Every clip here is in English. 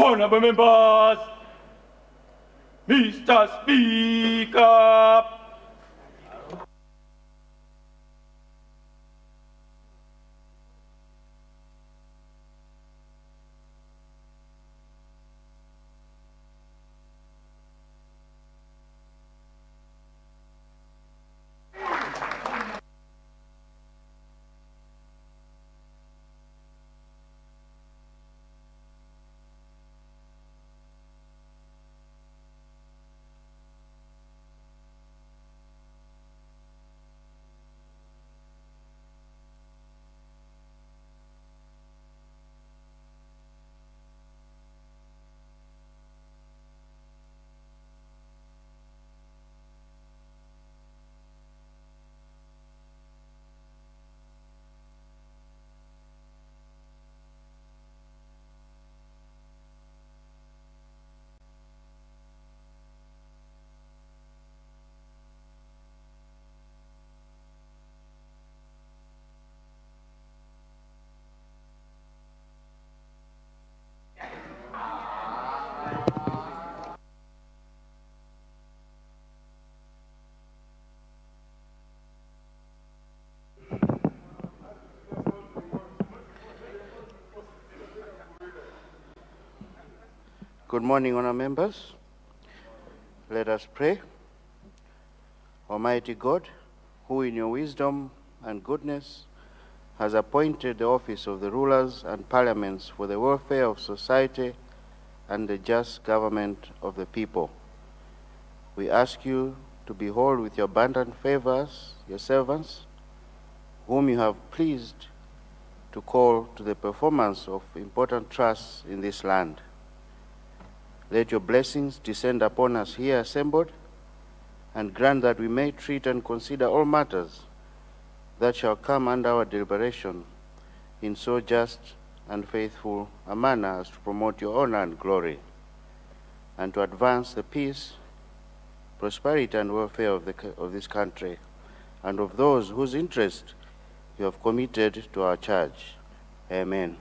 Honorable members, Mr. Speaker. Good morning, honour members. Let us pray. Almighty God, who in your wisdom and goodness has appointed the office of the rulers and parliaments for the welfare of society and the just government of the people, we ask you to behold with your abundant favors your servants, whom you have pleased to call to the performance of important trusts in this land. Let your blessings descend upon us here assembled, and grant that we may treat and consider all matters that shall come under our deliberation in so just and faithful a manner as to promote your honor and glory, and to advance the peace, prosperity, and welfare of this country, and of those whose interest you have committed to our charge. Amen.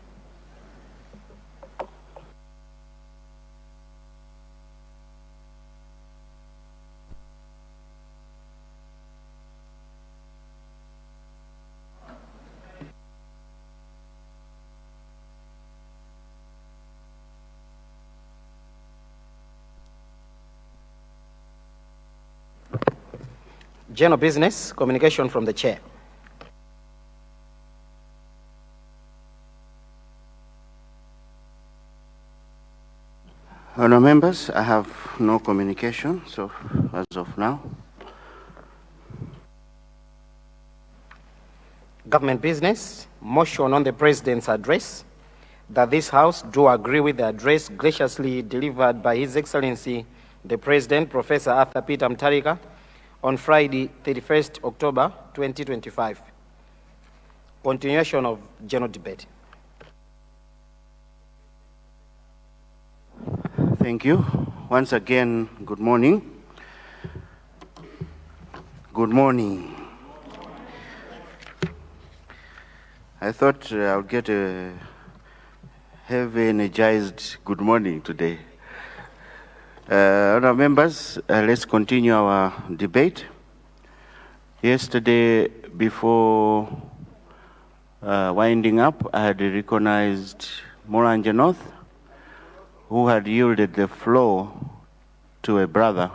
General business, communication from the chair. Honour members, I have no communication, so as of now. Government business, motion on the President's address, that this House do agree with the address graciously delivered by His Excellency, the President, Professor Arthur Peter Mutharika, on Friday, 31st October 2025. Continuation of general debate. Thank you. Once again, good morning. Good morning. I thought I would get a heavy, energized good morning today. Honour members, let's continue our debate. Yesterday, before winding up, I had recognized Mulanje North, who had yielded the floor to a brother.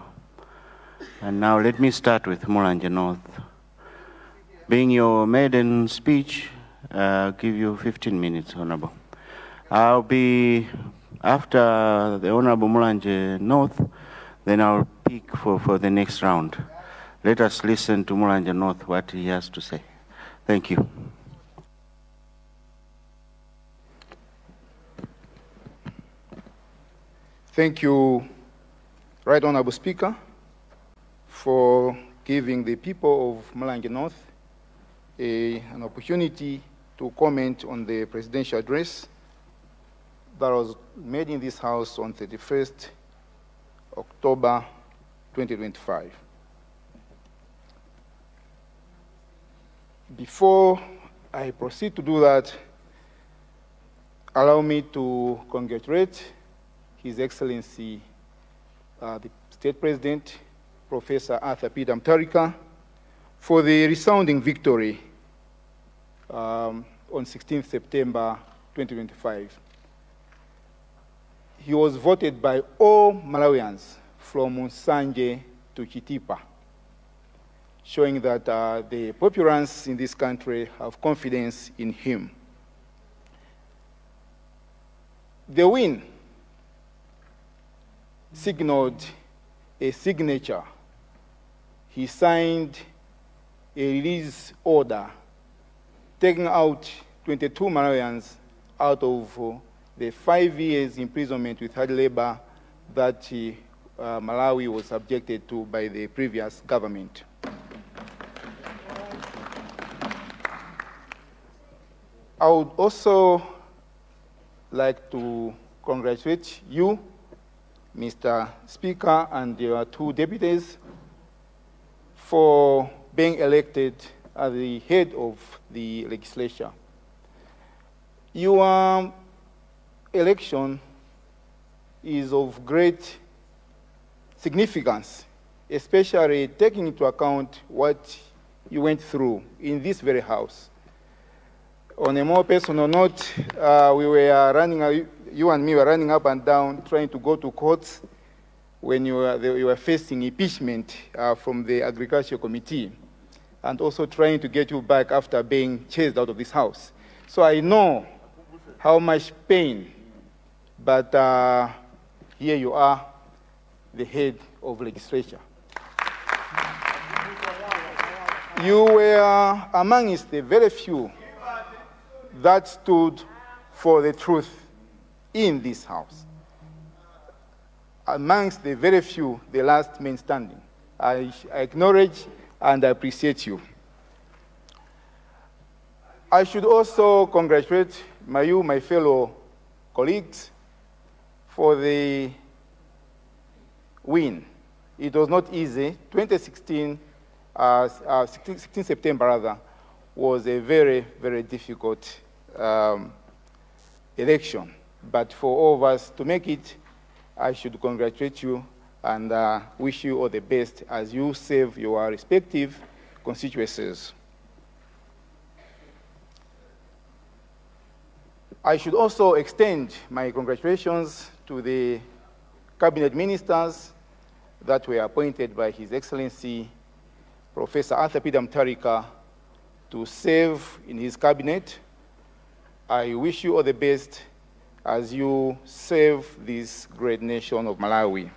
And now let me start with Mulanje North. Being your maiden speech, I'll give you 15 minutes, Honourable. I'll be, after the Honourable Mulanje North, then I'll pick for the next round. Let us listen to Mulanje North, what he has to say. Thank you. Thank you, Right Honourable Speaker, for giving the people of Mulanje North an opportunity to comment on the presidential address that was made in this House on 31st October 2025. Before I proceed to do that, allow me to congratulate His Excellency, the State President, Professor Arthur Peter Mutharika, for the resounding victory on 16th September 2025. He was voted by all Malawians from Nsanje to Chitipa, showing that the populace in this country have confidence in him. The win signaled a signature. He signed a release order taking out 22 Malawians out of the 5 years imprisonment with hard labor that Malawi was subjected to by the previous government. I would also like to congratulate you, Mr. Speaker, and your two deputies for being elected as the head of the legislature. Your election is of great significance, especially taking into account what you went through in this very house. On a more personal note, you and me were running up and down trying to go to courts when you were facing impeachment from the Agriculture Committee, and also trying to get you back after being chased out of this house. So I know how much pain, but here you are, the head of legislature. You were amongst the very few that stood for the truth in this house. Amongst the very few, the last man standing. I acknowledge and I appreciate you. I should also congratulate my fellow colleagues for the win. It was not easy. 2016, 16 September rather, was a very, very difficult election. But for all of us to make it, I should congratulate you and wish you all the best as you serve your respective constituencies. I should also extend my congratulations to the cabinet ministers that were appointed by His Excellency Professor Arthur Peter Mutharika to serve in his cabinet. I wish you all the best as you serve this great nation of Malawi.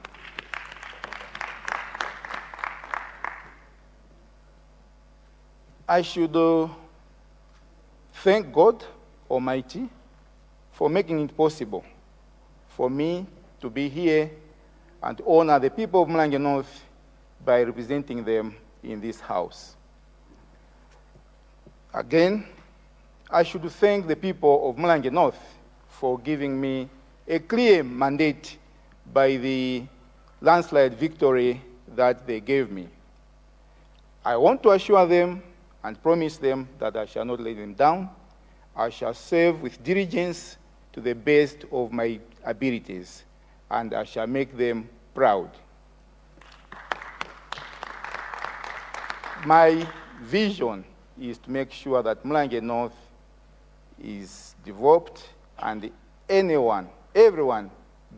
I should thank God Almighty for making it possible for me to be here and honor the people of Mulanje North by representing them in this house. Again, I should thank the people of Mulanje North for giving me a clear mandate by the landslide victory that they gave me. I want to assure them and promise them that I shall not let them down. I shall serve with diligence to the best of my abilities, and I shall make them proud. My vision is to make sure that Mulanje North is developed and everyone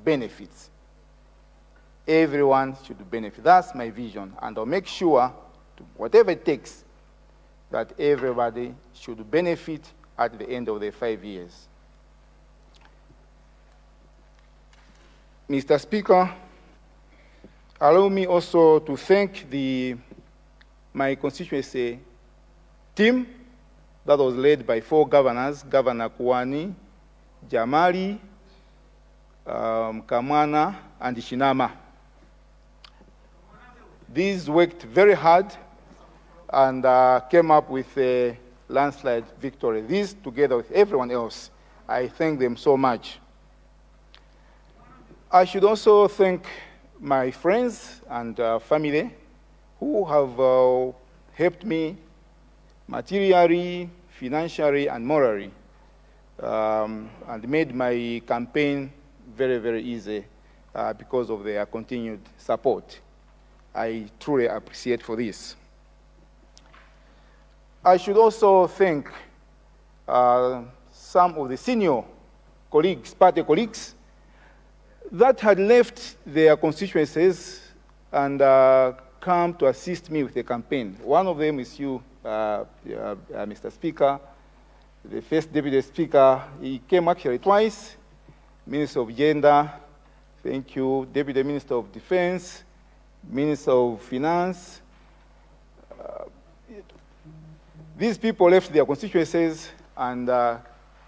benefits. Everyone should benefit. That's my vision, and I'll make sure, whatever it takes, that everybody should benefit at the end of the 5 years. Mr. Speaker, allow me also to thank my constituency team that was led by 4 governors, Governor Kuwani, Jamali, Kamwana, and Shinama. These worked very hard and came up with a landslide victory. These, together with everyone else, I thank them so much. I should also thank my friends and family who have helped me materially, financially, and morally, and made my campaign very, very easy. because of their continued support. I truly appreciate for this. I should also thank some of the senior colleagues, party colleagues, that had left their constituencies and come to assist me with the campaign. One of them is you, Mr. Speaker, the first Deputy Speaker. He came actually twice. Minister of Gender, thank you. Deputy Minister of Defense, Minister of Finance. These people left their constituencies and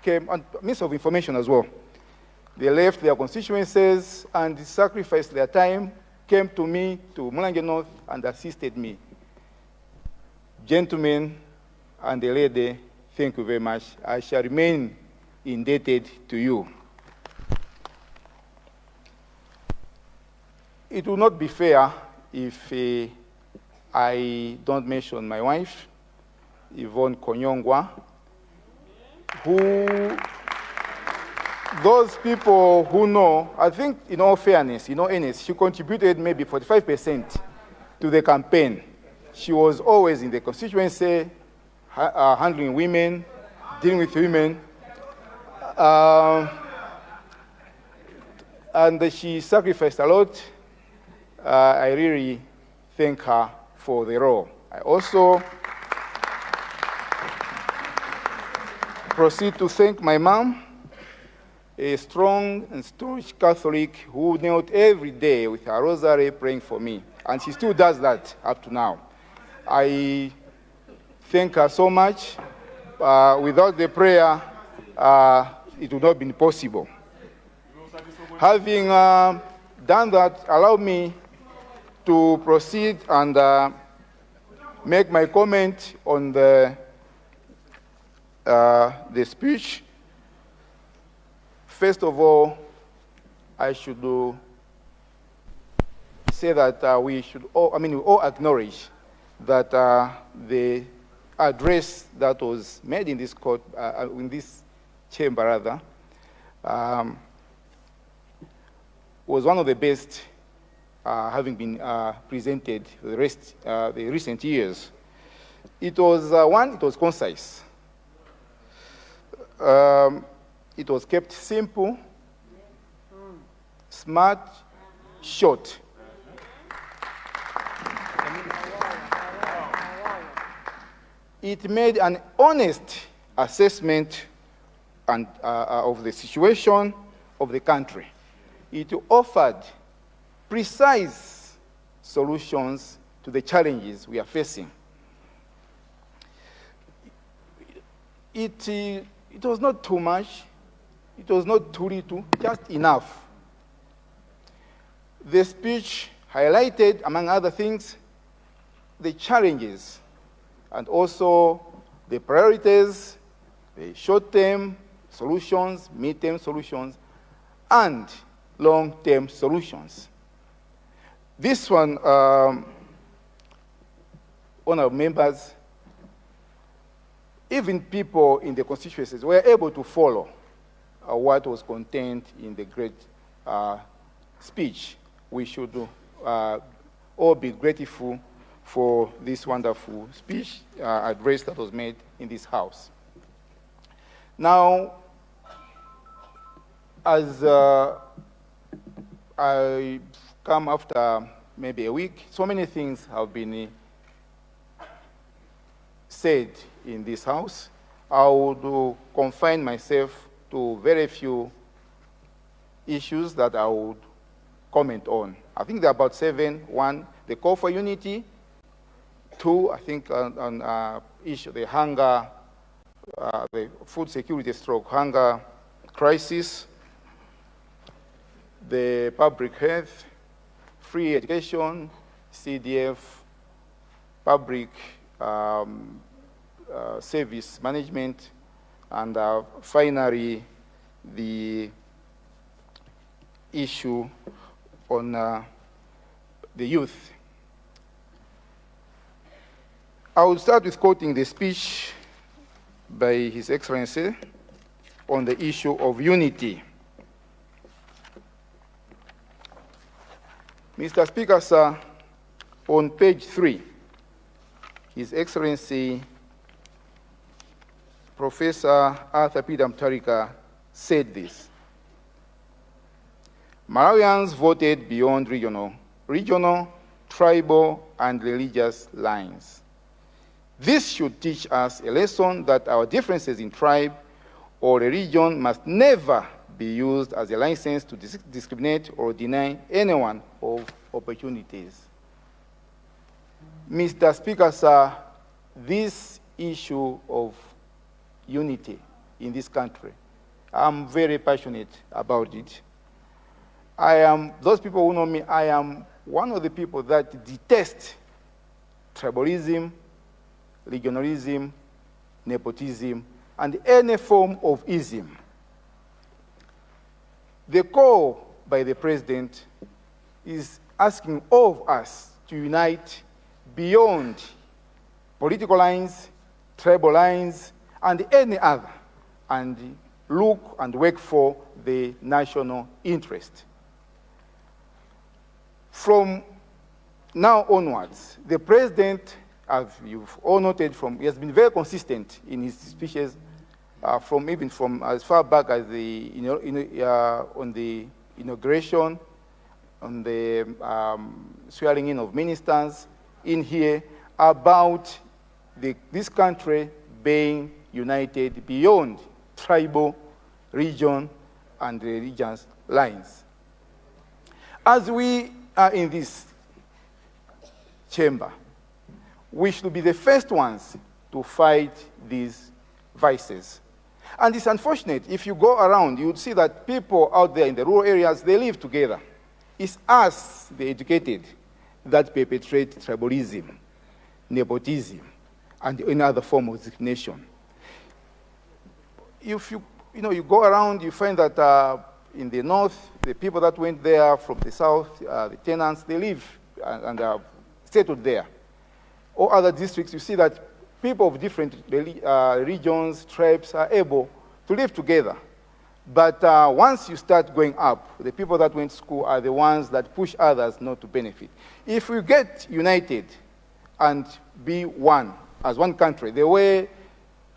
came, and Minister of Information as well. They left their constituencies and sacrificed their time, came to me, to Mulanje North, and assisted me. Gentlemen and the lady, thank you very much. I shall remain indebted to you. It will not be fair if I don't mention my wife, Yvonne Konyongwa, who, those people who know, I think in all fairness, in all earnest, she contributed maybe 45% to the campaign. She was always in the constituency, handling women, dealing with women, and she sacrificed a lot. I really thank her for the role. I also proceed to thank my mom, a strong and staunch Catholic who knelt every day with her rosary praying for me, and she still does that up to now. I thank her so much. Without the prayer, it would not have been possible. Having done that, allow me to proceed and make my comment on the speech. First of all, I should say that we all acknowledge that the address that was made in this court, in this chamber rather, was one of the best having been presented for the recent years. It was it was concise. It was kept simple, smart, short. It made an honest assessment of the situation of the country. It offered precise solutions to the challenges we are facing. It was not too much, it was not too little, just enough. The speech highlighted, among other things, the challenges and also the priorities, the short-term solutions, mid-term solutions, and long-term solutions. This one, honorable members, even people in the constituencies were able to follow what was contained in the great speech. We should all be grateful for this wonderful speech address that was made in this house. Now, as I come after maybe a week, so many things have been said in this house. I would confine myself to very few issues that I would comment on. I think there are about 7. 1, the call for unity. 2, I think on issue, the hunger, the food security stroke hunger crisis, the public health, free education, CDF, public service management, and finally, the issue on the youth. I will start with quoting the speech by His Excellency on the issue of unity. Mr. Speaker, sir, on page 3, His Excellency Professor Arthur Peter Mutharika said this: Malawians voted beyond regional, tribal, and religious lines. This should teach us a lesson that our differences in tribe or religion must never be used as a license to discriminate or deny anyone of opportunities. Mr. Speaker, sir, this issue of unity in this country, I'm very passionate about it. Those people who know me, I am one of the people that detest tribalism, regionalism, nepotism, and any form of ism. The call by the President is asking all of us to unite beyond political lines, tribal lines, and any other, and look and work for the national interest. From now onwards, the President, as you've all noted, he has been very consistent in his speeches, even from as far back as on the inauguration, on the swearing in of ministers in here, about this country being united beyond tribal, region, and religious lines. As we are in this chamber, we should be the first ones to fight these vices. And it's unfortunate, if you go around, you would see that people out there in the rural areas, they live together. It's us, the educated, that perpetrate tribalism, nepotism, and any other form of discrimination. If you go around, you find that in the north, the people that went there from the south, the tenants, they live and are settled there. Or other districts, you see that people of different regions, tribes are able to live together. But once you start going up, the people that went to school are the ones that push others not to benefit. If we get united and be one, as one country, the way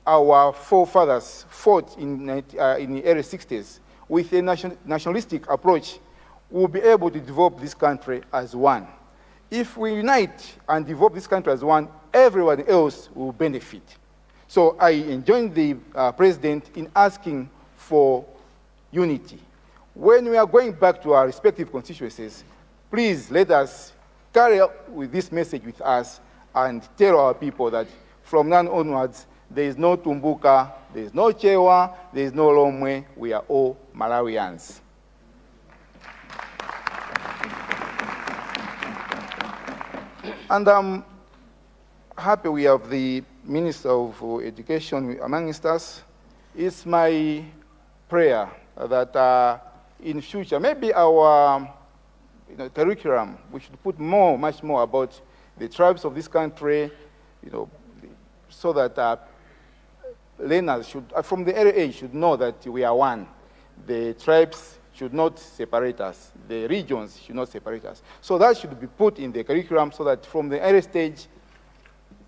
our forefathers fought in the early 60s, with a nationalistic approach, we'll be able to develop this country as one. If we unite and develop this country as one, everyone else will benefit. So I join the President in asking for unity. When we are going back to our respective constituencies, please let us carry out with this message with us and tell our people that from now onwards, there is no Tumbuka, there is no Chewa, there is no Lomwe, we are all Malawians. And I'm happy we have the Minister of Education amongst us. It's my prayer that in future, maybe our curriculum, we should put much more about the tribes of this country, so that learners should, from the early age, should know that we are one. The tribes should not separate us. The regions should not separate us. So that should be put in the curriculum so that from the early stage,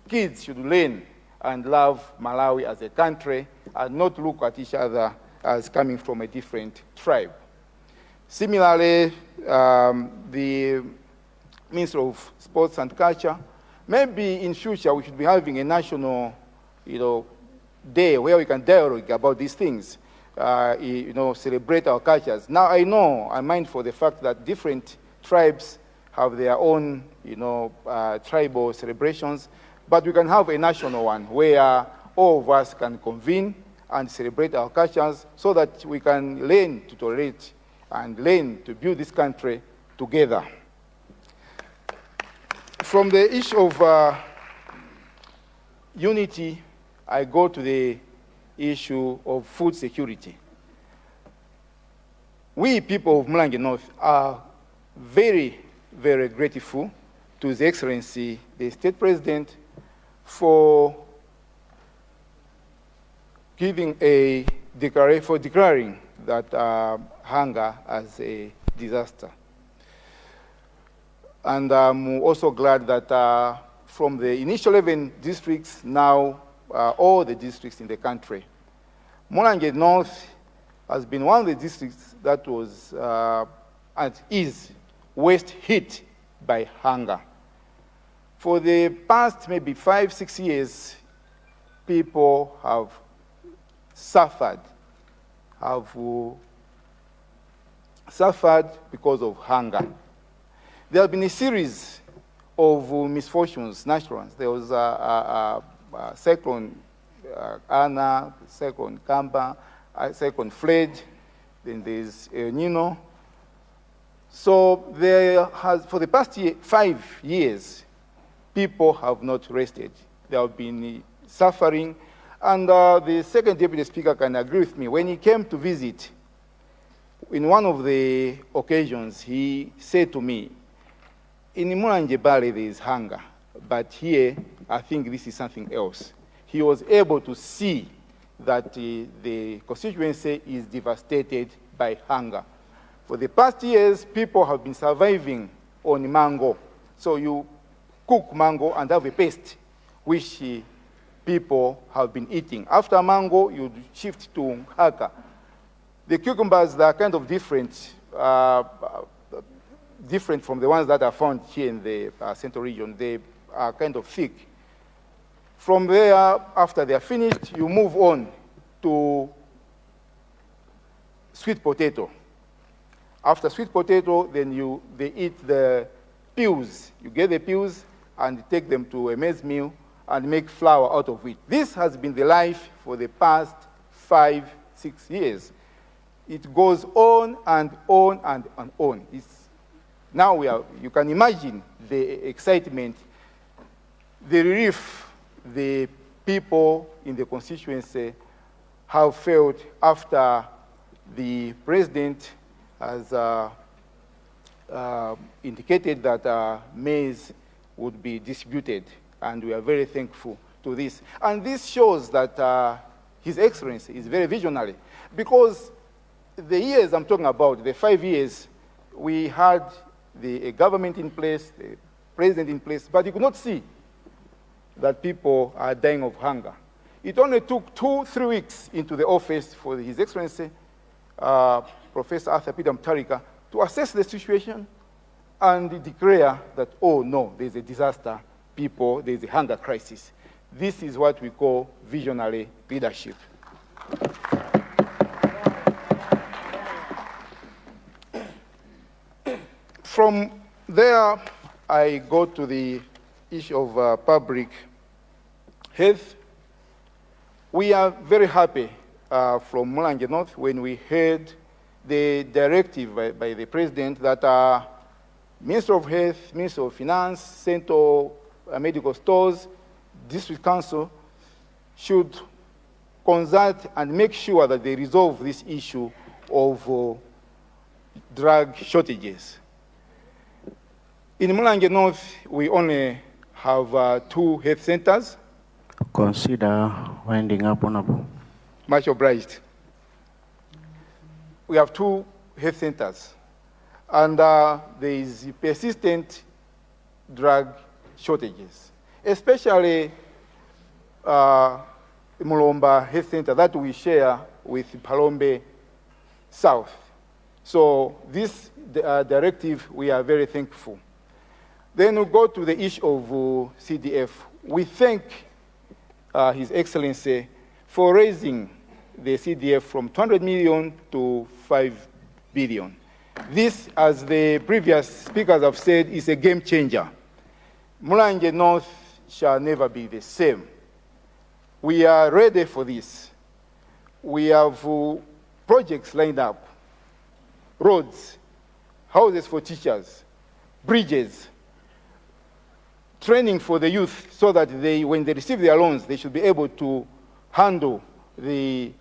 kids should learn and love Malawi as a country and not look at each other as coming from a different tribe. Similarly, the Minister of Sports and Culture, maybe in future we should be having a national, day where we can dialogue about these things, celebrate our cultures. Now I'm mindful of the fact that different tribes have their own, tribal celebrations, but we can have a national one where all of us can convene and celebrate our cultures so that we can learn to tolerate and learn to build this country together. From the issue of unity, I go to the issue of food security. We people of Mulanje North are very, very grateful to His Excellency, the State President, for declaring that hunger as a disaster. And I'm also glad that from the initial 11 districts, now all the districts in the country. Mulanje North has been one of the districts that was and is worst hit by hunger. For the past maybe 5-6 years, people have suffered because of hunger. There have been a series of misfortunes, natural ones. There was a cyclone Anna, cyclone Kamba, cyclone Fred, then there's El Nino. So there has, for the past 5 years, people have not rested. There have been suffering. And the second deputy speaker can agree with me. When he came to visit, in one of the occasions, he said to me, in Mulanje Bale there is hunger, but here I think this is something else. He was able to see that the constituency is devastated by hunger. For the past years, people have been surviving on mango. So you cook mango and have a paste, which people have been eating. After mango, you shift to haka. The cucumbers are kind of different, different from the ones that are found here in the central region. They are kind of thick. From there, after they are finished, you move on to sweet potato. After sweet potato, then they eat the peels. You get the peels and take them to a maize mill and make flour out of it. This has been the life for the past 5-6 years. It goes on and on and on. Now you can imagine the excitement, the relief the people in the constituency have felt after the president has indicated that maize would be distributed, and we are very thankful to this. And this shows that His Excellency is very visionary, because the years I'm talking about, the 5 years, we had the government in place, the president in place, but you could not see that people are dying of hunger. It only took 2-3 weeks into the office for His Excellency, Professor Arthur Peter Mutharika, to assess the situation and declare that, oh no, there's a disaster, people, there's a hunger crisis. This is what we call visionary leadership. From there, I go to the issue of public health. We are very happy from Mulanje North when we heard the directive by the president that Minister of Health, Minister of Finance, Central Medical Stores, District Council should consult and make sure that they resolve this issue of drug shortages. In Mulanje North, we only have 2 health centers. Consider winding up, Honorable. Much obliged. We have 2 health centers, and there is persistent drug shortages, especially Mulomba Health Center that we share with Palombe South. So this directive, we are very thankful. Then we go to the issue of CDF. We thank His Excellency for raising the CDF from 200 million to 5 billion. This, as the previous speakers have said, is a game changer. Mulanje North shall never be the same. We are ready for this. We have projects lined up, roads, houses for teachers, bridges, training for the youth so that when they receive their loans, they should be able to handle the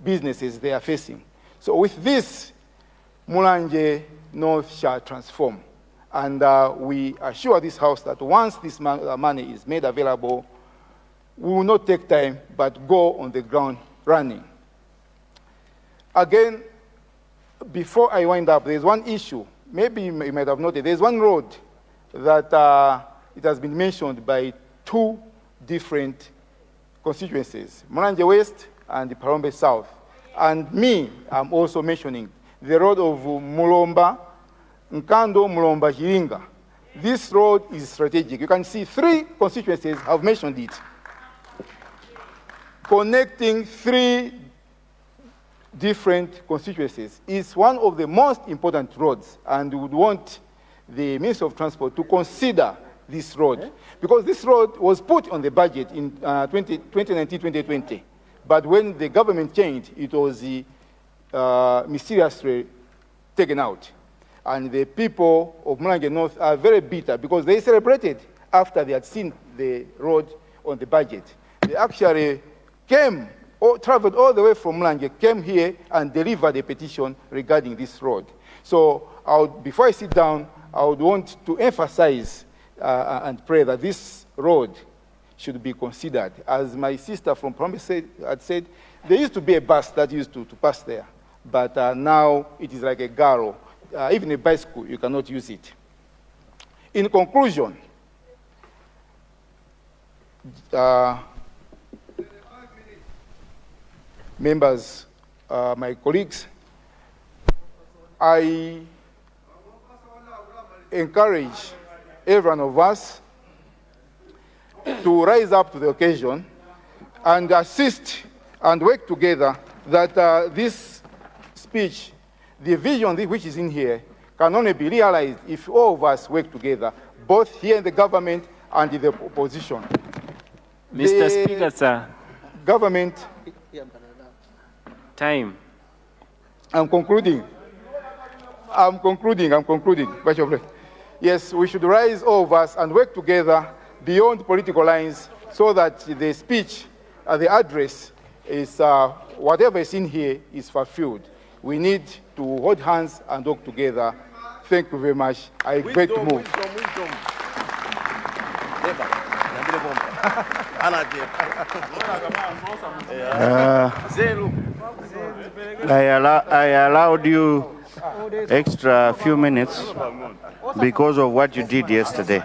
businesses they are facing. So with this, Mulanje North shall transform. And we assure this House that once this money is made available, we will not take time, but go on the ground running. Again, before I wind up, there's one issue. Maybe you might have noted, there's one road that it has been mentioned by two different constituencies, Mulanje West and Palombe South. And me, I'm also mentioning the road of Mulomba, Nkando, Mulomba, Hiringa. This road is strategic. You can see 3 constituencies have mentioned it. Connecting 3 different constituencies is one of the most important roads, and we would want the Minister of Transport to consider this road, because this road was put on the budget in 2019-2020, but when the government changed, it was mysteriously taken out. And the people of Mulanje North are very bitter because they celebrated after they had seen the road on the budget. They actually traveled all the way from Mulanje, came here and delivered a petition regarding this road. So before I sit down, I would want to emphasize and pray that this road should be considered. As my sister from Palombe had said, there used to be a bus that used to pass there, but now it is like a garo. Even a bicycle, you cannot use it. In conclusion, members, my colleagues, I encourage every one of us to rise up to the occasion and assist and work together that this speech, the vision which is in here, can only be realized if all of us work together, both here in the government and in the opposition. Mr. Speaker, sir. Government. Time. I'm concluding. Yes, we should rise, all of us, and work together beyond political lines so that the speech, the address, is whatever is in here is fulfilled. We need to hold hands and work together. Thank you very much. I beg to move. I allowed you extra few minutes because of what you did yesterday.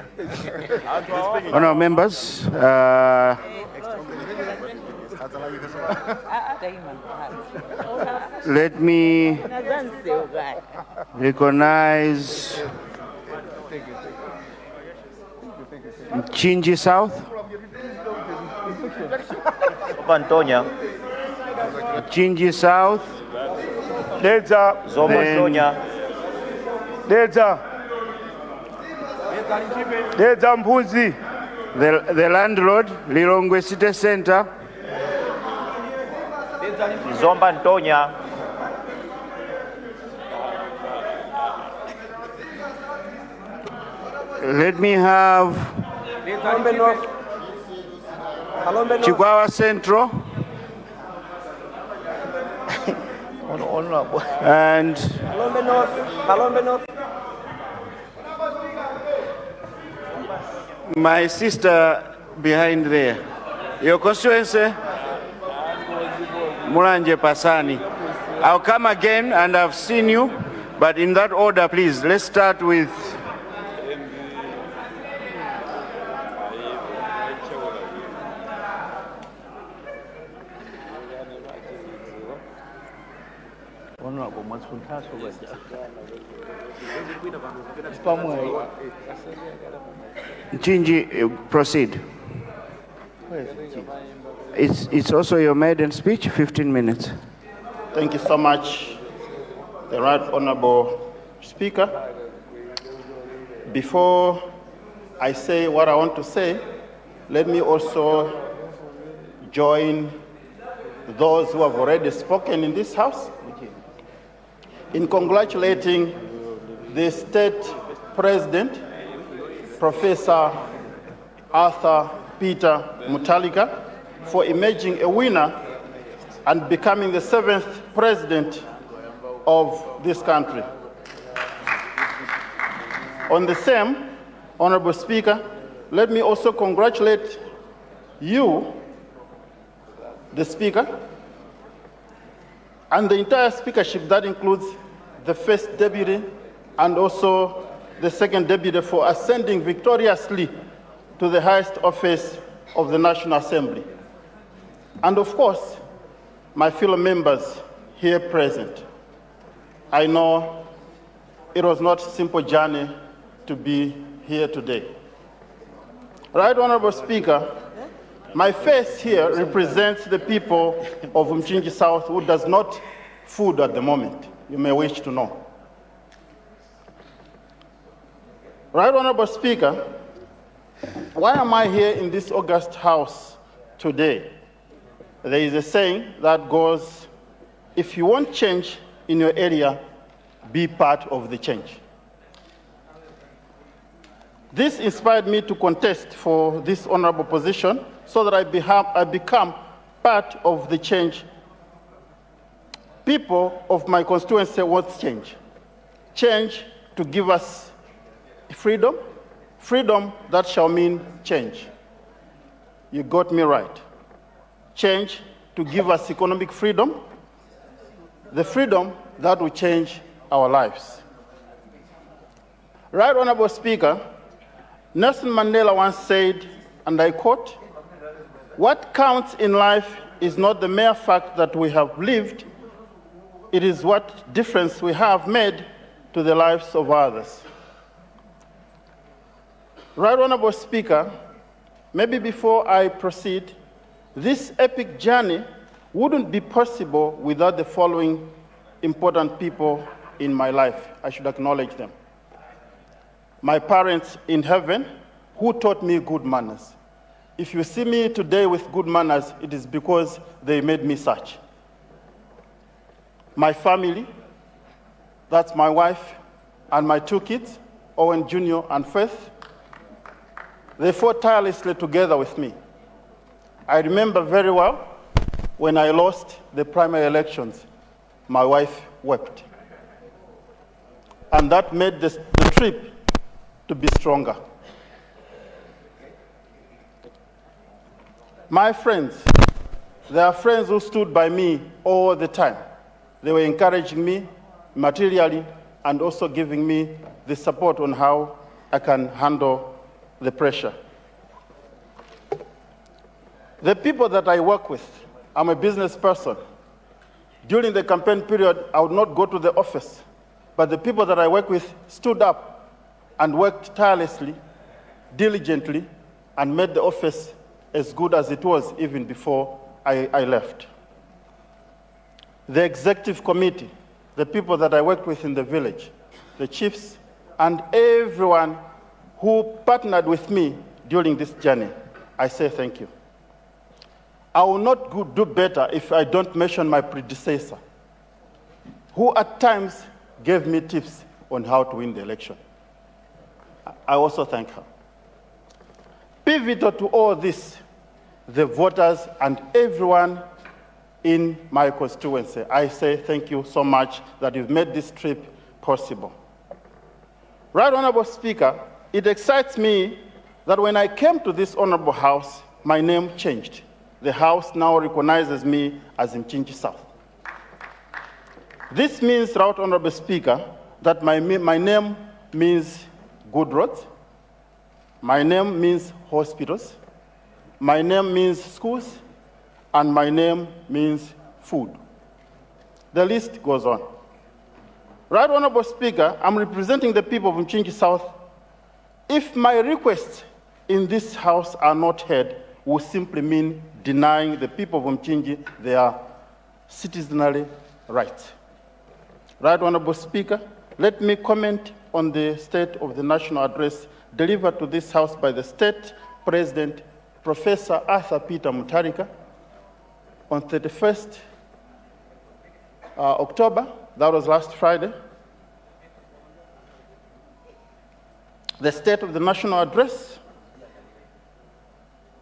Honourable members, let me recognize Chinji South. Antonia. Chinji South. Delta. Antonia. Delta. Delta Mpunzi. The landlord, Lilongwe City Center. Zomba Antonia. Let me have Chikwawa Central and my sister behind there. Your constituency? Mulanje Pasani. I'll come again, and I've seen you, but in that order, please. Let's start with Chinji, proceed. It's also your maiden speech, 15 minutes. Thank you so much, the Right Honourable Speaker. Before I say what I want to say, let me also join those who have already spoken in this House in congratulating the State President, Professor Arthur Peter Mutharika, for emerging a winner and becoming the 7th President of this country. On the same, Honourable Speaker, let me also congratulate you, the Speaker, and the entire speakership that includes the First Deputy and also the second deputy, for ascending victoriously to the highest office of the National Assembly. And of course, my fellow members here present. I know it was not a simple journey to be here today. Right Honorable Speaker, my face here represents the people of Mchinji South who does not food at the moment. You may wish to know. Right Honorable Speaker, why am I here in this august house today? There is a saying that goes, if you want change in your area, be part of the change. This inspired me to contest for this honorable position so that I become part of the change. People of my constituency want change. Change to give us freedom, freedom that shall mean change. You got me right. Change to give us economic freedom, the freedom that will change our lives. Right Honorable Speaker, Nelson Mandela once said, and I quote, "What counts in life is not the mere fact that we have lived, it is what difference we have made to the lives of others." Right Honorable Speaker, maybe before I proceed, this epic journey wouldn't be possible without the following important people in my life. I should acknowledge them. My parents in heaven, who taught me good manners. If you see me today with good manners, it is because they made me such. My family, that's my wife and my two kids, Owen Jr. and Faith, they fought tirelessly together with me. I remember very well when I lost the primary elections, my wife wept. And that made the trip to be stronger. My friends, there are friends who stood by me all the time. They were encouraging me materially and also giving me the support on how I can handle the pressure. The people that I work with, I'm a business person. During the campaign period, I would not go to the office, but the people that I work with stood up and worked tirelessly, diligently, and made the office as good as it was even before I left. The executive committee, the people that I worked with in the village, the chiefs, and everyone who partnered with me during this journey, I say thank you. I will not do better if I don't mention my predecessor, who at times gave me tips on how to win the election. I also thank her. Pivotal to all this, the voters and everyone in my constituency, I say thank you so much that you've made this trip possible. Right Honorable Speaker, it excites me that when I came to this honorable house, my name changed. The house now recognizes me as Mchinji South. This means, Right Honorable Speaker, that my name means good roads, my name means hospitals, my name means schools, and my name means food. The list goes on. Right Honorable Speaker, I'm representing the people of Mchinji South. If my requests in this house are not heard, will simply mean denying the people of Mchinji their citizenry rights. Right Honorable Speaker, let me comment on the State of the National Address delivered to this House by the State President, Professor Arthur Peter Mutharika, on 31st October, that was last Friday. The State of the National Address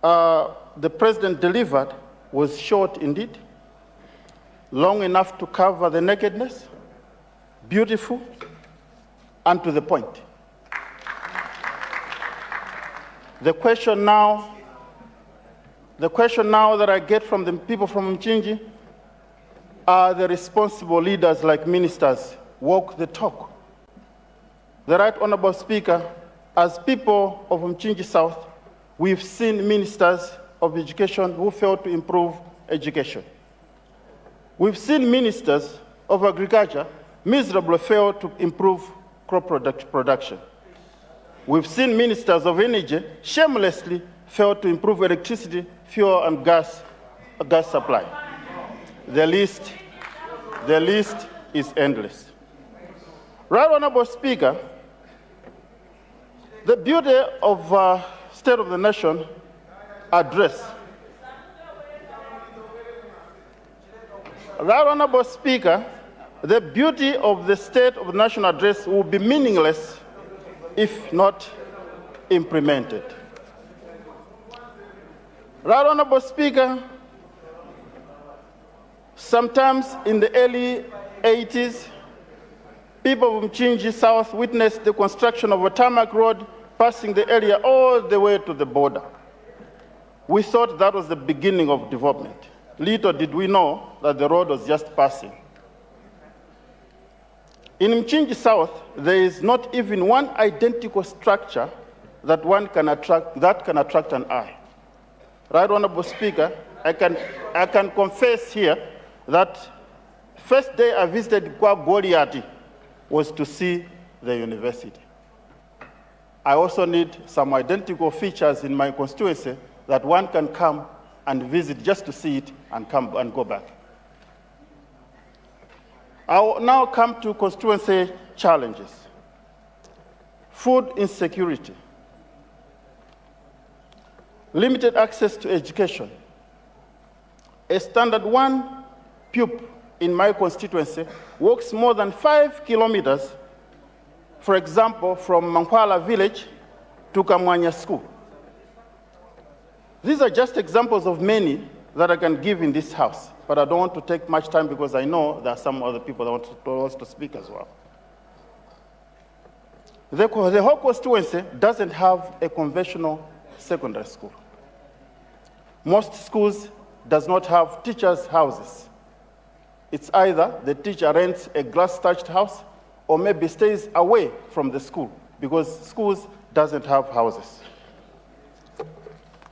the President delivered was short indeed, long enough to cover the nakedness, beautiful, and to the point. The question now that I get from the people from Mchinji are the responsible leaders like ministers walk the talk? The Right Honorable Speaker, as people of Mchinji South, we've seen ministers of education who failed to improve education. We've seen ministers of agriculture miserably fail to improve crop production. We've seen ministers of energy shamelessly fail to improve electricity, fuel, and gas supply. The list is endless. Right Honorable Speaker, the beauty of State of the Nation address. Right Honorable Speaker, the beauty of the State of the Nation address will be meaningless if not implemented. Right Honorable Speaker, sometimes in the early 80s, people of Mchinji South witnessed the construction of a tarmac road passing the area all the way to the border. We thought that was the beginning of development. Little did we know that the road was just passing. In Mchinji South, there is not even one identical structure that can attract an eye. Right Honorable Speaker, I can confess here that first day I visited Kwa Goliath was to see the university. I also need some identical features in my constituency that one can come and visit just to see it and come and go back. I will now come to constituency challenges. Food insecurity, limited access to education. A standard 1 pupil in my constituency walks more than 5 kilometers, for example, from Mankwala village to Kamwanya school. These are just examples of many that I can give in this house, but I don't want to take much time because I know there are some other people that want to speak as well. The whole constituency doesn't have a conventional secondary school. Most schools does not have teachers' houses. It's either the teacher rents a glass-thatched house or maybe stays away from the school because schools doesn't have houses.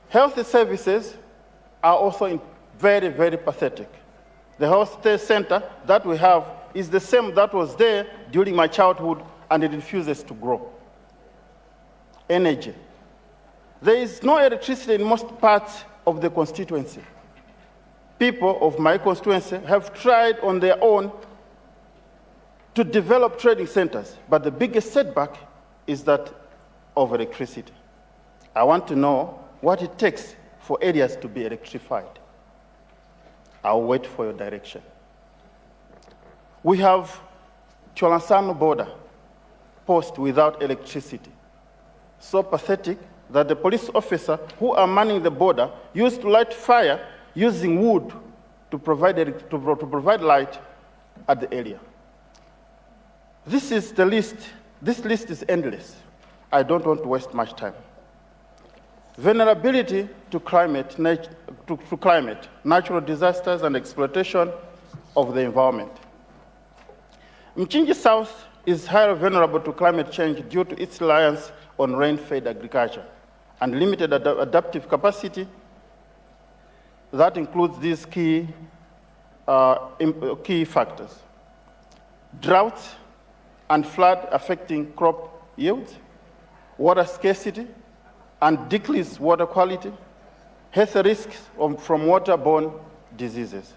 Health services are also very, very pathetic. The health center that we have is the same that was there during my childhood, and it refuses to grow. Energy. There is no electricity in most parts of the constituency. People of my constituency have tried on their own to develop trading centers, but the biggest setback is that of electricity. I want to know what it takes for areas to be electrified. I'll wait for your direction. We have Cholansano border post without electricity. So pathetic that the police officer who are manning the border used to light fire using wood to provide light at the area. This is the list. This list is endless. I don't want to waste much time. Vulnerability to climate, natural disasters, and exploitation of the environment. Mchinji South is highly vulnerable to climate change due to its reliance on rain-fed agriculture and limited adaptive capacity. That includes these key factors: drought and flood affecting crop yields, water scarcity and decreased water quality, health risks from waterborne diseases.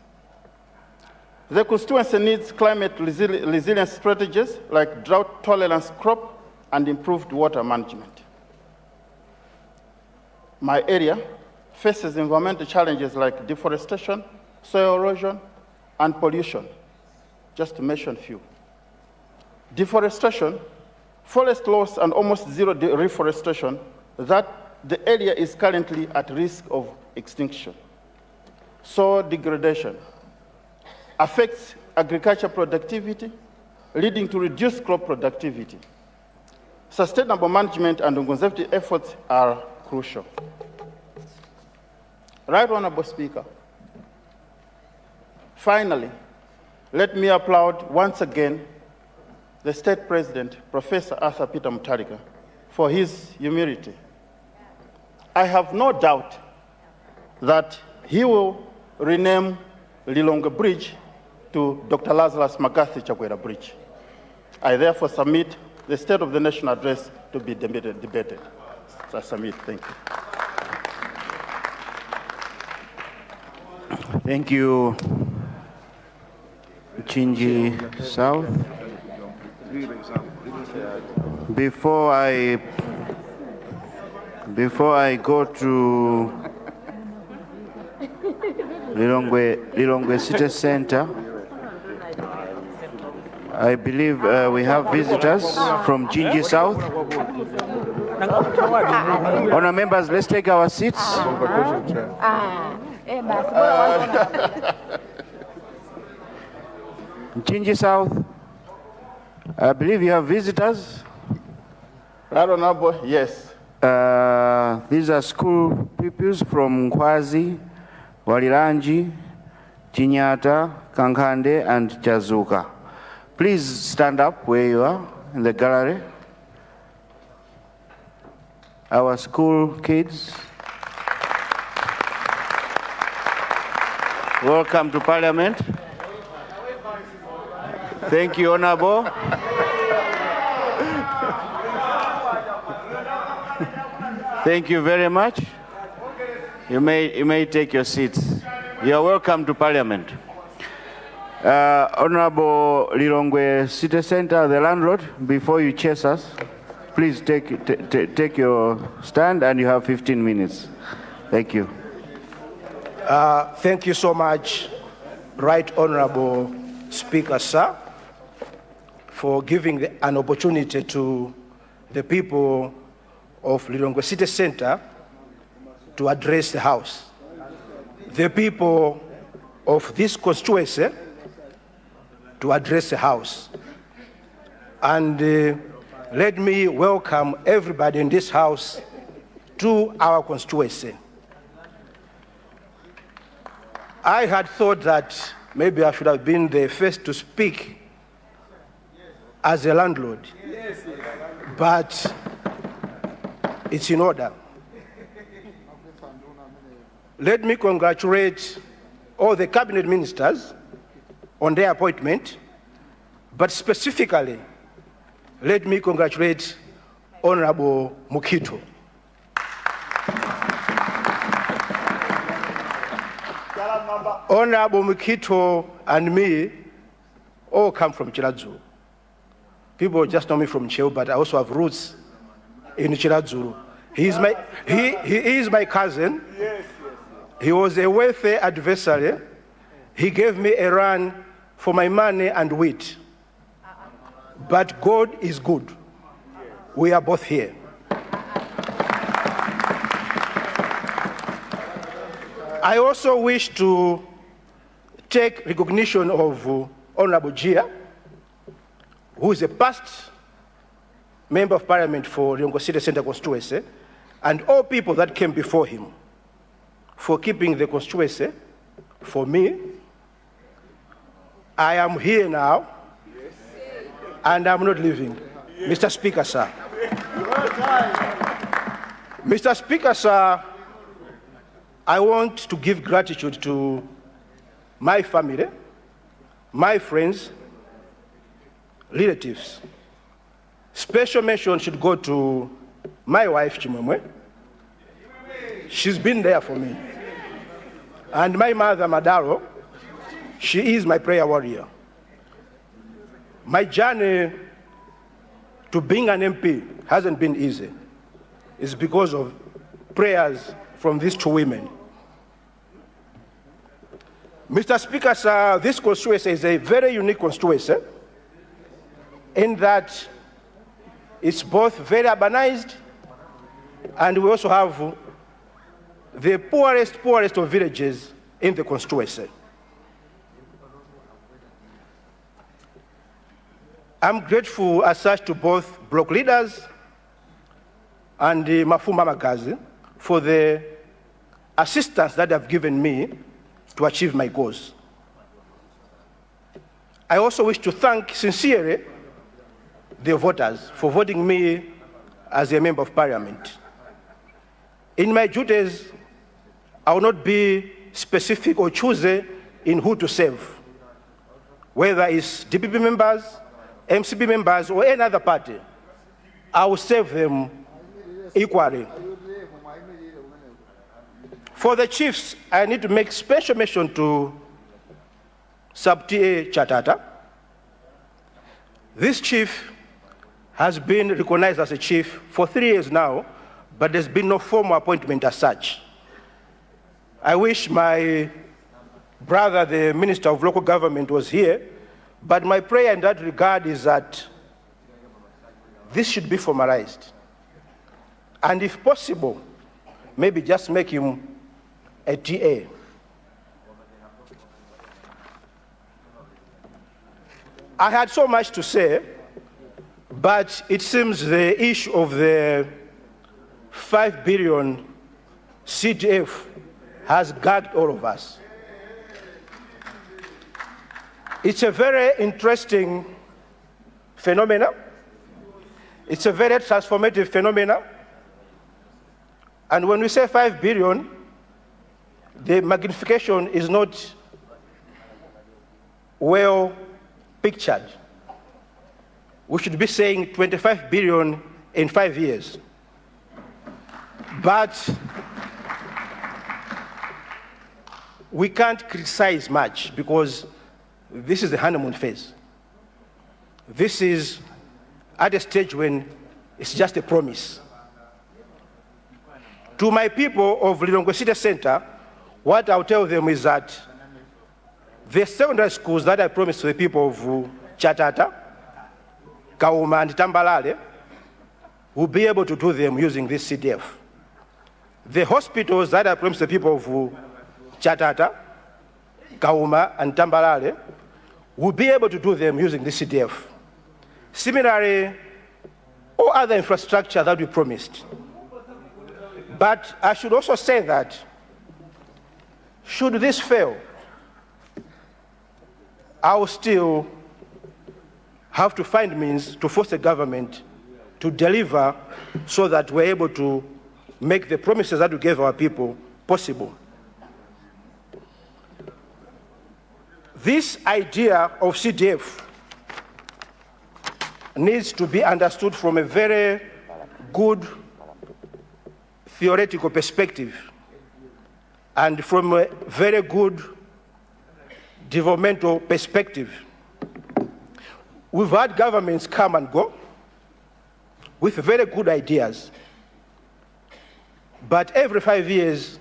The constituency needs climate resilience strategies like drought tolerance crop and improved water management. My area faces environmental challenges like deforestation, soil erosion, and pollution, just to mention a few. Deforestation, forest loss, and almost zero reforestation, that the area is currently at risk of extinction. Soil degradation affects agriculture productivity, leading to reduced crop productivity. Sustainable management and conservative efforts are crucial. Right Honorable Speaker, finally, let me applaud once again the State President, Professor Arthur Peter Mutharika, for his humility. I have no doubt that he will rename Lilongwe Bridge to Dr. Lazarus McGarthy Chakwera Bridge. I therefore submit the State of the Nation address to be debated. I submit. Thank you. Thank you, Chinji South. Before I go to Lilongwe City Center, I believe we have visitors from Chinji South. Honour members, let's take our seats. Chinji South, I believe you have visitors. Right Honourable, yes. These are school pupils from Nkwazi, Waliranji, Chinyata, Kankande, and Chazuka. Please stand up where you are in the gallery. Our school kids. Welcome to Parliament. Thank you, Honourable. Thank you very much. You may take your seats. You are welcome to Parliament. Honourable Lilongwe City Center, the landlord, before you chase us, please take your stand, and you have 15 minutes. Thank you. Thank you so much, Right Honourable Speaker, sir, for giving an opportunity to the people of Lilongwe City Center to address the House. The people of this constituency to address the House. And let me welcome everybody in this House to our constituency. I had thought that maybe I should have been the first to speak as a landlord, but it's in order. Let me congratulate all the cabinet ministers on their appointment, but specifically, let me congratulate Honorable Mukito. Honorable Mukito and me all come from Chiradzulu. People just know me from Cheo, but I also have roots in Chiradzulu. He is my cousin. Yes. He was a wealthy adversary. He gave me a run for my money and wheat. But God is good. We are both here. I also wish to take recognition of Honorable Gia, who is a past member of Parliament for Lilongwe City Center constituency, and all people that came before him for keeping the constituency for me. I am here now, and I'm not leaving. Mr. Speaker, sir. Mr. Speaker, sir, I want to give gratitude to my family, my friends, relatives. Special mention should go to my wife, Chimwemwe. She's been there for me. And my mother, Madaro, she is my prayer warrior. My journey to being an MP hasn't been easy. It's because of prayers from these two women. Mr. Speaker, sir, this constituency is a very unique constituency in that it's both very urbanized, and we also have the poorest of villages in the constituency. I'm grateful as such to both block leaders and Mafumba Magazi for the assistance that they've given me to achieve my goals. I also wish to thank sincerely the voters for voting me as a member of parliament. In my duties, I will not be specific or choosy in who to serve, whether it's DPP members, MCP members, or any other party. I will serve them equally. For the chiefs, I need to make special mention to Sub-TA Chatata. This chief has been recognized as a chief for 3 years now, but there's been no formal appointment as such. I wish my brother, the Minister of Local Government, was here, but my prayer in that regard is that this should be formalized. And if possible, maybe just make him a TA. I had so much to say, but it seems the issue of the 5 billion CDF has gagged all of us. It's a very interesting phenomenon. It's a very transformative phenomenon. And when we say 5 billion, the magnification is not well pictured. We should be saying 25 billion in 5 years. But we can't criticize much because this is the honeymoon phase. This is at a stage when it's just a promise. To my people of Lilongwe City Center, what I'll tell them is that the secondary schools that I promised to the people of Chatata, Kauma, and Tambalale will be able to do them using this CDF. The hospitals that I promised the people of Chatata, Kauma, and Tambalale will be able to do them using this CDF. Similarly, all other infrastructure that we promised. But I should also say that should this fail, I will still have to find means to force the government to deliver so that we're able to make the promises that we gave our people possible. This idea of CDF needs to be understood from a very good theoretical perspective and from a very good developmental perspective. We've had governments come and go with very good ideas, but every 5 years,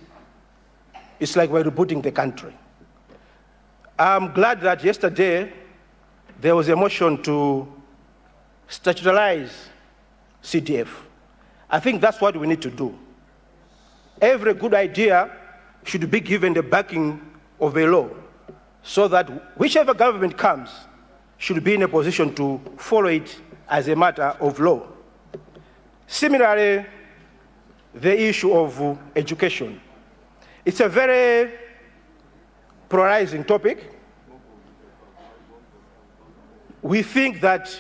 it's like we're rebooting the country. I'm glad that yesterday there was a motion to statutarize CDF. I think that's what we need to do. Every good idea should be given the backing of a law so that whichever government comes should be in a position to follow it as a matter of law. Similarly, the issue of education. It's a very polarizing topic. We think that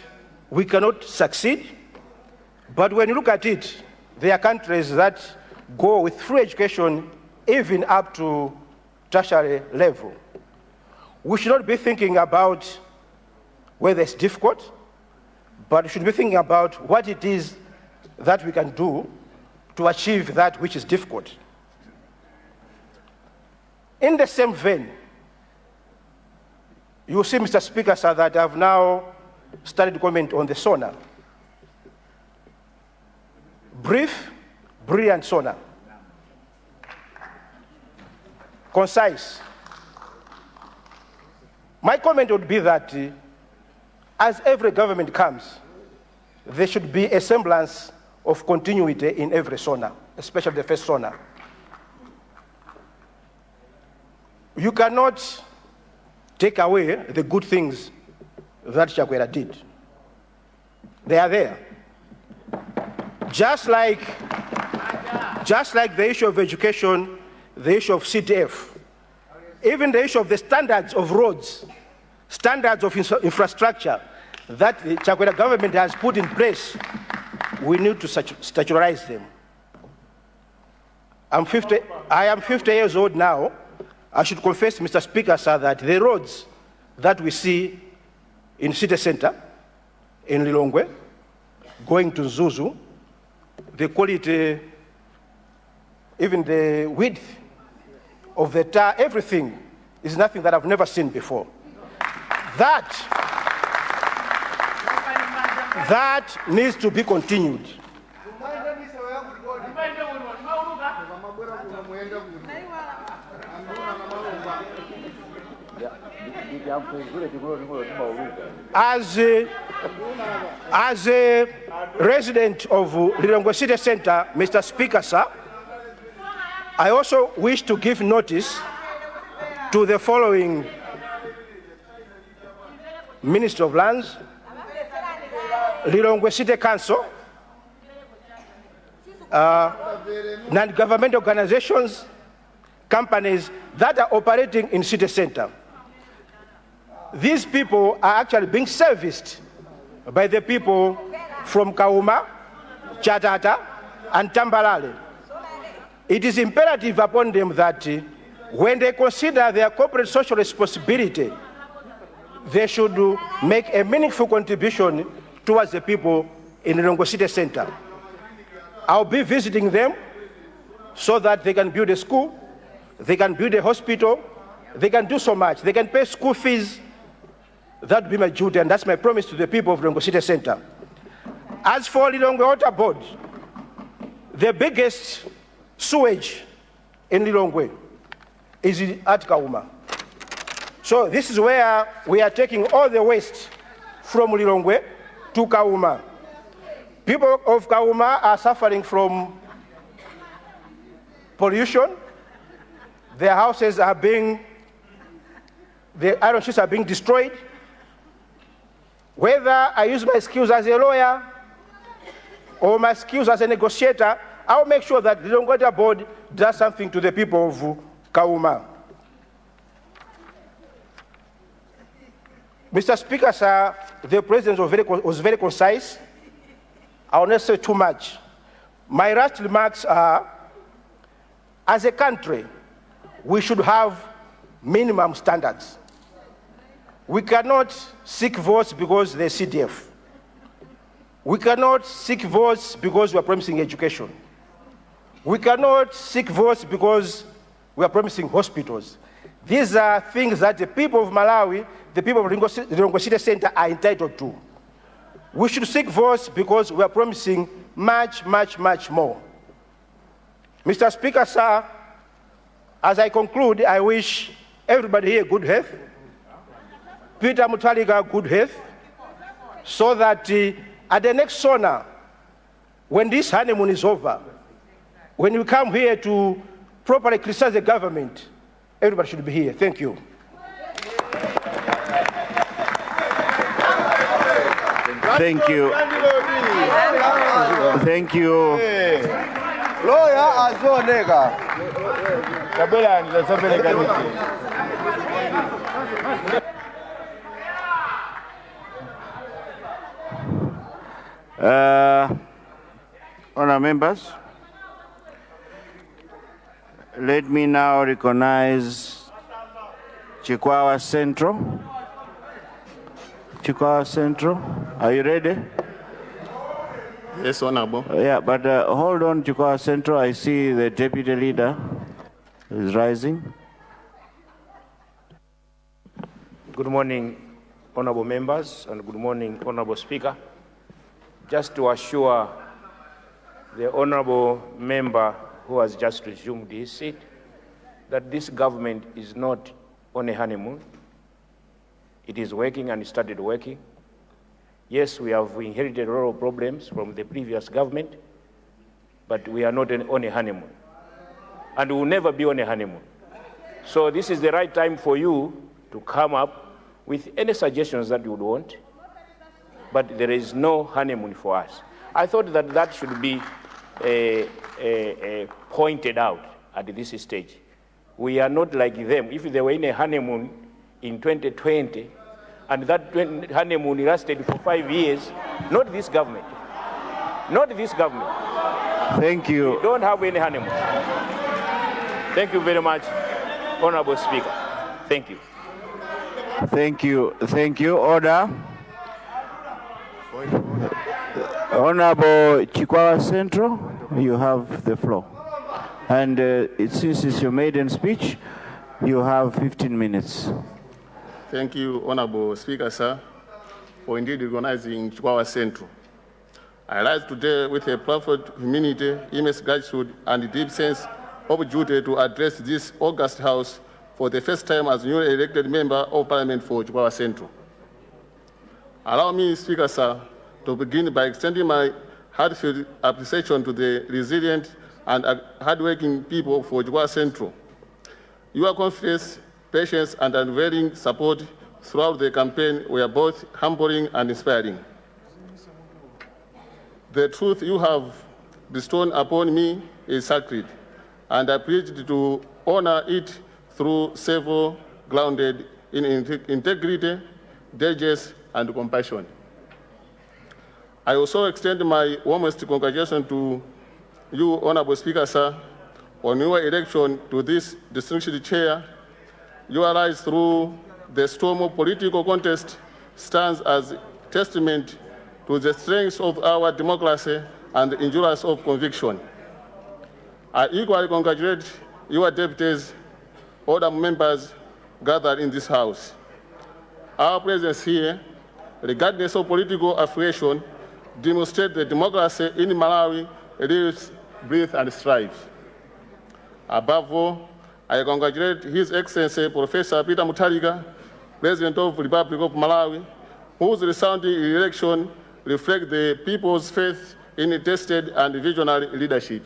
we cannot succeed, but when you look at it, there are countries that go with free education even up to tertiary level. We should not be thinking about whether it's difficult, but we should be thinking about what it is that we can do to achieve that which is difficult. In the same vein, you see, Mr. Speaker, sir, that I've now started to comment on the SONA. Brief, brilliant SONA. Concise. My comment would be that as every government comes, there should be a semblance of continuity in every SONA, especially the first SONA. You cannot take away the good things that Chakwera did. They are there. Just like the issue of education, the issue of CDF, even the issue of the standards of roads, standards of infrastructure, that the Chakwera government has put in place, we need to statutarize them. I am 50 years old now. I should confess, Mr. Speaker, sir, that the roads that we see in city center, in Lilongwe, going to Zuzu, the quality, even the width of the tar, everything is nothing that I've never seen before. That needs to be continued. As a resident of Lilongwe City Center, Mr. Speaker, sir, I also wish to give notice to the following Minister of Lands, Lilongwe City Council, non-government organizations, companies that are operating in city center. These people are actually being serviced by the people from Kauma, Chatata, and Tambalale. It is imperative upon them that when they consider their corporate social responsibility, they should make a meaningful contribution towards the people in Lilongwe City Center. I'll be visiting them so that they can build a school, they can build a hospital, they can do so much. They can pay school fees. That would be my duty, and that's my promise to the people of Lilongwe City Center. As for Lilongwe Water Board, the biggest sewage in Lilongwe is at Kauma. So this is where we are taking all the waste from Lilongwe to Kauma. People of Kauma are suffering from pollution. Their houses are the iron sheets are being destroyed. Whether I use my skills as a lawyer or my skills as a negotiator, I'll make sure that the Lilongwe Water Board does something to the people of Kauma. Mr. Speaker, sir, the President was very concise. I will not say too much. My last remarks are, as a country, we should have minimum standards. We cannot seek votes because they're CDF. We cannot seek votes because we are promising education. We cannot seek votes because we are promising hospitals. These are things that the people of Malawi, the people of Lilongwe City Center are entitled to. We should seek votes because we are promising much, much, much more. Mr. Speaker, sir, as I conclude, I wish everybody here good health, Peter Mutharika good health, so that at the next SONA, when this honeymoon is over, when we come here to properly criticize the government, everybody should be here. Thank you. Thank you. Thank you. Lawyer azoneka. Kabela ngisabeleka Honourable members, let me now recognize Chikwawa Central. Chikwawa Central, are you ready? Yes, Honorable. Yeah, but hold on, Chikwawa Central. I see the deputy leader is rising. Good morning, honorable members, and good morning, honorable speaker. Just to assure the honorable member who has just resumed his seat that this government is not on a honeymoon. It is working and it started working. Yes, we have inherited a lot of problems from the previous government, but we are not on a honeymoon. And we will never be on a honeymoon. So this is the right time for you to come up with any suggestions that you would want, but there is no honeymoon for us. I thought that that should be pointed out at this stage. We are not like them. If they were in a honeymoon in 2020 and that honeymoon lasted for 5 years. Not this government. Not this government. Thank you. We don't have any honeymoon. Thank you very much, Honorable Speaker. Thank you. Thank you. Thank you. Order. Honorable Chikwawa Central, you have the floor. And since it's your maiden speech, you have 15 minutes. Thank you, Honorable Speaker, sir, for indeed recognizing Chikwawa Central. I rise today with a profound humility, immense gratitude, and a deep sense of duty to address this august House for the first time as newly elected member of Parliament for Chikwawa Central. Allow me, Speaker, sir, to begin by extending my heartfelt appreciation to the resilient and hardworking people for Chikwawa Central. Your confidence, patience, and unwavering support throughout the campaign were both humbling and inspiring. The truth you have bestowed upon me is sacred, and I pledge to honor it through several grounded in integrity, diligence, and compassion. I also extend my warmest congratulations to you, Honorable Speaker, sir, on your election to this distinguished chair. Your rise through the storm of political contest stands as testament to the strength of our democracy and the endurance of conviction. I equally congratulate your deputies, other members gathered in this House. Our presence here, regardless of political affiliation, demonstrates the democracy in Malawi lives, breathes, and strives. Above all, I congratulate His Excellency Professor Peter Mutharika, President of the Republic of Malawi, whose resounding election reflects the people's faith in tested and visionary leadership,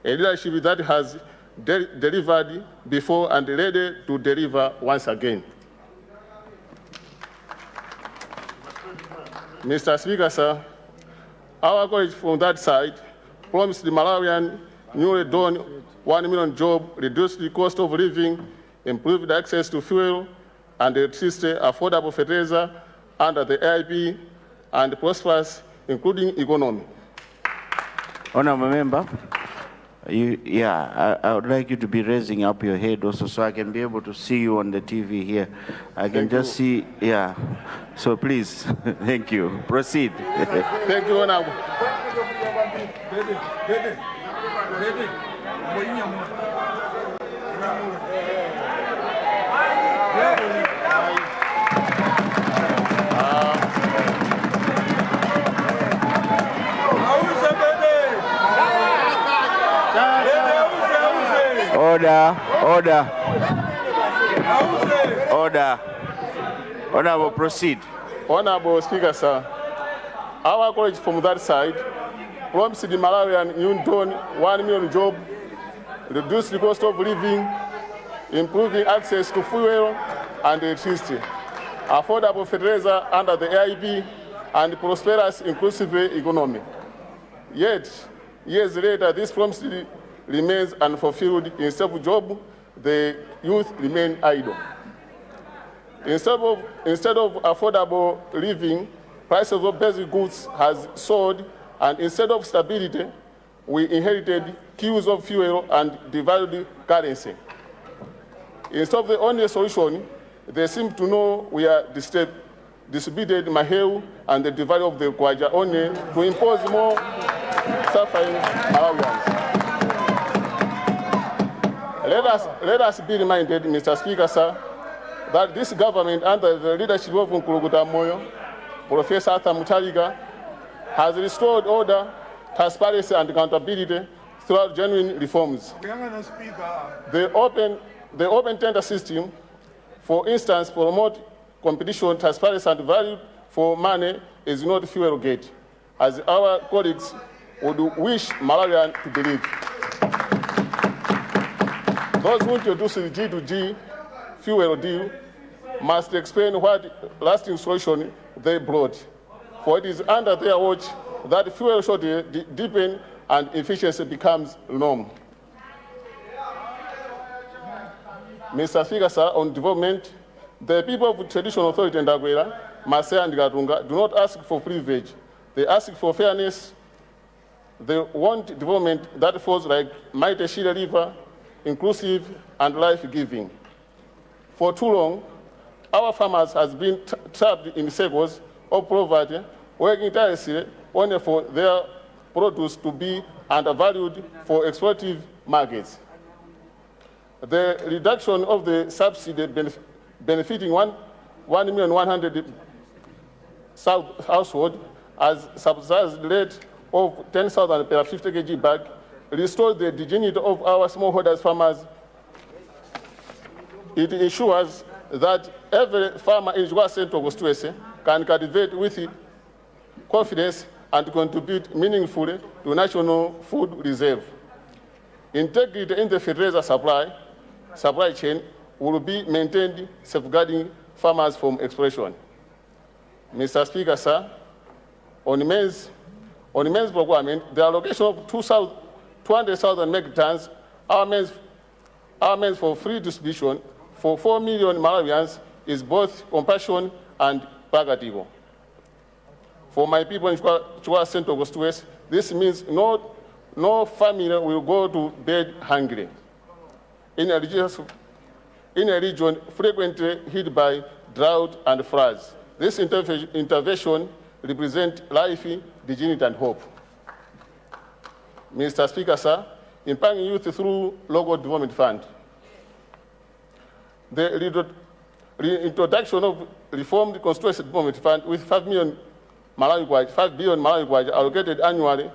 a leadership that has delivered before and ready to deliver once again. Mr. Speaker, sir, our colleagues from that side promised the Malawian newly done 1 million jobs, reduced the cost of living, improved access to fuel and electricity, affordable fertilizer under the AIP, and prosperous, including economy. Honorable Member, I would like you to be raising up your head also so I can be able to see you on the TV here. I can just see, So please, thank you. Proceed. Thank you, Honorable. Order. Honorable, proceed. Honorable Speaker, sir, our colleagues from that side promised the Malawian new done 1 million jobs, reduce the cost of living, improving access to fuel and electricity, affordable fertilizer under the AIP, and prosperous, inclusive economy. Yet, years later, this promise remains unfulfilled. Instead of job, the youth remain idle. Instead of affordable living, prices of basic goods has soared, and instead of stability, we inherited queues of fuel and devalued currency. Instead of the only solution, they seem to know we are distributed Maheu and the devalue of the Kwaja only to impose more suffering Malawians. Let us be reminded, Mr. Speaker, sir, that this government, under the leadership of Nkulukuta Moyo, Professor Arthur Mutharika, has restored order, transparency, and accountability throughout genuine reforms. The open tender system, for instance, promote competition, transparency, and value for money is not fuel gate, as our colleagues would wish Malawian to believe. Those who introduce the G2G fuel deal must explain what lasting solution they brought, for it is under their watch that fuel shortage deepens and efficiency becomes norm. Mr. Speaker, sir, on development, The people of the Traditional Authority in Ndagwera, Masaya and Gatunga, do not ask for privilege. They ask for fairness. They want development that flows like mighty Shire River, inclusive and life-giving. For too long, our farmers have been trapped in cycles of poverty, working tirelessly only for their produce to be undervalued for exploitative markets. The reduction of the subsidy benefiting 1,100,000 households as subsidized rate of 10,000 per 50 kg bag restored the dignity of our smallholders farmers. It ensures that every farmer in Jukwa Central constituency can cultivate with confidence and contribute meaningfully to national food reserve. Integrity in the fertilizer supply chain will be maintained, safeguarding farmers from exploitation. Mr. Speaker, sir, on maize procurement, the allocation of 200,000 metric tons are meant for free distribution for 4 million Malawians is both compassion and pragmatic. For my people in Jukwa Central constituency, this means no family will go to bed hungry. In a region frequently hit by drought and floods, this intervention represents life, dignity, and hope. Mr. Speaker, sir, empowering youth through local development fund. The reintroduction of reformed constituency development fund with 5 billion Malawi allocated annually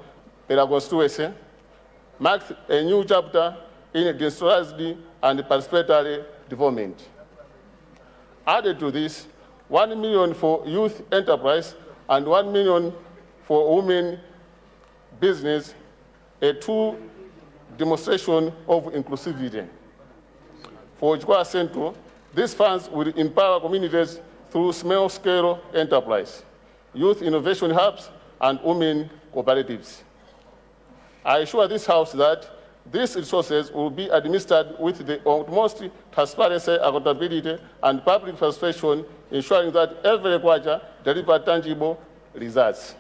per constituency marks a new chapter in decentralized and participatory development. Added to this, 1 million for youth enterprise and 1 million for women business, a true demonstration of inclusivity. For Jukwa Central, these funds will empower communities through small-scale enterprise, youth innovation hubs, and women cooperatives. I assure this House that these resources will be administered with the utmost transparency, accountability, and public participation, ensuring that every quarter delivers tangible results.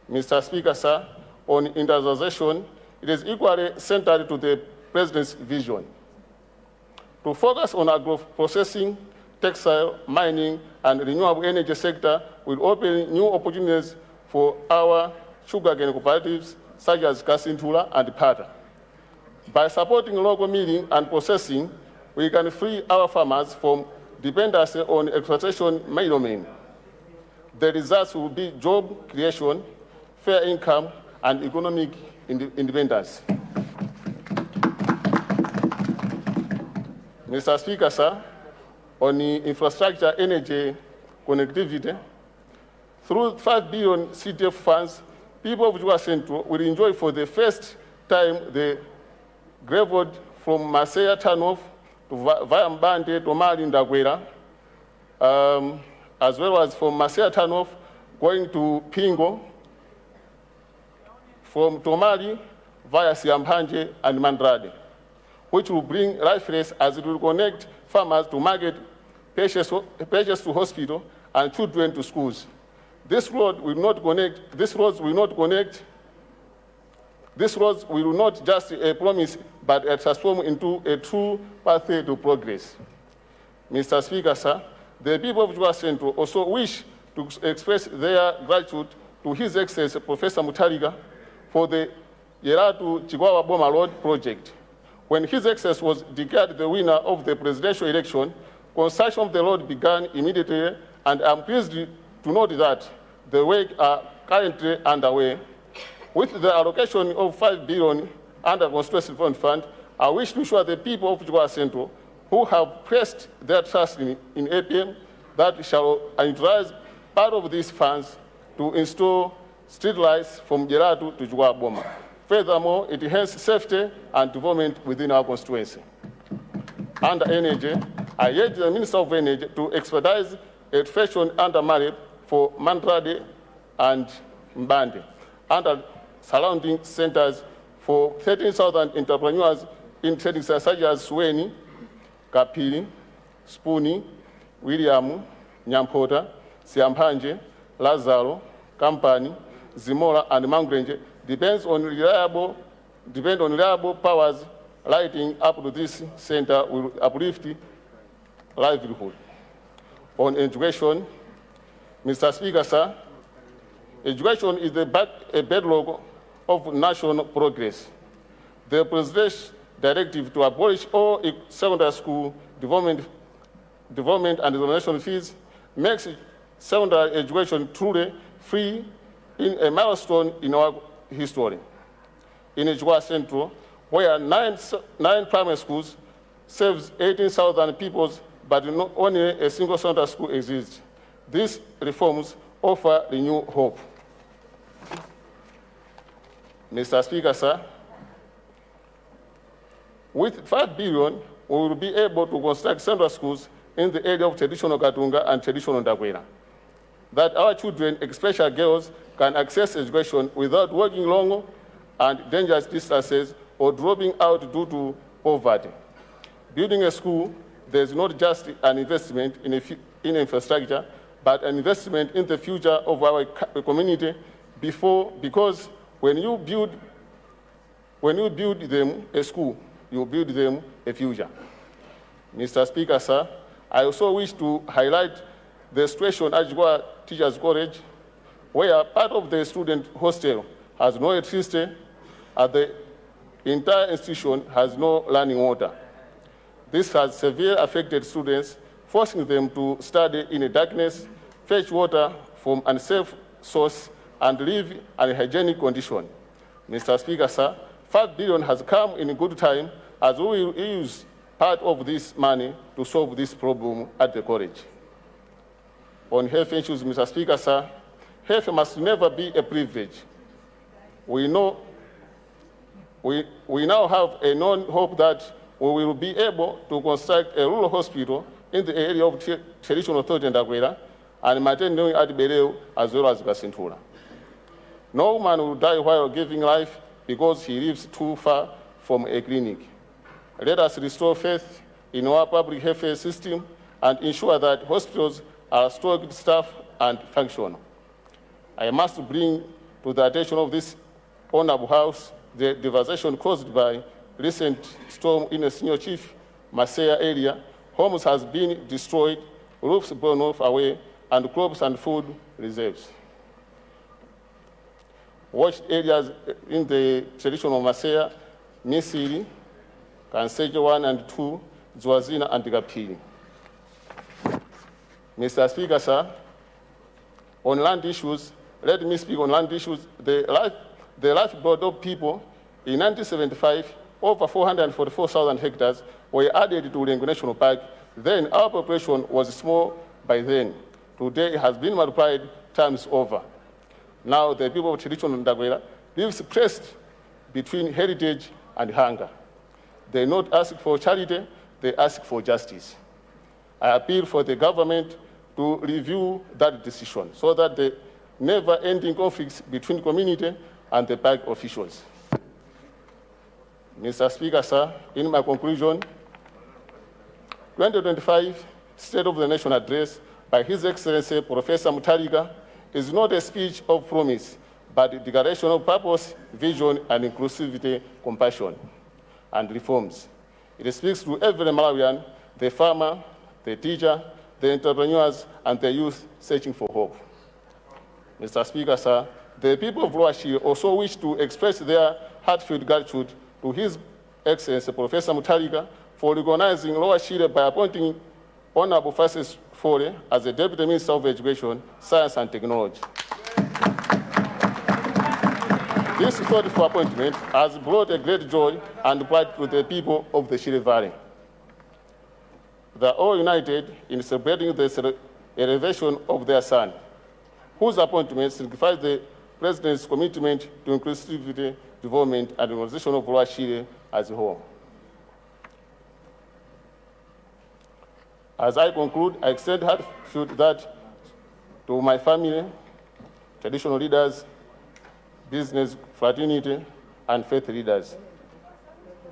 Mr. Speaker, sir, on industrialization, it is equally central to the President's vision. To focus on agro-processing, textile, mining, and renewable energy sector will open new opportunities for our sugarcane cooperatives, such as Kasintula and Pata. By supporting local milling and processing, we can free our farmers from dependency on exploitation middlemen. The results will be job creation, fair income, and economic independence. Mr. Speaker, sir, on infrastructure, energy, connectivity, through 5 billion CTF funds, people of Jukwa Central will enjoy for the first time the graveled from Masaya Turnoff to via Mbande to Mali Ndagwera, as well as from Masaya Turnoff going to Pingo, from Tomali via Siambanje and Mandrade, which will bring lifeless as it will connect farmers to market, patients to hospital, and children to schools. These roads will not just a promise, but transform into a true pathway to progress. Mr. Speaker, sir, the people of Jukwa Central also wish to express their gratitude to His Excellency Professor Mutharika for the Yeratu Chikwawa Boma Road project. When His Excellency was declared the winner of the presidential election, construction of the road began immediately, and I'm pleased to note that the work are currently underway. With the allocation of 5 billion under Constituency Development Fund, I wish to assure the people of Jukwa Central who have placed their trust in APM that shall utilize part of these funds to install street lights from Geratu to Jukwa Boma. Furthermore, it enhances safety and development within our constituency. Under energy, I urge the Minister of Energy to expedite electrification under Mali for Mandrade and Mbande, under surrounding centers for 13,000 entrepreneurs in trading such as Sweni, Kapili, Spoonie, William, Nyampota, Siampanje, Lazaro, Kampani, Zimola, and Mangrenje depend on reliable powers. Lighting up to this center will uplift livelihood. On education, Mr. Speaker, sir, education is a bedrock of national progress. The President's directive to abolish all secondary school development and examination fees makes secondary education truly free, in a milestone in our history. In Ejua Central, where nine primary schools serves 18,000 people, but not only a single secondary school exists. These reforms offer renewed hope. Mr. Speaker, sir, with 5 billion, we will be able to construct secondary schools in the area of traditional Katunga and traditional Ndakwera, that our children, especially girls, can access education without walking long and dangerous distances or dropping out due to poverty. Building a school, there is not just an investment in infrastructure, but an investment in the future of our community. Because when you build them a school, you build them a future. Mr. Speaker, sir, I also wish to highlight the situation at Ejua Teachers College, where part of the student hostel has no electricity, and the entire institution has no running water. This has severely affected students, forcing them to study in the darkness, fetch water from unsafe source, and live in unhygienic condition. Mr. Speaker, sir, 5 billion has come in good time, as we will use part of this money to solve this problem at the college. On health issues, Mr. Speaker, sir, health must never be a privilege. We now have a known hope that we will be able to construct a rural hospital in the area of traditional authority and Ndakwera and maternity at Bereu as well as Gasintura. No man will die while giving life because he lives too far from a clinic. Let us restore faith in our public health system and ensure that hospitals are stocked, staffed, and functional. I must bring to the attention of this honorable House the devastation caused by recent storm in the Senior Chief Masaya area. Homes has been destroyed, roofs blown off away, and crops and food reserves. Watched areas in the traditional Masaya, Misiri, Kansejo 1 and 2, Zwazina, and Gapiri. Mr. Speaker, sir, on land issues, let me speak on land issues. The lifeblood of people in 1975, over 444,000 hectares were added to Lengo National Park. Then our population was small by then. Today it has been multiplied times over. Now the people of traditional Ndakwera live pressed between heritage and hunger. They not ask for charity, they ask for justice. I appeal for the government to review that decision so that the never-ending conflicts between community and the park officials. Mr. Speaker, sir, in my conclusion, 2025 State of the Nation Address by His Excellency Professor Mutharika is not a speech of promise, but a declaration of purpose, vision, and inclusivity, compassion, and reforms. It speaks to every Malawian, the farmer, the teacher, the entrepreneurs, and the youth searching for hope. Mr. Speaker, sir, the people of Lower Shire also wish to express their heartfelt gratitude to His Excellency Professor Mutharika for recognizing Lower Shire by appointing Honorable Francis Fore as the Deputy Minister of Education, Science and Technology. This thoughtful appointment has brought a great joy and pride to the people of the Shire Valley. They are all united in celebrating the elevation of their son, whose appointment signifies the President's commitment to inclusivity, development, and organization of Lower Shire as a whole. As I conclude, I extend heartfelt that to my family, traditional leaders, business fraternity, and faith leaders.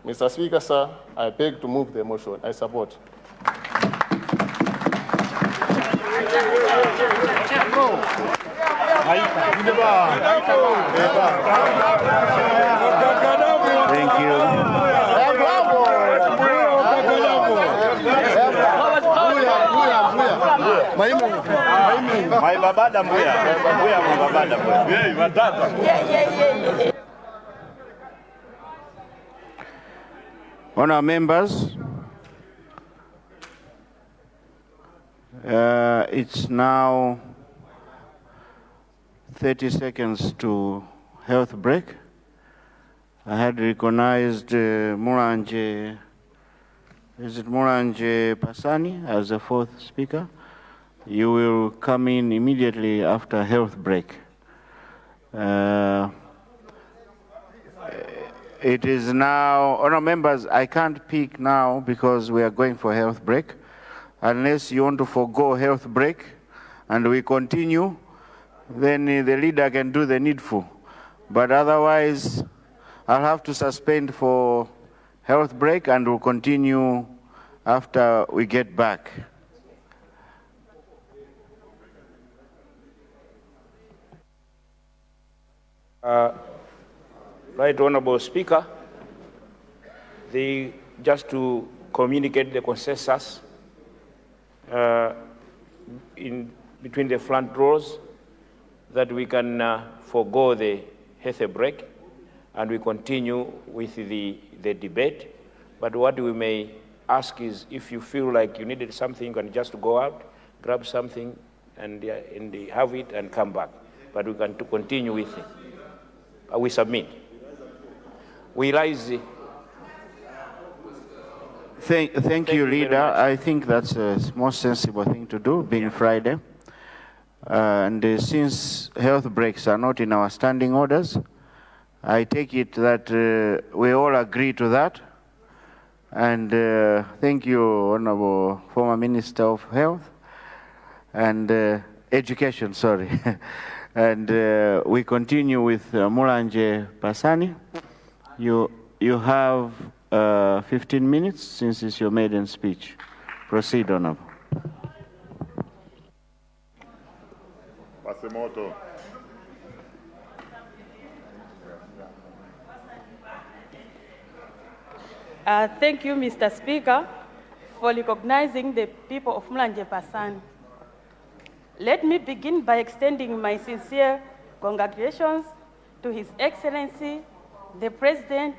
Mr. Speaker, sir, I beg to move the motion. I support. Thank you. Maibabada mbuya. Mbuya maibabada mbuya. Honour members, it's now 30 seconds to health break. I had recognized Mulanje, is it Mulanje Pasani as the fourth speaker? You will come in immediately after health break. It is now, honour members, I can't pick now because we are going for health break. Unless you want to forego health break and we continue, then the leader can do the needful. But otherwise, I'll have to suspend for health break and we'll continue after we get back. Right Honourable Speaker, just to communicate the consensus between the front rows that we can forego the health break and we continue with the debate. But what we may ask is if you feel like you needed something, you can just go out, grab something and have it and come back. But we can continue with it. We submit. We rise. Thank you, Leader. I think that's a most sensible thing to do, being Friday. And since health breaks are not in our standing orders, I take it that we all agree to that. And thank you, Honourable former Minister of Health and Education, sorry. And we continue with Mulanje Pasani. You have 15 minutes since it's your maiden speech. Proceed, Honourable. Pasimoto. Thank you, Mr. Speaker, for recognizing the people of Mulanje Pasani. Let me begin by extending my sincere congratulations to His Excellency, the President,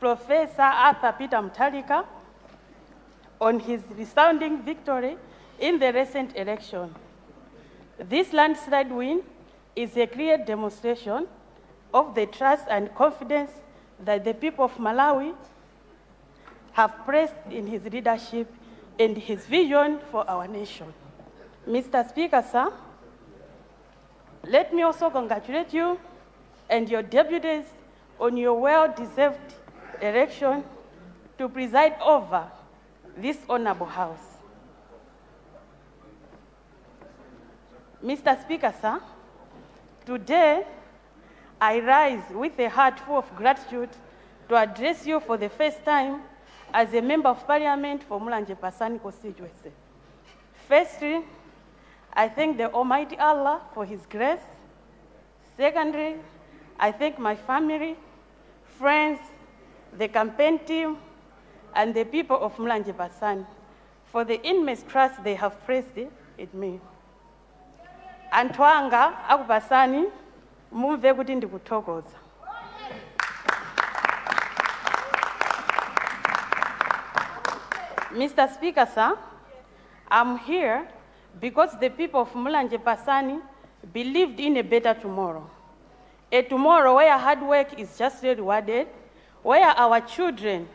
Professor Arthur Peter Mutharika, on his resounding victory in the recent election. This landslide win is a clear demonstration of the trust and confidence that the people of Malawi have placed in his leadership and his vision for our nation. Mr. Speaker, sir, let me also congratulate you and your deputies on your well-deserved election to preside over this honorable house. Mr. Speaker, sir, today I rise with a heart full of gratitude to address you for the first time as a Member of Parliament for Mulanje Pasani constituency. Firstly, I thank the Almighty Allah for His grace. Secondly, I thank my family, friends, the campaign team, and the people of Mulanje Pasani for the immense trust they have placed in me. Antwanga akupasani mumve kuti ndikuthokoza. Mr. Speaker, sir, I'm here because the people of Mulanje Pasani believed in a better tomorrow. A tomorrow where hard work is justly rewarded, where our children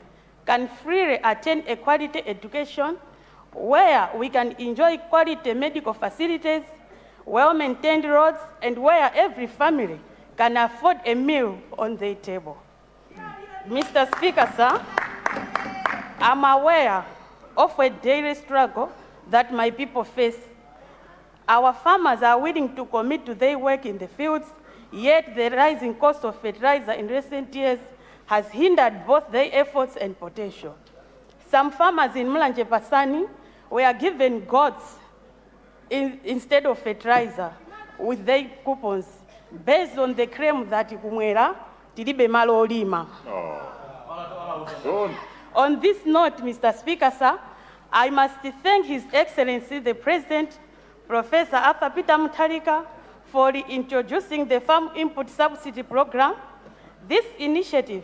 can freely attend a quality education, where we can enjoy quality medical facilities, well-maintained roads, and where every family can afford a meal on their table. Mr. Speaker, sir, I'm aware of a daily struggle that my people face. Our farmers are willing to commit to their work in the fields, yet the rising cost of fertilizer in recent years has hindered both their efforts and potential. Some farmers in Mulanje Pasani were given goats instead of fertilizer, with their coupons based on the claim that kumwera tilibe malo olima. On this note, Mr. Speaker, sir, I must thank His Excellency the President, Professor Arthur Peter Mutharika, for introducing the Farm Input Subsidy Program. This initiative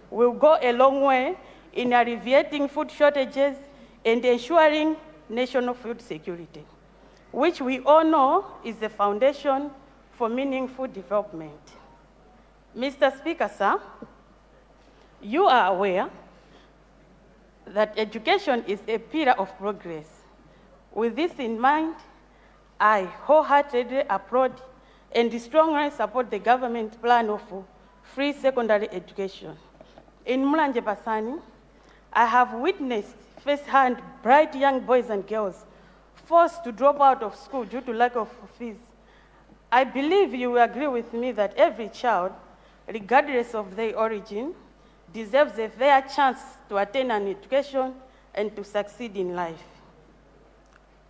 will go a long way in alleviating food shortages and ensuring national food security, which we all know is the foundation for meaningful development. Mr. Speaker, sir, you are aware that education is a pillar of progress. With this in mind, I wholeheartedly applaud and strongly support the government plan of free secondary education. In Mulanje Pasani, I have witnessed firsthand bright young boys and girls forced to drop out of school due to lack of fees. I believe you will agree with me that every child, regardless of their origin, deserves a fair chance to attain an education and to succeed in life.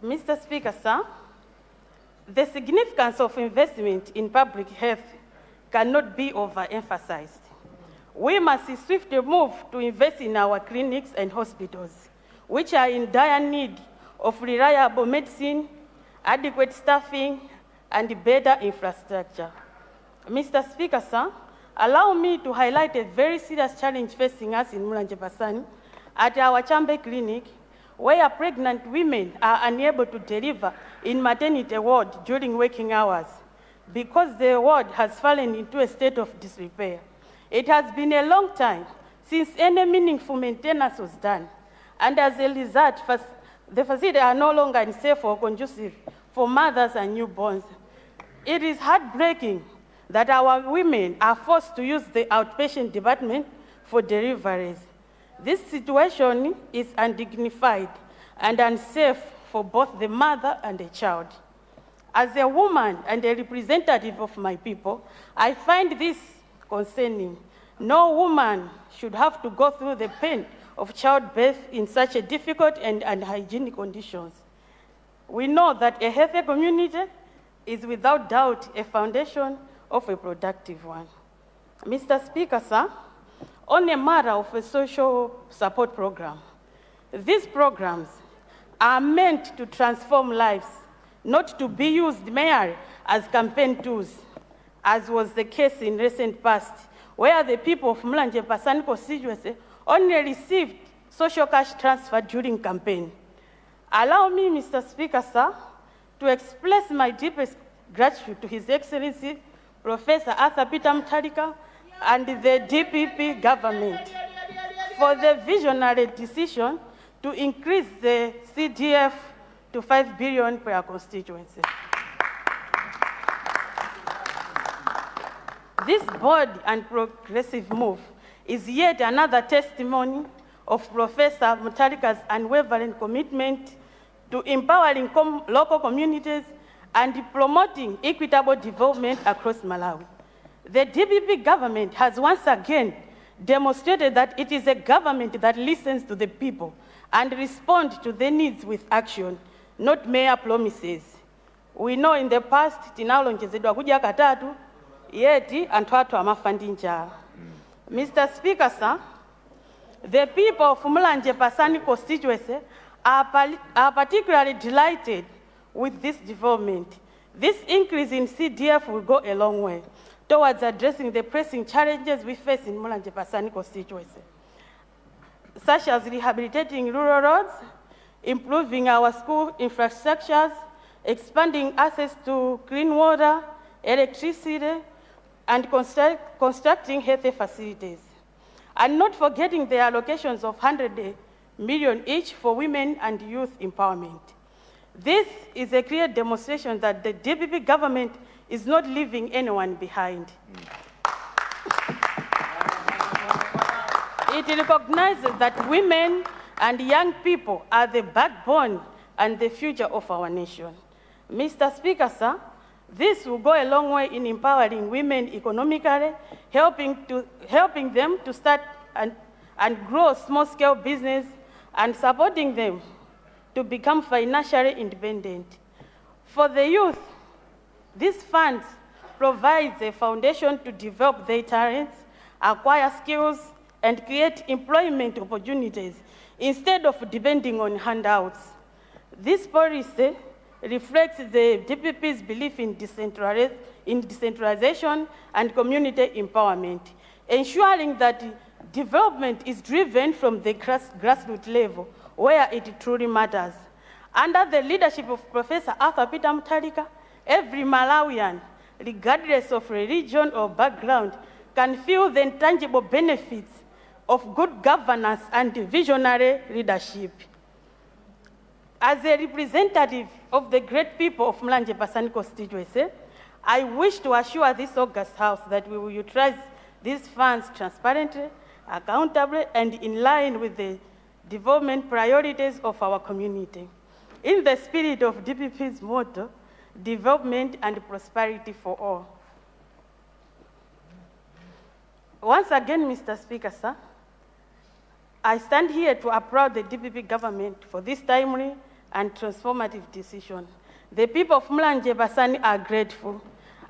Mr. Speaker, sir, the significance of investment in public health cannot be overemphasized. We must swiftly move to invest in our clinics and hospitals, which are in dire need of reliable medicine, adequate staffing, and better infrastructure. Mr. Speaker, sir, allow me to highlight a very serious challenge facing us in Mulanje Pasani at our Chambe Clinic, where pregnant women are unable to deliver in maternity ward during working hours because the ward has fallen into a state of disrepair. It has been a long time since any meaningful maintenance was done, and as a result, the facilities are no longer safe or conducive for mothers and newborns. It is heartbreaking that our women are forced to use the outpatient department for deliveries. This situation is undignified and unsafe for both the mother and the child. As a woman and a representative of my people, I find this concerning. No woman should have to go through the pain of childbirth in such a difficult and unhygienic conditions. We know that a healthy community is without doubt a foundation of a productive one. Mr. Speaker, sir, on a matter of a social support program, these programs are meant to transform lives, not to be used merely as campaign tools, as was the case in recent past, where the people of Mulanje Pasani constituency only received social cash transfer during campaign. Allow me, Mr. Speaker, sir, to express my deepest gratitude to His Excellency, Professor Arthur Peter Mutharika, and the DPP government for the visionary decision to increase the CDF to 5 billion per constituency. This bold and progressive move is yet another testimony of Professor Mutharika's unwavering commitment to empowering local communities and promoting equitable development across Malawi. The DPP government has once again demonstrated that it is a government that listens to the people and responds to their needs with action, not mere promises. We know in the past, tinalonjezedwa kuja katatu, yeti anthu athu amafa ndi njala. Mr. Speaker, sir, the people of Mulanje Pasani constituency are particularly delighted with this development. This increase in CDF will go a long way towards addressing the pressing challenges we face in Mulanje Pasani constituency, such as rehabilitating rural roads, improving our school infrastructures, expanding access to clean water, electricity, and constructing healthy facilities. And not forgetting the allocations of 100 million each for women and youth empowerment. This is a clear demonstration that the DPP government is not leaving anyone behind. It recognizes that women and young people are the backbone and the future of our nation. Mr. Speaker, sir, this will go a long way in empowering women economically, helping them to start and grow small-scale business, and supporting them to become financially independent. For the youth, These funds provide a foundation to develop their talents, acquire skills, and create employment opportunities instead of depending on handouts. This policy reflects the DPP's belief in decentralization and community empowerment, ensuring that development is driven from the grassroots level, where it truly matters. Under the leadership of Professor Arthur Peter Mutharika, every Malawian, regardless of religion or background, can feel the intangible benefits of good governance and visionary leadership. As a representative of the great people of Mlanje Pasani constituency, I wish to assure this August House that we will utilize these funds transparently, accountably, and in line with the development priorities of our community. In the spirit of DPP's motto, development and prosperity for all. Once again, Mr. Speaker, sir, I stand here to applaud the DPP government for this timely and transformative decision. The people of Mlanje Pasani are grateful,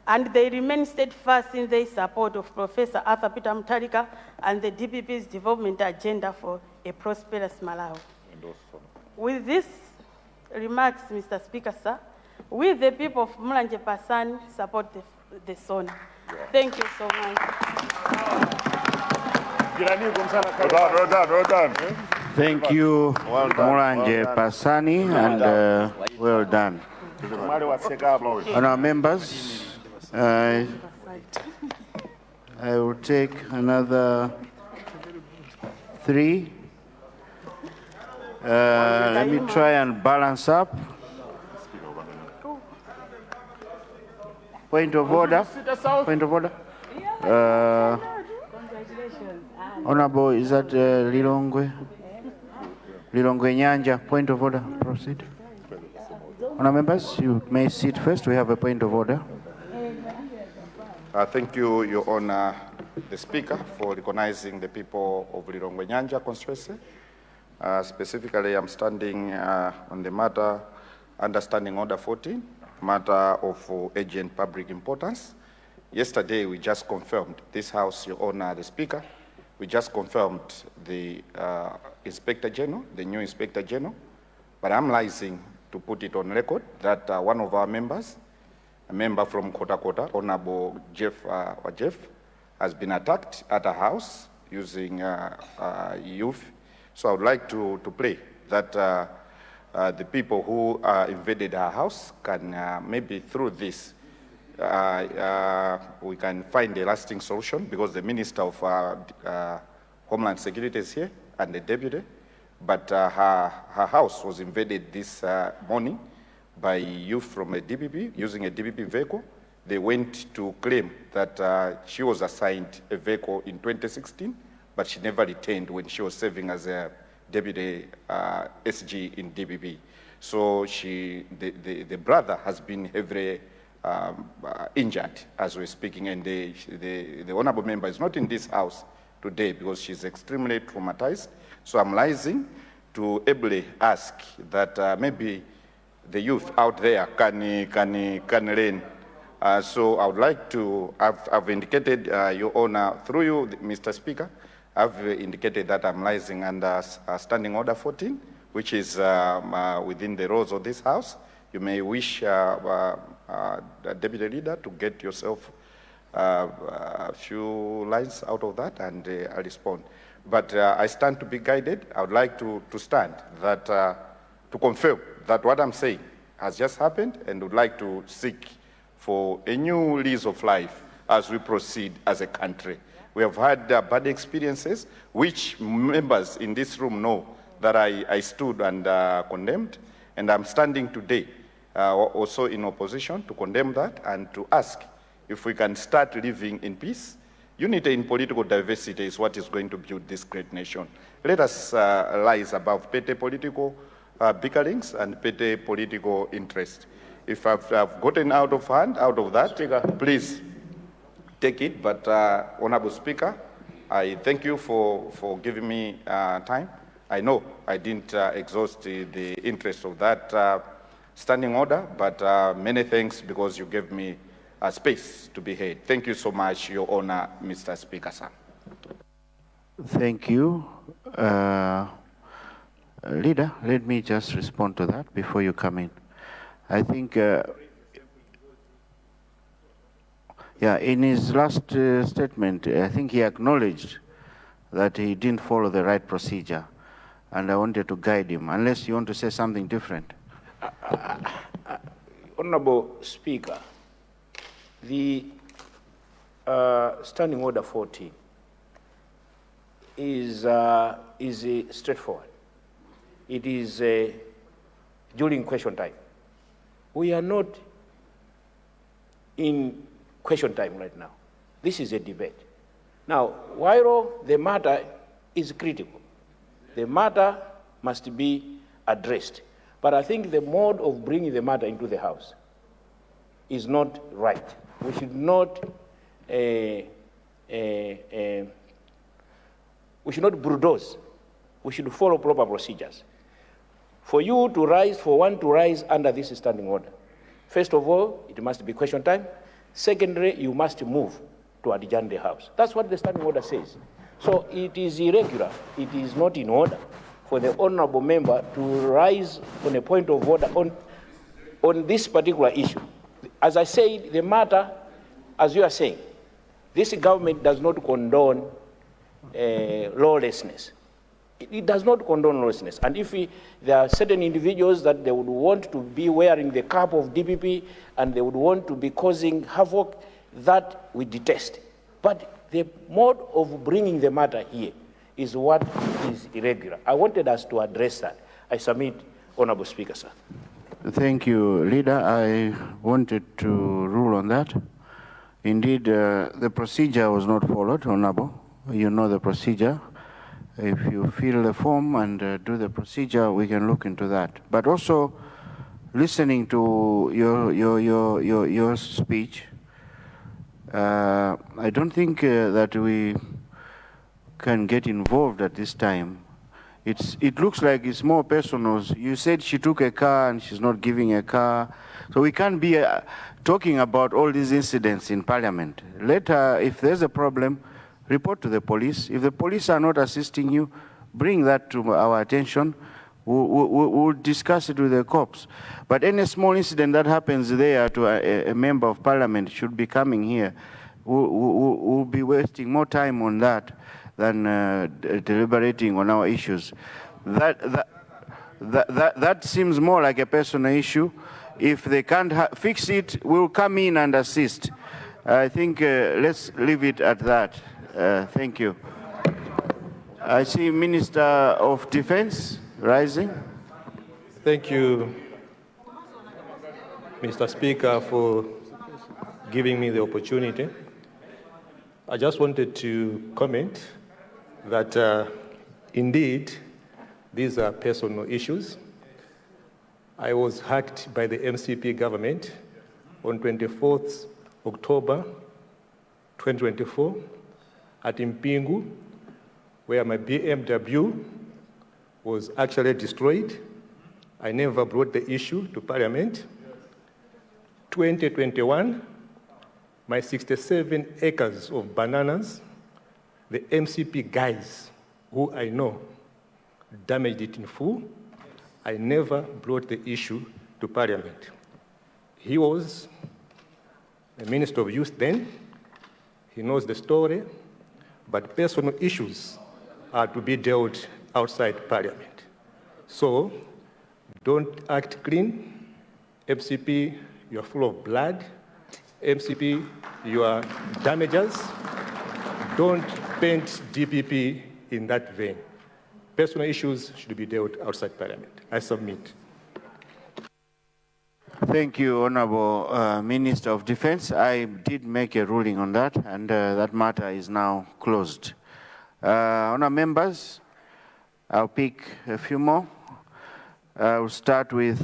and they remain steadfast in their support of Professor Arthur Peter Mutharika and the DPP's development agenda for a prosperous Malawi. With these remarks, Mr. Speaker, sir, we, the people of Mlanje Pasani, support the SONA. Thank you so much. Well done. Thank you, Mulanje Pasani, and well done. And our members, I will take another 3. Let me try and balance up. Point of order. Point of order. Honorable, is that Lilongwe? Lilongwe Nyanja, point of order, proceed. Honourable members, you may sit first. We have a point of order. Thank you, Your Honour, the Speaker, for recognizing the people of Lilongwe Nyanja constituency. Specifically, I'm standing on the matter, understanding Order 14, matter of urgent public importance. Yesterday, we just confirmed, this House, Your Honour, the Speaker, we just confirmed the Inspector General, the new Inspector General, but I'm liking to put it on record that one of our members, a member from Kota Kota, Honorable Jeff Wajef, has been attacked at a house using youth. So I would like to pray that the people who invaded our house can maybe through this we can find a lasting solution, because the Minister of Homeland Security is here and the Deputy, but her house was invaded this morning by youth from a DPP using a DPP vehicle. They went to claim that she was assigned a vehicle in 2016, but she never returned when she was serving as a Deputy SG in DPP. So the brother has been heavily injured as we're speaking, and the honorable member is not in this house today because she's extremely traumatized. So I'm listening to ably ask that maybe the youth out there can learn. So I would like to, I've indicated, Your Honor, through you, Mr. Speaker, I've indicated that I'm listening under Standing Order 14, which is within the rules of this House. You may wish the Deputy Leader to get yourself a few lines out of that, and I'll respond. But I stand to be guided. I would like to stand that, to confirm that what I'm saying has just happened, and would like to seek for a new lease of life as we proceed as a country. We have had bad experiences, which members in this room know that I stood and condemned, and I'm standing today also in opposition to condemn that and to ask if we can start living in peace. Unity in political diversity is what is going to build this great nation. Let us rise above petty political bickerings and petty political interest. If I've gotten out of hand, out of that, please take it. But Honorable Speaker, I thank you for giving me time. I know I didn't exhaust the interest of that standing order, but many thanks because you gave me space to be heard. Thank you so much, Your Honor, Mr. Speaker, sir. Thank you. Leader, let me just respond to that before you come in. I think, in his last statement, I think he acknowledged that he didn't follow the right procedure, and I wanted to guide him, unless you want to say something different. Honorable Speaker, the Standing Order 40 is straightforward. It is during question time. We are not in question time right now. This is a debate. Now, while the matter is critical, the matter must be addressed. But I think the mode of bringing the matter into the House is not right. We should not bulldoze. We should follow proper procedures. For one to rise under this standing order, first of all, it must be question time. Secondly, you must move to adjourn the House. That's what the standing order says. So it is irregular. It is not in order for the honorable member to rise on a point of order on this particular issue. As I said, the matter, as you are saying, this government does not condone lawlessness. It does not condone lawlessness. And if there are certain individuals that they would want to be wearing the cap of DPP and they would want to be causing havoc, that we detest. But the mode of bringing the matter here is what is irregular. I wanted us to address that. I submit, Honorable Speaker, sir. Thank you, Leader. I wanted to rule on that. Indeed, the procedure was not followed, Honorable. You know the procedure. If you fill the form and do the procedure, we can look into that. But also, listening to your speech, I don't think that we can get involved at this time. It looks like it's more personal. You said she took a car and she's not giving a car. So we can't be talking about all these incidents in Parliament. Later, if there's a problem, report to the police. If the police are not assisting you, bring that to our attention. We'll discuss it with the cops. But any small incident that happens there to a member of Parliament should be coming here. We'll be wasting more time on that than deliberating on our issues. That seems more like a personal issue. If they can't fix it, we'll come in and assist. I think let's leave it at that. Thank you. I see Minister of Defense rising. Thank you, Mr. Speaker, for giving me the opportunity. I just wanted to comment that indeed these are personal issues. I was hacked by the MCP government on 24th October 2024 at Mpingu, where my BMW was actually destroyed. I never brought the issue to Parliament. 2021, my 67 acres of bananas, the MCP guys who I know damaged it in full. I never brought the issue to Parliament. He was the Minister of Youth then. He knows the story. But personal issues are to be dealt outside Parliament. So don't act clean. MCP, you are full of blood. MCP, you are damagers. Don't paint DPP in that vein. Personal issues should be dealt outside Parliament. I submit. Thank you, Honorable Minister of Defense. I did make a ruling on that, and that matter is now closed. Honourable members, I'll pick a few more. I'll start with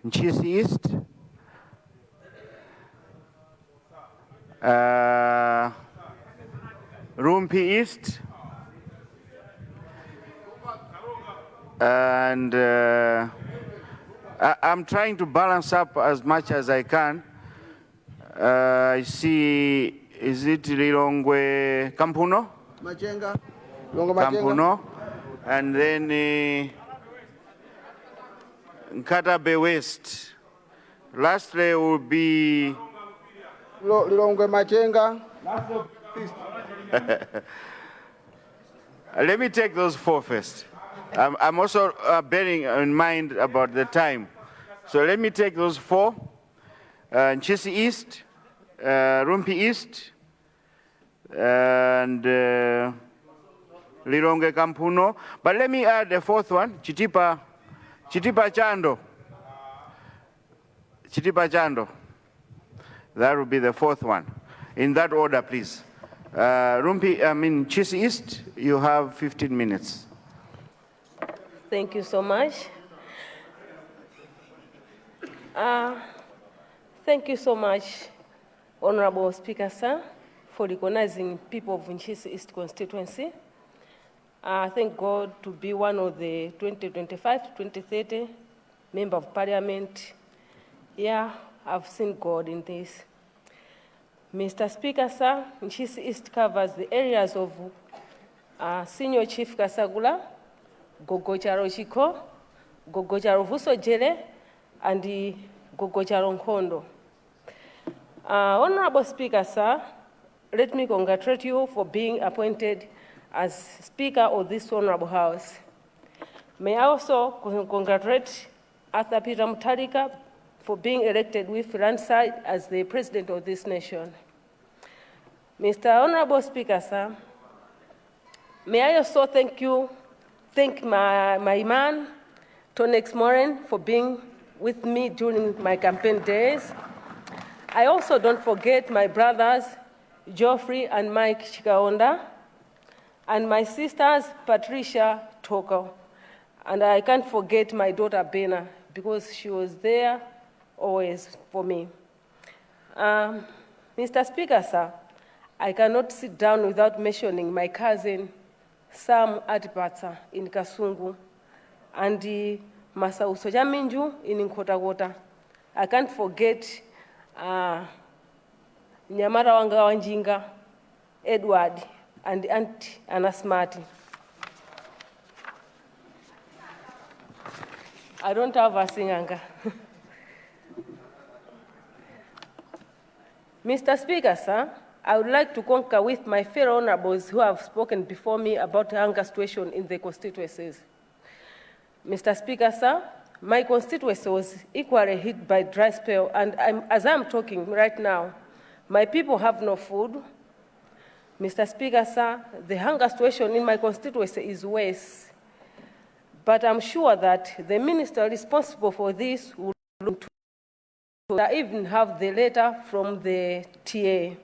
Nchisi East. Rumpi East. And I'm trying to balance up as much as I can. I see, is it Lilongwe Kampuno? Machenga. Kampuno. And then Nkatabe West. Lastly will be Lilongwe Machenga. Let me take those 4 first. I'm also bearing in mind about the time. So let me take those 4. Nchisi East, Rumpi East, and Lilongwe Kampuno. But let me add the 4th one, Chitipa Chando. Chitipa Chando. That will be the 4th one. In that order, please. Nchisi East, you have 15 minutes. Thank you so much. Thank you so much, Honorable Speaker, sir, for recognizing people of Nchisi East constituency. I thank God to be one of the 2025-2030 Member of Parliament. Yeah, I've seen God in this. Mr. Speaker, sir, Nchisi East covers the areas of Senior Chief Kasagula, Gogocharo Chiko, Gogocharo Vusojele, and the Gogocharo Nkondo. Honorable Speaker, sir, let me congratulate you for being appointed as Speaker of this Honorable House. May I also congratulate Arthur Peter Mutharika for being elected with landslide as the President of this nation. Mr. Honorable Speaker, sir, may I also thank my man, Tonex Moren, for being with me during my campaign days. I also don't forget my brothers, Geoffrey and Mike Chikaonda, and my sisters, Patricia Toko. And I can't forget my daughter, Bena, because she was there always for me. Mr. Speaker, sir, I cannot sit down without mentioning my cousin, Sam Adipatsa in Kasungu, and Masauso Jaminju in Nkotagota. I can't forget Nyamara Wanga Wanjinga, Edward, and Aunt Anna Smarty. I don't have a singanga. Mr. Speaker, sir, I would like to concur with my fellow honorables who have spoken before me about the hunger situation in the constituencies. Mr. Speaker, sir, my constituency was equally hit by dry spell, and as I'm talking right now, my people have no food. Mr. Speaker, sir, the hunger situation in my constituency is worse, but I'm sure that the minister responsible for this will look to I even have the letter from the TA.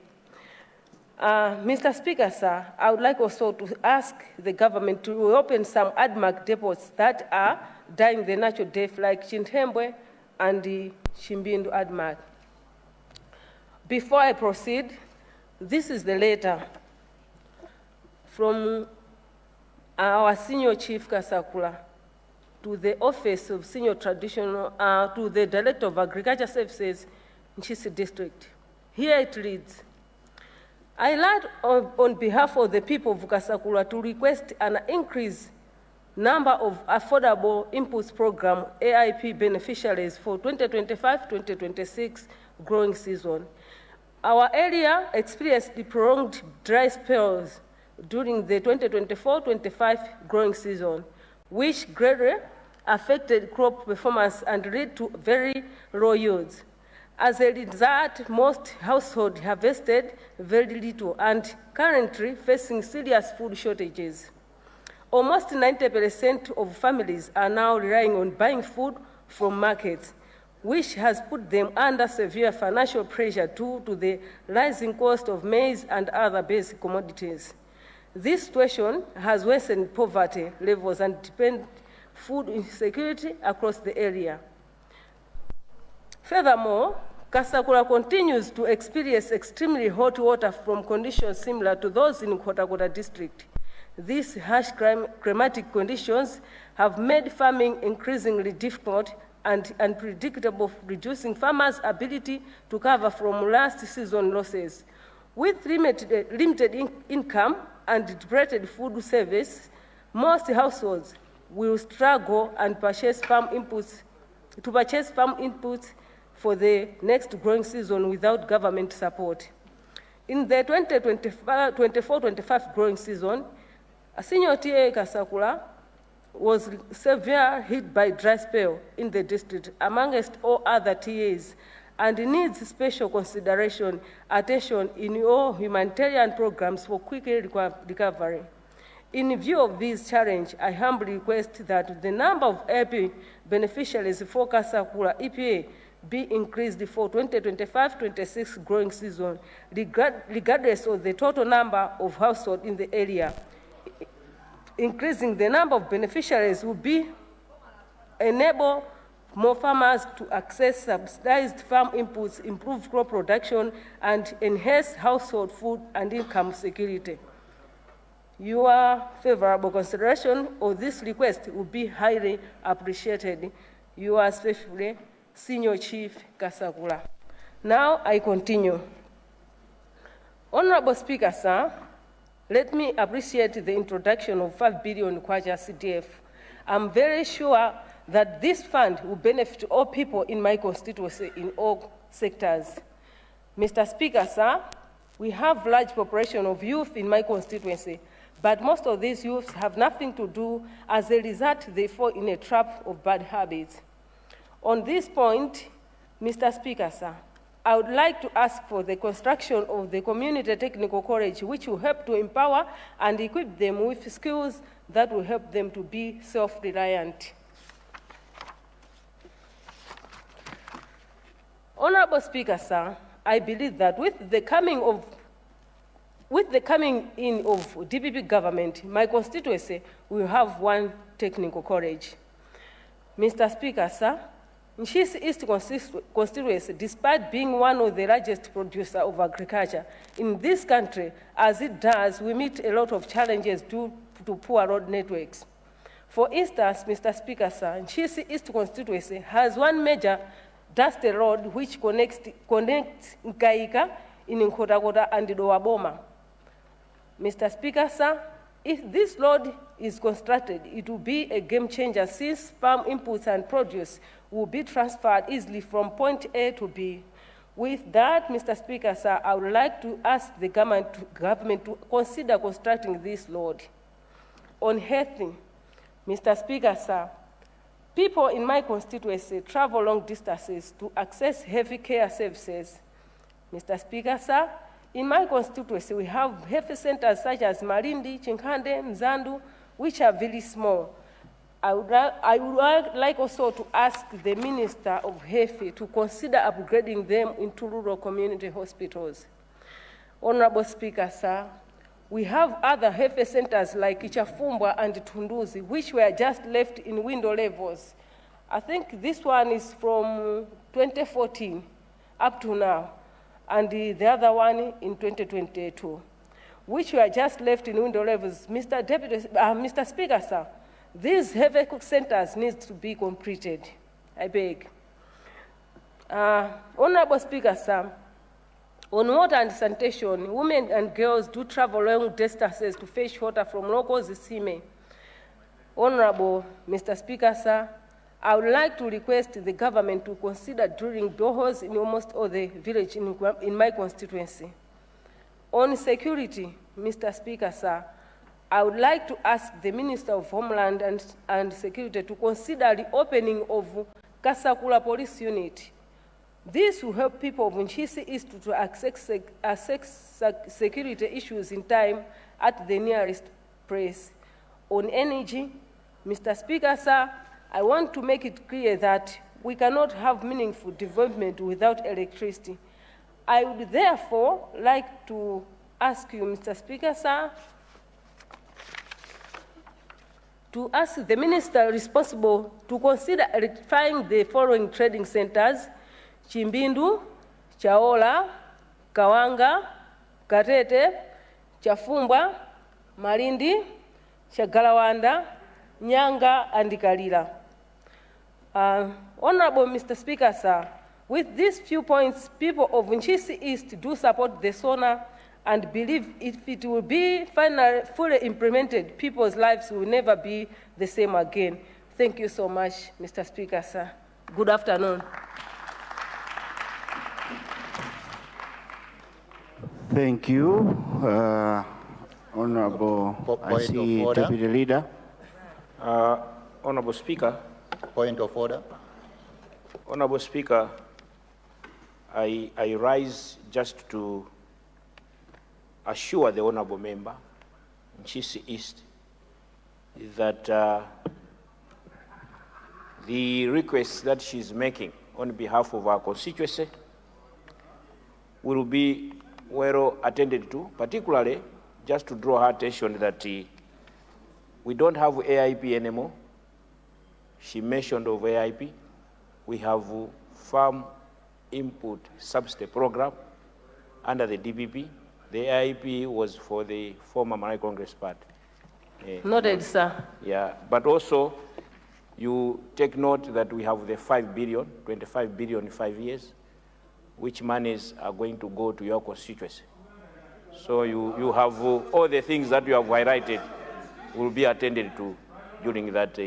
Mr. Speaker, sir, I would like also to ask the government to open some ADMAC depots that are dying the natural death, like Chintembwe and the Chimbindu ADMAC. Before I proceed, this is the letter from our Senior Chief Kasakula to the Office of Senior Traditional, to the Director of Agriculture Services in Nchisi District. Here it reads, I like on behalf of the people of Kasakula to request an increased number of affordable inputs program AIP beneficiaries for 2025-2026 growing season. Our area experienced the prolonged dry spells during the 2024-25 growing season, which greatly affected crop performance and led to very low yields. As a result, most households harvested very little and currently facing serious food shortages. Almost 90% of families are now relying on buying food from markets, which has put them under severe financial pressure due to the rising cost of maize and other basic commodities. This situation has worsened poverty levels and deepened food insecurity across the area. Furthermore, Kasakula continues to experience extremely hot water from conditions similar to those in Nkotagota district. These harsh climatic conditions have made farming increasingly difficult and unpredictable, reducing farmers' ability to cover from last season losses. With limited income and depleted food service, most households will struggle and purchase farm inputs for the next growing season without government support. In the 2024-25 growing season, Senior TA Kasakula was severely hit by dry spell in the district amongst all other TAs and needs special consideration, attention in all humanitarian programs for quick recovery. In view of this challenge, I humbly request that the number of EP beneficiaries for Kasakula EPA be increased for 2025-26 growing season, regardless of the total number of households in the area. Increasing the number of beneficiaries will enable more farmers to access subsidized farm inputs, improve crop production, and enhance household food and income security. Your favorable consideration of this request will be highly appreciated. Yours faithfully, Senior Chief Kasakula. Now I continue. Honorable Speaker, sir, let me appreciate the introduction of 5 billion Kwacha CDF. I'm very sure that this fund will benefit all people in my constituency in all sectors. Mr. Speaker, sir, we have large population of youth in my constituency, but most of these youths have nothing to do. As a result, they fall in a trap of bad habits. On this point, Mr. Speaker, sir, I would like to ask for the construction of the Community Technical College, which will help to empower and equip them with skills that will help them to be self-reliant. Honorable Speaker, sir, I believe that with the coming in of DPP government, my constituency will have one technical college. Mr. Speaker, sir, Nchisi East constituency, despite being one of the largest producers of agriculture in this country, as it does, we meet a lot of challenges due to poor road networks. For instance, Mr. Speaker, sir, Nchisi East constituency has one major dusty road which connects Nkaika in Nkhotakota and Dowaboma. Mr. Speaker, sir, if this road is constructed, it will be a game changer since farm inputs and produce will be transferred easily from point A to B. With that, Mr. Speaker, sir, I would like to ask the government to consider constructing this road. On health, Mr. Speaker, sir, people in my constituency travel long distances to access health care services. Mr. Speaker, sir, in my constituency, we have health centers such as Malindi, Chinkhande, Mzandu, which are very small. I would like also to ask the Minister of Health to consider upgrading them into rural community hospitals. Honorable Speaker, sir, we have other health centers like Ichafumbwa and Tunduzi, which were just left in window levels. I think this one is from 2014 up to now, and the other one in 2022, which were just left in window levels. Mr. Speaker, sir, these health centers need to be completed. I beg. Honorable Speaker, sir, on water and sanitation, women and girls do travel long distances to fetch water from local Zisime. Honorable Mr. Speaker, sir, I would like to request the government to consider drilling boreholes in almost all the villages in my constituency. On security, Mr. Speaker, sir, I would like to ask the Minister of Homeland and Security to consider the opening of Kasakula Police Unit. This will help people of Nchisi East to access security issues in time at the nearest place. On energy, Mr. Speaker, sir, I want to make it clear that we cannot have meaningful development without electricity. I would therefore like to ask you, Mr. Speaker, sir, to ask the minister responsible to consider electrifying the following trading centers: Chimbindu, Chaola, Kawanga, Katete, Chafumbwa, Malindi, Chagalawanda, Nyanga, and Kalila. Honorable Mr. Speaker, sir, with these few points, people of Nchisi East do support the SONA and believe if it will be fully implemented, people's lives will never be the same again. Thank you so much, Mr. Speaker, sir. Good afternoon. Thank you, Honorable. I see Deputy Leader. Honorable Speaker. Point of order. Honorable Speaker, I rise just to assure the Honorable Member, Nchisi East, that the request that she's making on behalf of our constituency will be well attended to, particularly just to draw her attention that we don't have AIP anymore. She mentioned of AIP. We have Farm Input Subsidy Program under the DPP. The AIP was for the former Malay Congress Party. Noted, sir. Yeah, but also you take note that we have the 5 billion, 25 billion in 5 years, which monies are going to go to your constituency. So you have all the things that you have highlighted will be attended to during that.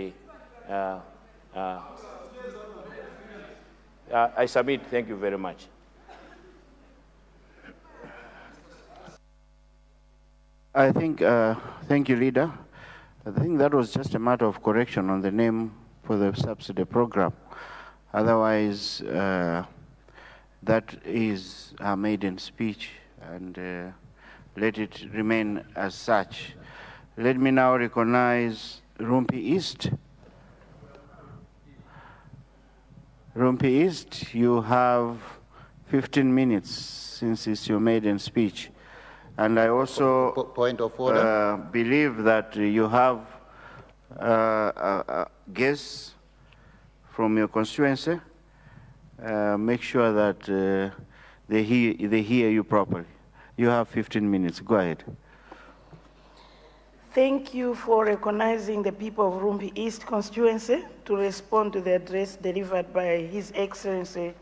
I submit. Thank you very much. I think, thank you, Leader. I think that was just a matter of correction on the name for the subsidy program. Otherwise, that is her maiden speech, and let it remain as such. Let me now recognize Rumpi East. Rumpi East, you have 15 minutes since it's your maiden speech. And I also point of order. Believe that you have guests from your constituency. Make sure that they hear you properly. You have 15 minutes. Go ahead. Thank you for recognizing the people of Rumpi East constituency to respond to the address delivered by His Excellency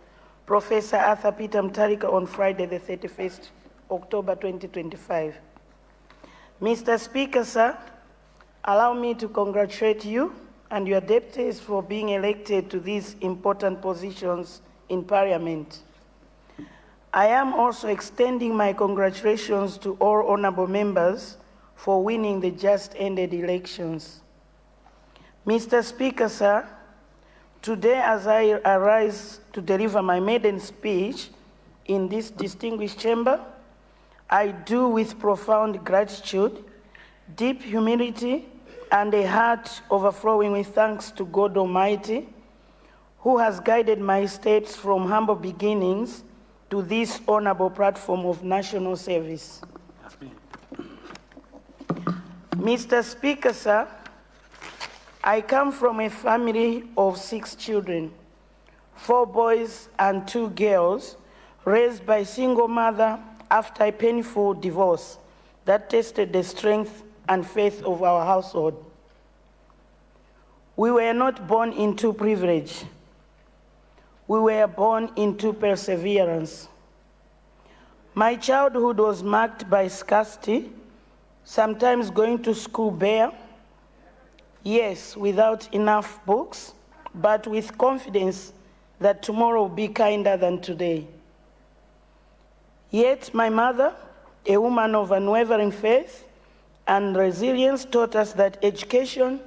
Professor Arthur Peter Mutharika on Friday, the 31st October 2025. Mr. Speaker, sir, allow me to congratulate you and your deputies for being elected to these important positions in Parliament. I am also extending my congratulations to all honorable members for winning the just ended elections. Mr. Speaker, sir, today as I arise to deliver my maiden speech in this distinguished chamber, I do with profound gratitude, deep humility, and a heart overflowing with thanks to God Almighty, who has guided my steps from humble beginnings to this honorable platform of national service. Mr. Speaker, sir, I come from a family of 6 children, 4 boys and 2 girls, raised by a single mother after a painful divorce that tested the strength and faith of our household. We were not born into privilege. We were born into perseverance. My childhood was marked by scarcity, sometimes going to school bare, yes, without enough books, but with confidence that tomorrow will be kinder than today. Yet my mother, a woman of unwavering faith and resilience, taught us that education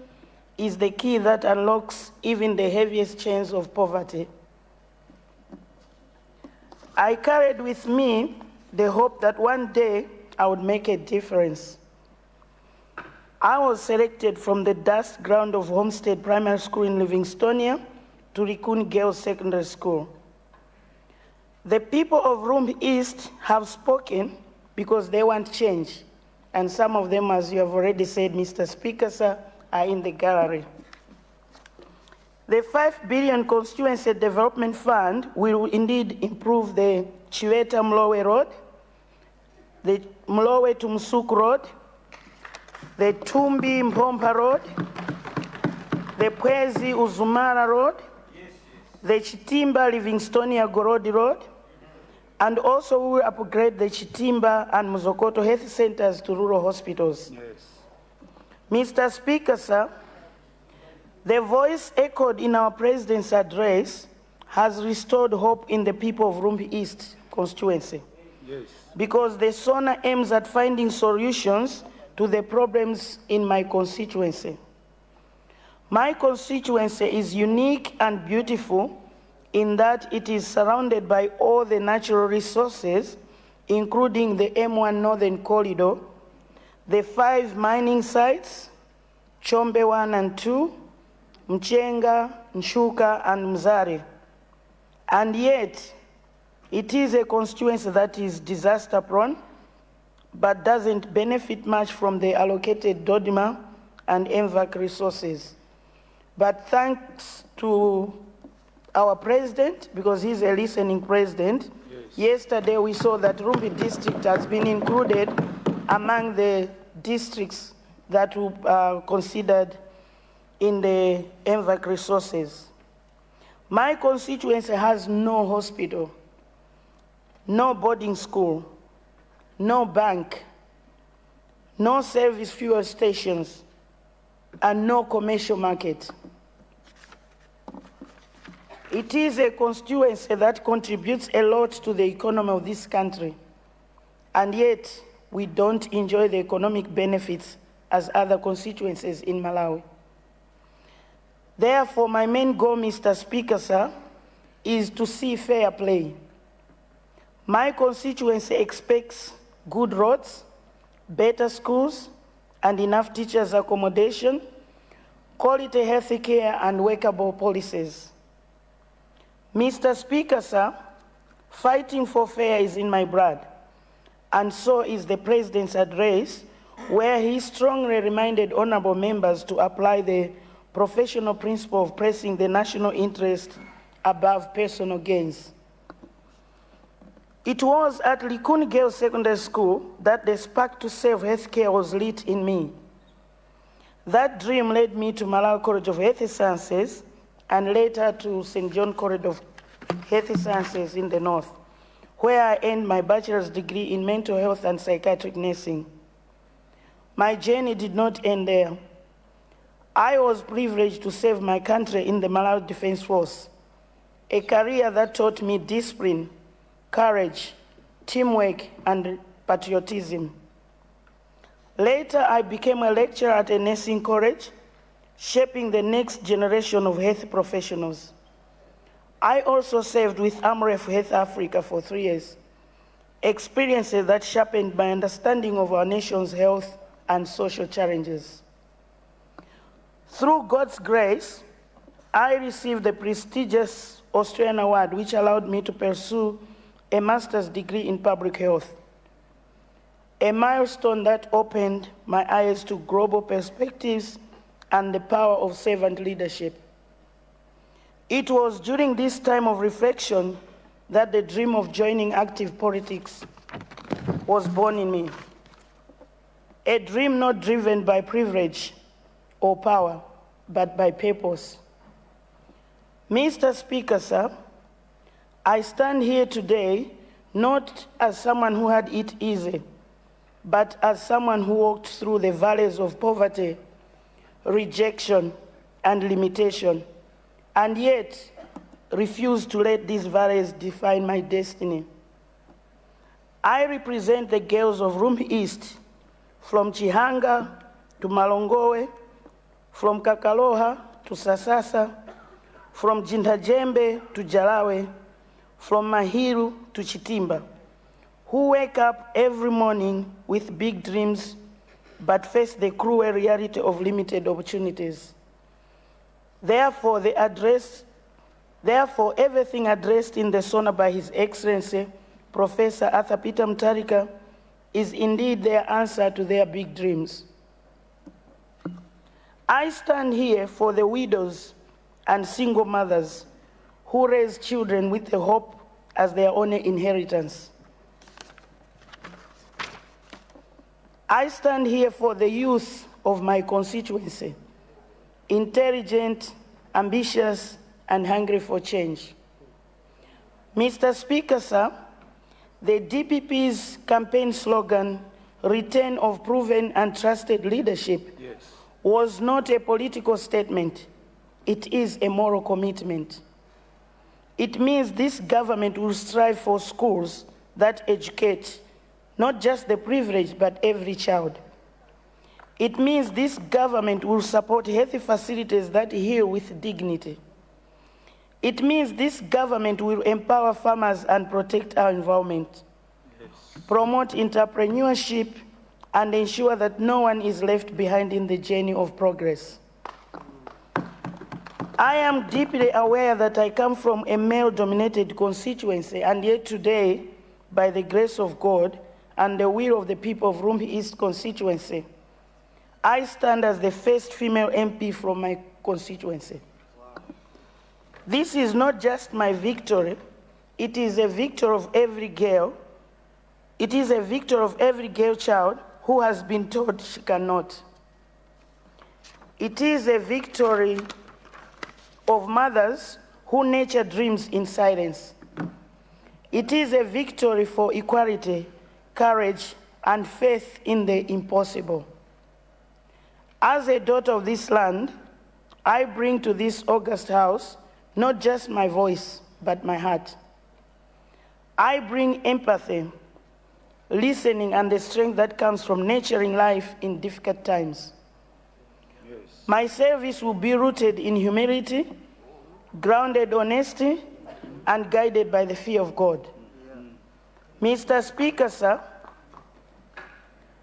is the key that unlocks even the heaviest chains of poverty. I carried with me the hope that one day I would make a difference. I was selected from the dust ground of Homestead Primary School in Livingstonia to Rikuni Girls Secondary School. The people of Rumpi East have spoken because they want change, and some of them, as you have already said, Mr. Speaker, sir, are in the gallery. The 5 billion Constituency Development Fund will indeed improve the Chiweta Mlowe Road, the Mlowe to Msuk Road, the Tumbi Mpompa Road, the Pwezi Uzumara Road, the Chitimba Livingstonia Gorodi Road, and also we will upgrade the Chitimba and Muzokoto health centers to rural hospitals. Mr. Speaker, sir, the voice echoed in our President's address has restored hope in the people of Rumbi East constituency. Because the SONA aims at finding solutions to the problems in my constituency. My constituency is unique and beautiful in that it is surrounded by all the natural resources, including the M1 Northern Corridor, the 5 mining sites, Chombe 1 and 2, Mchenga, Nshuka, and Mzari. And yet, it is a constituency that is disaster prone, but doesn't benefit much from the allocated Dodima and MVAC resources. But thanks to our president, because he's a listening president, yesterday we saw that Rumbi district has been included among the districts that were considered in the MVAC resources. My constituency has no hospital, no boarding school, no bank, no service fuel stations, and no commercial market. It is a constituency that contributes a lot to the economy of this country, and yet we don't enjoy the economic benefits as other constituencies in Malawi. Therefore, my main goal, Mr. Speaker, sir, is to see fair play. My constituency expects good roads, better schools, and enough teachers' accommodation, quality health care, and workable policies. Mr. Speaker, sir, fighting for fair is in my blood, and so is the President's address, where he strongly reminded honorable members to apply the professional principle of placing the national interest above personal gains. It was at Likuni Girls Secondary School that the spark to save healthcare was lit in me. That dream led me to Malawi College of Health Sciences and later to St. John College of Health Sciences in the north, where I earned my bachelor's degree in mental health and psychiatric nursing. My journey did not end there. I was privileged to serve my country in the Malawi Defense Force, a career that taught me discipline, courage, teamwork, and patriotism. Later, I became a lecturer at a nursing college, shaping the next generation of health professionals. I also served with AMREF Health Africa for 3 years, experiences that sharpened my understanding of our nation's health and social challenges. Through God's grace, I received the prestigious Australian Award, which allowed me to pursue a master's degree in public health, a milestone that opened my eyes to global perspectives and the power of servant leadership. It was during this time of reflection that the dream of joining active politics was born in me. A dream not driven by privilege or power, but by purpose. Mr. Speaker, sir, I stand here today not as someone who had it easy, but as someone who walked through the valleys of poverty, rejection, and limitation, and yet refused to let these valleys define my destiny. I represent the girls of Rumbi East, from Chihanga to Malongowe, from Kakaloha to Sasasa, from Jindajembe to Jalawe, from Mahiru to Chitimba, who wake up every morning with big dreams but face the cruel reality of limited opportunities. Therefore, everything addressed in the SONA by His Excellency, Professor Arthur Peter Mutharika, is indeed their answer to their big dreams. I stand here for the widows and single mothers who raise children with the hope as their only inheritance. I stand here for the youth of my constituency, intelligent, ambitious, and hungry for change. Mr. Speaker, sir, the DPP's campaign slogan, "Return of Proven and Trusted Leadership," was not a political statement. It is a moral commitment. It means this government will strive for schools that educate not just the privileged, but every child. It means this government will support healthy facilities that heal with dignity. It means this government will empower farmers and protect our environment, promote entrepreneurship, and ensure that no one is left behind in the journey of progress. I am deeply aware that I come from a male-dominated constituency, and yet today, by the grace of God and the will of the people of Rumbi East constituency, I stand as the first female MP from my constituency. This is not just my victory, it is a victory of every girl. It is a victory of every girl child who has been told she cannot. It is a victory of mothers who nurture dreams in silence. It is a victory for equality, courage, and faith in the impossible. As a daughter of this land, I bring to this august house not just my voice, but my heart. I bring empathy, listening, and the strength that comes from nurturing life in difficult times. My service will be rooted in humility, grounded honesty, and guided by the fear of God. Mr. Speaker, sir,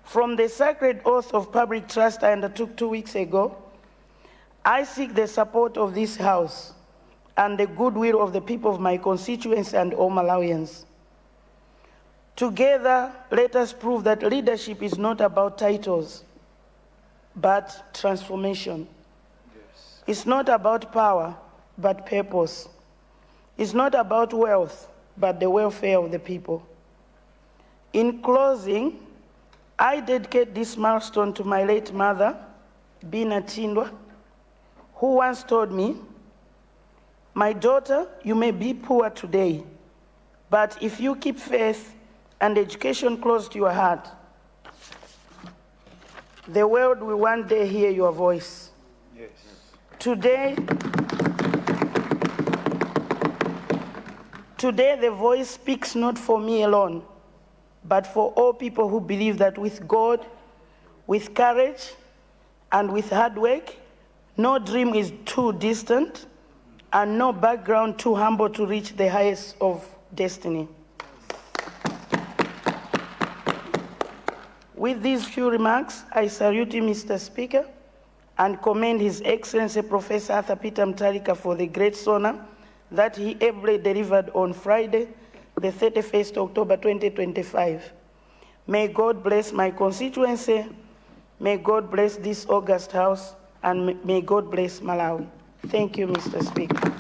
from the sacred oath of public trust I undertook 2 weeks ago, I seek the support of this House and the goodwill of the people of my constituency and all Malawians. Together, let us prove that leadership is not about titles, but transformation. It's not about power, but purpose. It's not about wealth, but the welfare of the people. In closing, I dedicate this milestone to my late mother, Bina Tindwa, who once told me, "My daughter, you may be poor today, but if you keep faith and education close to your heart, the world will one day hear your voice." Yes. Today, the voice speaks not for me alone, but for all people who believe that with God, with courage, and with hard work, no dream is too distant, and no background too humble to reach the highest of destiny. With these few remarks, I salute you, Mr. Speaker, and commend His Excellency Professor Arthur Peter Mutharika for the great honor that he ably delivered on Friday, the 31st October 2025. May God bless my constituency, may God bless this august house, and may God bless Malawi. Thank you, Mr. Speaker.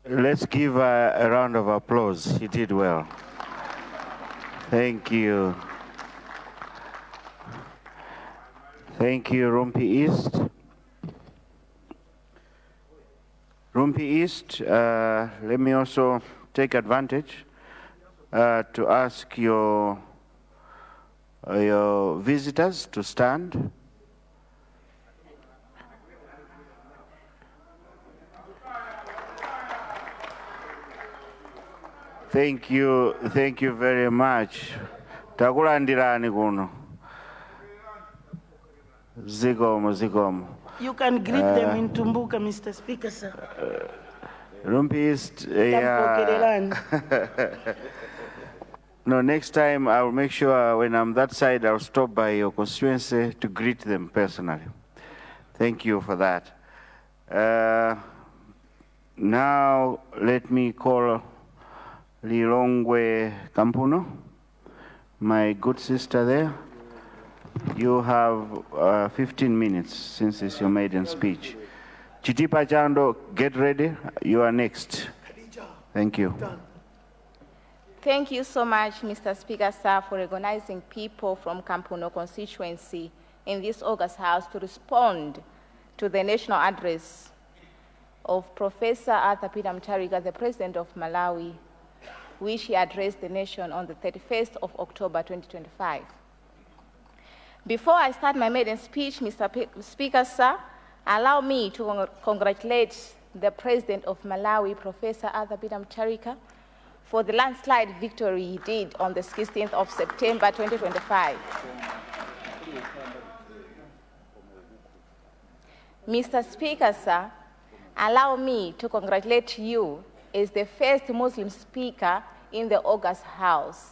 Let's give a round of applause. He did well. Thank you. Thank you, Rumpi East. Rumpi East, let me also take advantage to ask your visitors to stand. Thank you very much. Takulandirani kuno. Zikomo. You can greet them in Tumbuka, Mr. Speaker, sir. Rumpi East, yeah. No, next time I'll make sure when I'm that side, I'll stop by your constituency to greet them personally. Thank you for that. Now, let me call Lilongwe Kampuno, my good sister there. You have 15 minutes since it's your maiden speech. Chitipa Chando, get ready. You are next. Thank you. Thank you so much, Mr. Speaker, sir, for recognizing people from Kampuno constituency in this August House to respond to the national address of Professor Arthur Peter Mutharika, the President of Malawi, which he addressed the nation on the 31st of October 2025. Before I start my maiden speech, Mr. Speaker, sir, allow me to congratulate the President of Malawi, Professor Arthur Peter Mutharika, for the landslide victory he did on the 16th of September 2025. Mr. Speaker, sir, allow me to congratulate you as the first Muslim speaker in the August House.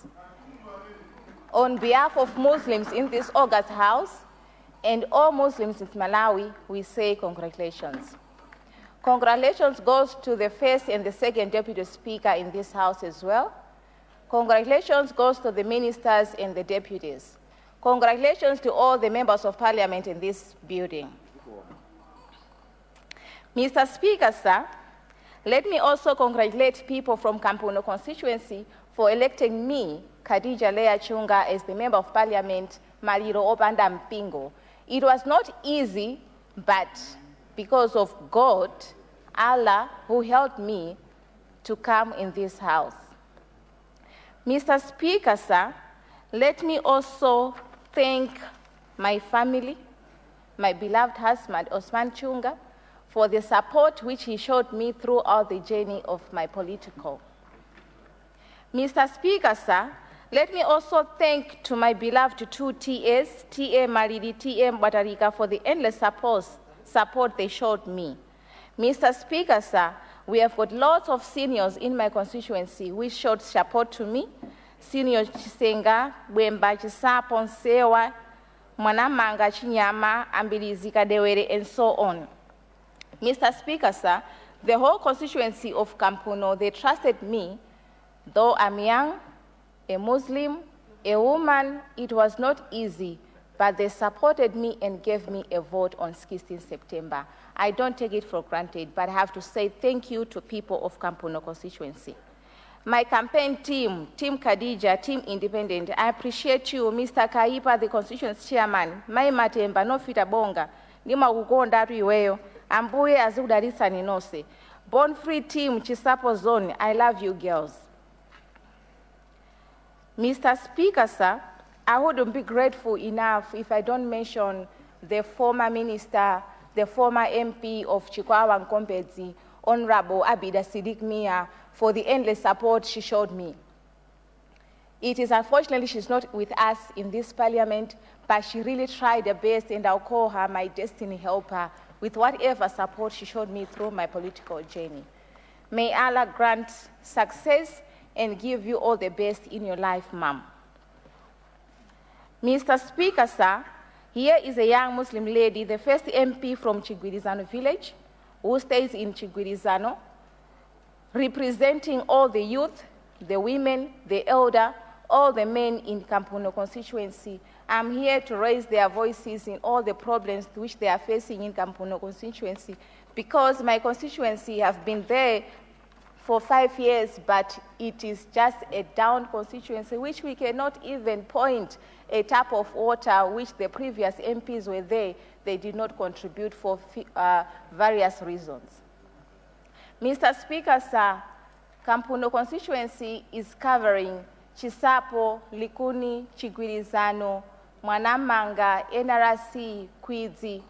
On behalf of Muslims in this August House and all Muslims in Malawi, we say congratulations. Congratulations goes to the first and the second deputy speaker in this House as well. Congratulations goes to the ministers and the deputies. Congratulations to all the members of parliament in this building. Mr. Speaker, sir, let me also congratulate people from Kampuno constituency for electing me, Khadija Leah Chunga, as the Member of Parliament, Maliro Opanda Mpingo. It was not easy, but because of God, Allah, who helped me to come in this house. Mr. Speaker, sir, let me also thank my family, my beloved husband, Osman Chunga, for the support which he showed me throughout the journey of my political. Mr. Speaker, sir, let me also thank to my beloved two TAs, TA Maridi, TA Mbatarika, for the endless support they showed me. Mr. Speaker, sir, we have got lots of seniors in my constituency which showed support to me. Senior Chisenga, Bwemba, Chisapo, Nsewa, Mwanamanga, Chinyama, Ambilizi, Kadewere, and so on. Mr. Speaker, sir, the whole constituency of Kampuno, they trusted me. Though I'm young, a Muslim, a woman, it was not easy, but they supported me and gave me a vote on 16 September. I don't take it for granted, but I have to say thank you to people of Kampuno constituency. My campaign team, Team Khadija, Team Independent, I appreciate you, Mr. Kaipa, the constituency chairman, Mai Matemba, Nofita Bonga, Nima Ugonda Riweyo, Ambuye Azudalisa Ninose, Born Free Team, Chisapo Zone, I love you girls. Mr. Speaker, sir, I wouldn't be grateful enough if I don't mention the former minister, the former MP of Chikwawa Nkompedzi, Honorable Abida Siddiq Mia, for the endless support she showed me. It is unfortunately she's not with us in this parliament, but she really tried her best, and I'll call her my destiny helper with whatever support she showed me through my political journey. May Allah grant success and give you all the best in your life, ma'am. Mr. Speaker, sir, here is a young Muslim lady, the first MP from Chigwirizano village, who stays in Chigwirizano, representing all the youth, the women, the elder, all the men in Kampuno constituency. I'm here to raise their voices in all the problems which they are facing in Kampuno constituency, because my constituency have been there for 5 years, but it is just a down constituency which we cannot even point a tap of water which the previous MPs were there. They did not contribute for various reasons. Mr. Speaker, sir, Kampuno constituency is covering Chisapo, Likuni, Chigwirizano, Mwanamanga, NRC, Kwidzi.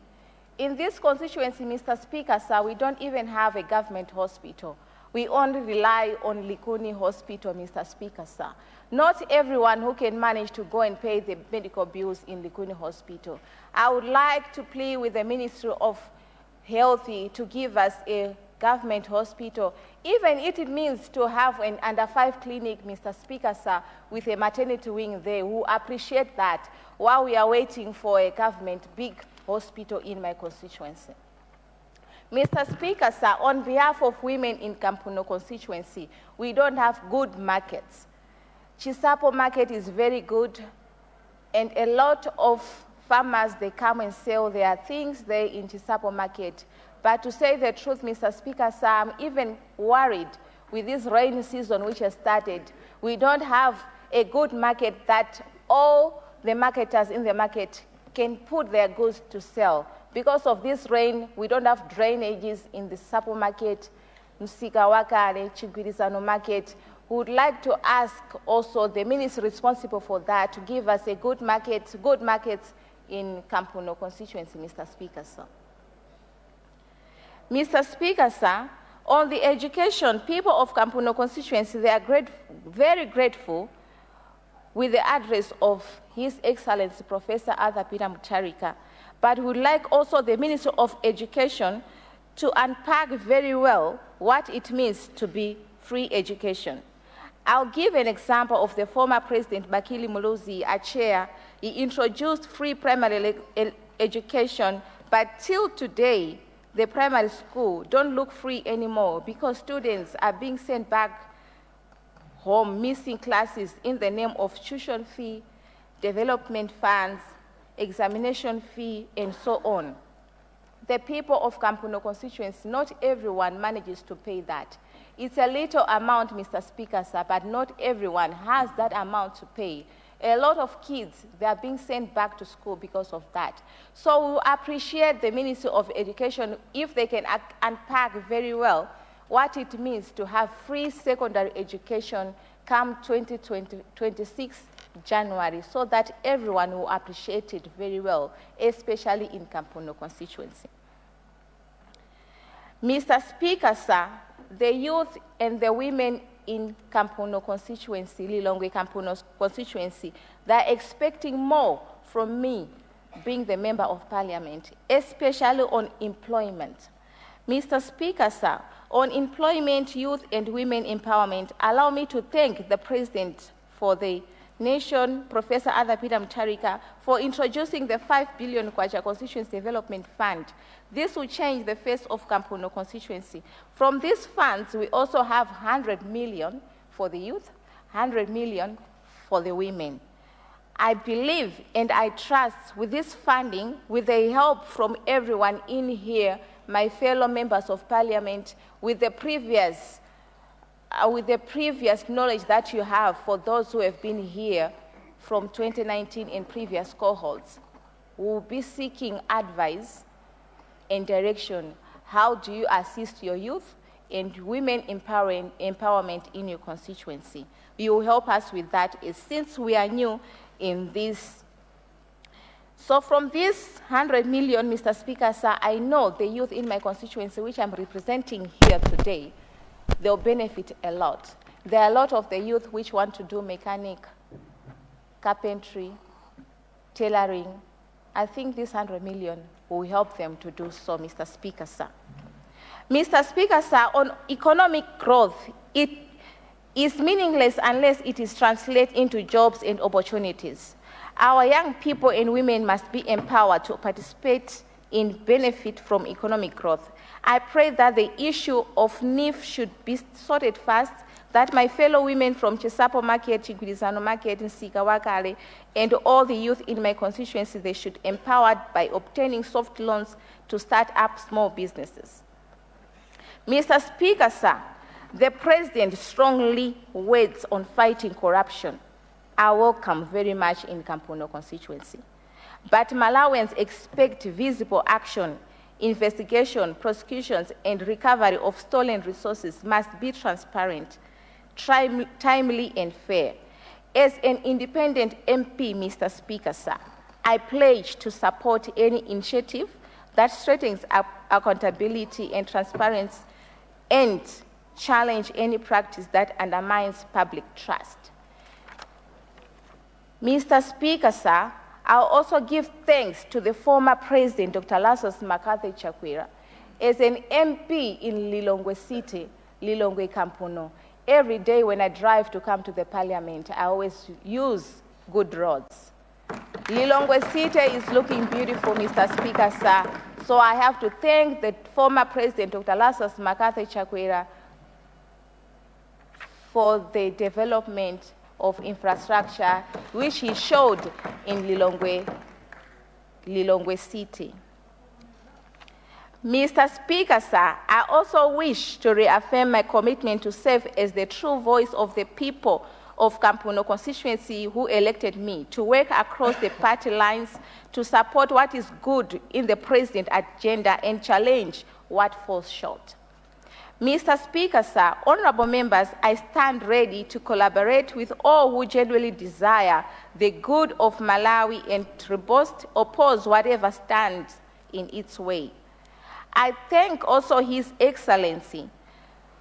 In this constituency, Mr. Speaker, sir, we don't even have a government hospital. We only rely on Likuni Hospital, Mr. Speaker, sir. Not everyone who can manage to go and pay the medical bills in Likuni Hospital. I would like to plead with the Ministry of Health to give us a government hospital, even if it means to have an under-5 clinic, Mr. Speaker, sir, with a maternity wing there. We appreciate that while we are waiting for a government big hospital in my constituency. Mr. Speaker, sir, on behalf of women in Kampuno constituency, we don't have good markets. Chisapo market is very good, and a lot of farmers, they come and sell their things there in Chisapo market. But to say the truth, Mr. Speaker, sir, I'm even worried with this rainy season which has started, we don't have a good market that all the marketers in the market can put their goods to sell. Because of this rain, we don't have drainages in the Sapo market, Msikawakale, Chigwirizano market. We would like to ask also the ministry responsible for that to give us a good markets in Kampuno constituency, Mr. Speaker, sir. Mr. Speaker, sir, on the education, people of Kampuno constituency, they are very grateful with the address of His Excellency Professor Arthur Peter Mutharika, but we would like also the Minister of Education to unpack very well what it means to be free education. I'll give an example of the former President Bakili Muluzi, a chair. He introduced free primary education, but till today, the primary school don't look free anymore because students are being sent back home, missing classes in the name of tuition fee, development funds, examination fee, and so on. The people of Kampuno constituency, not everyone manages to pay that. It's a little amount, Mr. Speaker, sir, but not everyone has that amount to pay. A lot of kids, they are being sent back to school because of that. So we appreciate the Ministry of Education if they can unpack very well what it means to have free secondary education come 2026 January, so that everyone will appreciate it very well, especially in Kampuno constituency. Mr. Speaker, sir, the youth and the women in Kampuno constituency, Lilongwe Kampuno constituency, they're expecting more from me being the Member of Parliament, especially on employment. Mr. Speaker, sir, on employment, youth and women empowerment, allow me to thank the President for the nation, Professor Arthur Peter Mutharika, for introducing the 5 billion Kwacha Constituency Development Fund. This will change the face of Kampuno constituency. From these funds, we also have 100 million for the youth, 100 million for the women. I believe and I trust with this funding, with the help from everyone in here, my fellow members of Parliament, with the previous knowledge that you have for those who have been here from 2019 and previous cohorts, we will be seeking advice and direction. How do you assist your youth and women empowerment in your constituency? You will help us with that since we are new in this. So from this 100 million, Mr. Speaker, sir, I know the youth in my constituency, which I'm representing here today, they'll benefit a lot. There are a lot of the youth which want to do mechanic, carpentry, tailoring. I think this 100 million will help them to do so, Mr. Speaker, sir. Mr. Speaker, sir, on economic growth, it is meaningless unless it is translated into jobs and opportunities. Our young people and women must be empowered to participate in benefit from economic growth. I pray that the issue of NIF should be sorted fast, that my fellow women from Chisapo Market, Chigwirizano Market, Nsikawakale, and all the youth in my constituency, they should be empowered by obtaining soft loans to start up small businesses. Mr. Speaker, sir, the President strongly words on fighting corruption. I welcome very much in Kampuno constituency. But Malawians expect visible action. Investigation, prosecutions, and recovery of stolen resources must be transparent, timely, and fair. As an independent MP, Mr. Speaker, sir, I pledge to support any initiative that strengthens accountability and transparency and challenge any practice that undermines public trust. Mr. Speaker, sir, I'll also give thanks to the former President, Dr. Lazarus Makathi Chakwera. As an MP in Lilongwe City, Lilongwe Kampuno, every day when I drive to come to the Parliament, I always use good roads. Lilongwe City is looking beautiful, Mr. Speaker, sir. So I have to thank the former President, Dr. Lazarus Makathi Chakwera, for the development of infrastructure, which he showed in Lilongwe City. Mr. Speaker, sir, I also wish to reaffirm my commitment to serve as the true voice of the people of Kampuno constituency who elected me, to work across the party lines to support what is good in the president's agenda and challenge what falls short. Mr. Speaker, sir, honorable members, I stand ready to collaborate with all who genuinely desire the good of Malawi and to oppose whatever stands in its way. I thank also His Excellency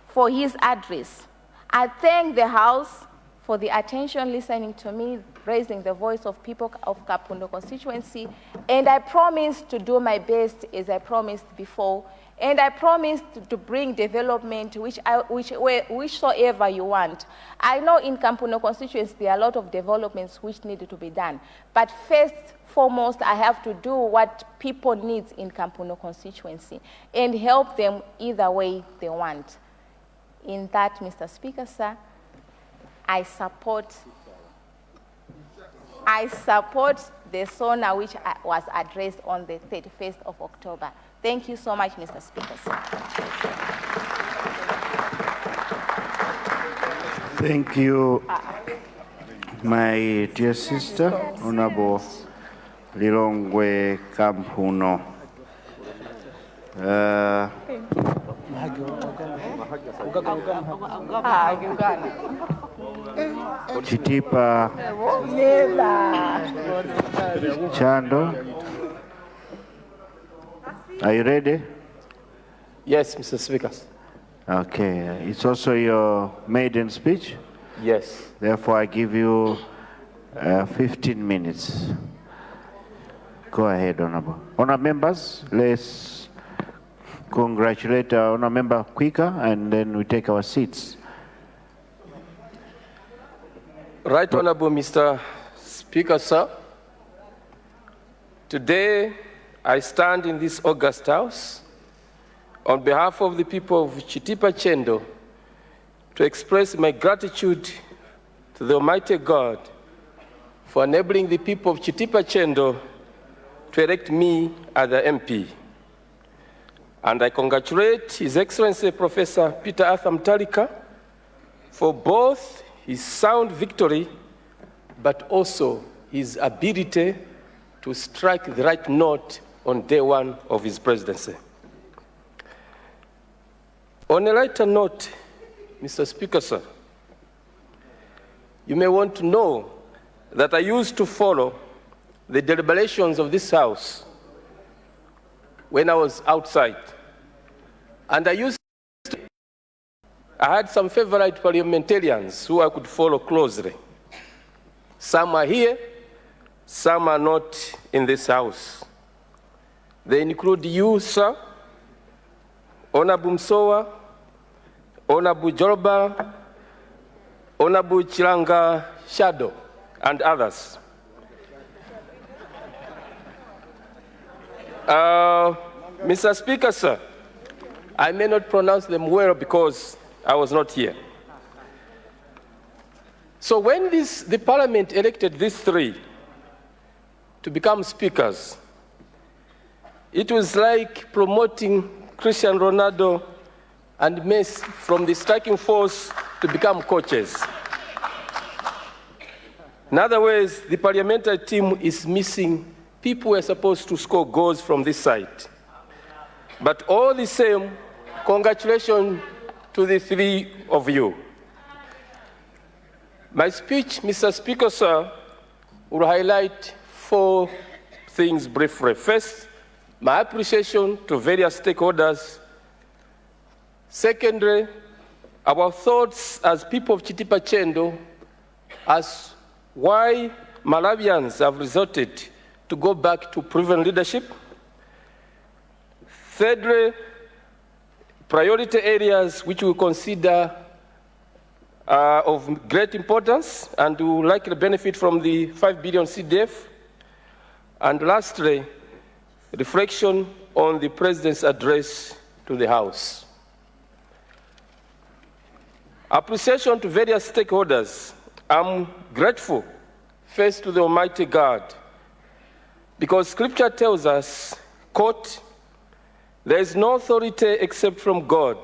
for his address. I thank the House for the attention listening to me, raising the voice of people of Kapundo constituency, and I promise to do my best as I promised before, and I promise to bring development whichsoever you want. I know in Kampuno constituency there are a lot of developments which need to be done, but first, foremost, I have to do what people need in Kampuno constituency and help them either way they want. In that, Mr. Speaker, sir, I support the SONA which was addressed on the 31st of October. Thank you so much, Mr. Speaker, sir. Thank you, my dear sister, Honorable Lilongwe Kampuno. Chitipa Chando, are you ready? Yes, Mr. Speaker. Okay, it's also your maiden speech? Yes. Therefore, I give you 15 minutes. Go ahead, Honorable. Honorable members, let's congratulate our Honorable Member quicker, and then we take our seats. Right Honorable Mr. Speaker, sir. Today, I stand in this august house on behalf of the people of Chitipa Chendo to express my gratitude to the Almighty God for enabling the people of Chitipa Chendo to elect me as the MP. And I congratulate His Excellency Professor Peter Arthur Mutharika for both his sound victory, but also his ability to strike the right note on day one of his presidency. On a lighter note, Mr. Speaker, sir, you may want to know that I used to follow the deliberations of this House when I was outside. And I had some favorite parliamentarians who I could follow closely. Some are here, some are not in this House. They include you, sir, Honorable Msowa, Honorable Joroba, Honorable Chilanga Shadow, and others. Mr. Speaker, sir, I may not pronounce them well because I was not here. So when the Parliament elected these three to become speakers, it was like promoting Cristiano Ronaldo and Messi from the striking force to become coaches. In other words, the parliamentary team is missing people who are supposed to score goals from this side. But all the same, congratulations to the three of you. My speech, Mr. Speaker, sir, will highlight 4 things briefly. First, my appreciation to various stakeholders. Secondly, our thoughts as people of Chitipa Chendo as why Malawians have resorted to go back to proven leadership. Thirdly, priority areas which we consider of great importance and will likely benefit from the 5 billion CDF. And lastly, reflection on the President's address to the House. Appreciation to various stakeholders. I'm grateful first to the Almighty God, because Scripture tells us, quote, There is no authority except from God,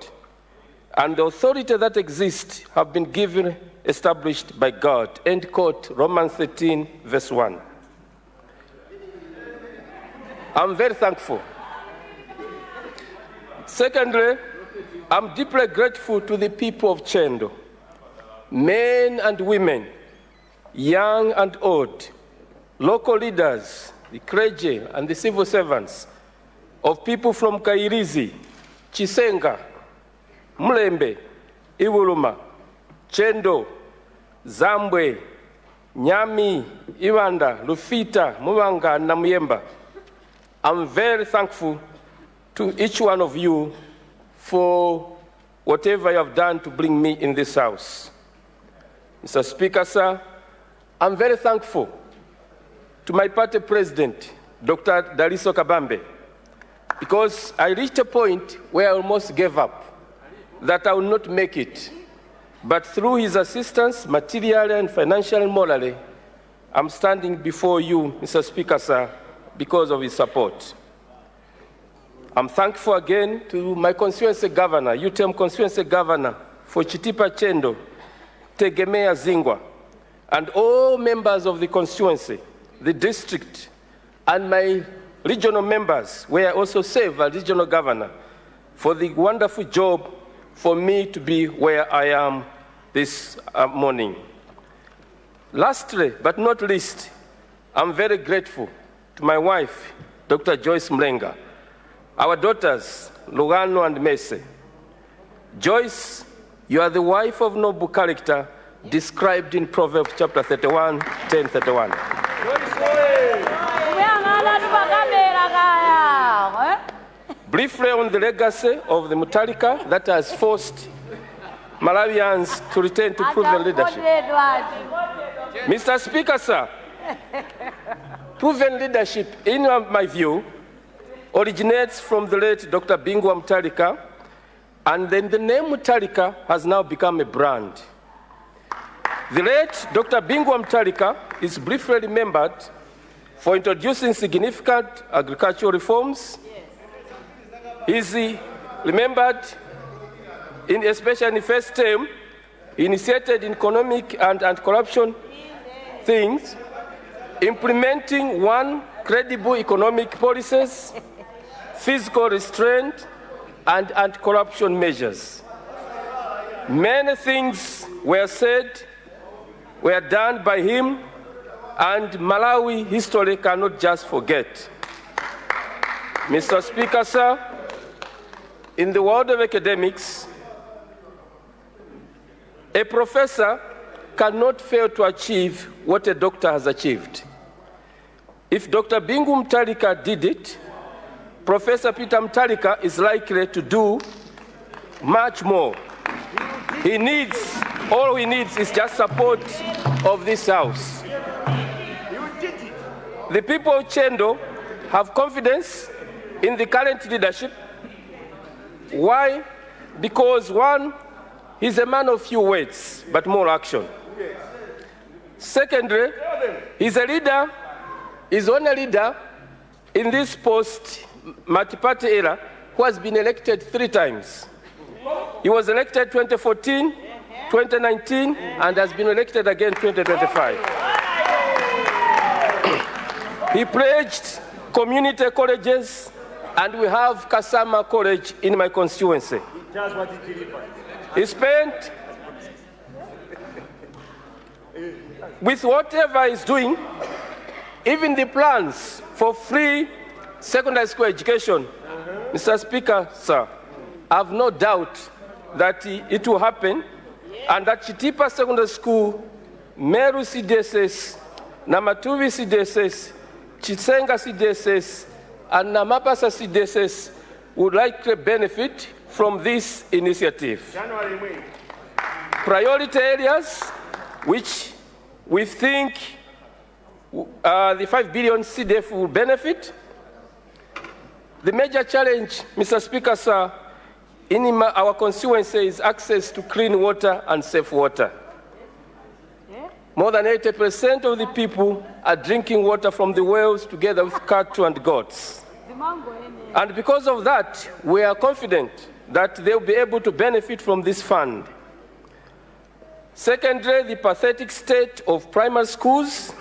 and the authority that exists have been given, established by God. End quote, Romans 13, verse 1. I'm very thankful. Secondly, I'm deeply grateful to the people of Chendo, men and women, young and old, local leaders, the clergy and the civil servants, of people from Kairizi, Chisenga, Mulembe, Iwuluma, Chendo, Zambwe, Nyami, Iwanda, Lufita, Muwanga, and Namuyemba. I'm very thankful to each one of you for whatever you have done to bring me in this house. Mr. Speaker, sir, I'm very thankful to my party president, Dr. Daliso Kabambe, because I reached a point where I almost gave up, that I will not make it. But through his assistance, materially and financially and morally, I'm standing before you, Mr. Speaker, sir, because of his support. I'm thankful again to my constituency governor, UTM constituency governor for Chitipa Chendo, Tegemea Zingwa, and all members of the constituency, the district, and my regional members, where I also serve as regional governor, for the wonderful job for me to be where I am this morning. Lastly, but not least, I'm very grateful to my wife, Dr. Joyce Mlenga, our daughters, Lugano and Mese. Joyce, you are the wife of noble character described in Proverbs chapter 31, 10:31. Briefly on the legacy of the Mutarika that has forced Malawians to return to proven leadership. Mr. Speaker, sir, proven leadership, in my view, originates from the late Dr. Bingwa Mutarika, and then the name Mutarika has now become a brand. The late Dr. Bingwa Mutarika is briefly remembered for introducing significant agricultural reforms. He's remembered, especially in the first term, he initiated economic and anti-corruption things, implementing one, credible economic policies, fiscal restraint, and anti-corruption measures. Many things were said, were done by him, and Malawi history cannot just forget. Mr. Speaker, sir, in the world of academics, a professor cannot fail to achieve what a doctor has achieved. If Dr. Bingu Mutarika did it, Professor Peter Mutarika is likely to do much more. All he needs is just support of this House. The people of Chendo have confidence in the current leadership. Why? Because one, he's a man of few words, but more action. Secondly, he's a leader, he's only leader in this post-multi-party era who has been elected 3 times. He was elected 2014, 2019, and has been elected again 2025. He pledged community colleges, and we have Kasama College in my constituency. He spent, with whatever he's doing, even the plans for free secondary school education, Mr. Speaker, sir, I have no doubt that it will happen, and that Chitipa Secondary School, Meru CDSS, Namatuvi CDSS, Chisenga CDSS, and Namapasa CDSS would likely benefit from this initiative. Priority areas which we think the 5 billion CDF will benefit. The major challenge, Mr. Speaker, sir, in our constituency is access to clean water and safe water. More than 80% of the people are drinking water from the wells together with cattle and goats. And because of that, we are confident that they'll be able to benefit from this fund. Secondly, the pathetic state of primary schools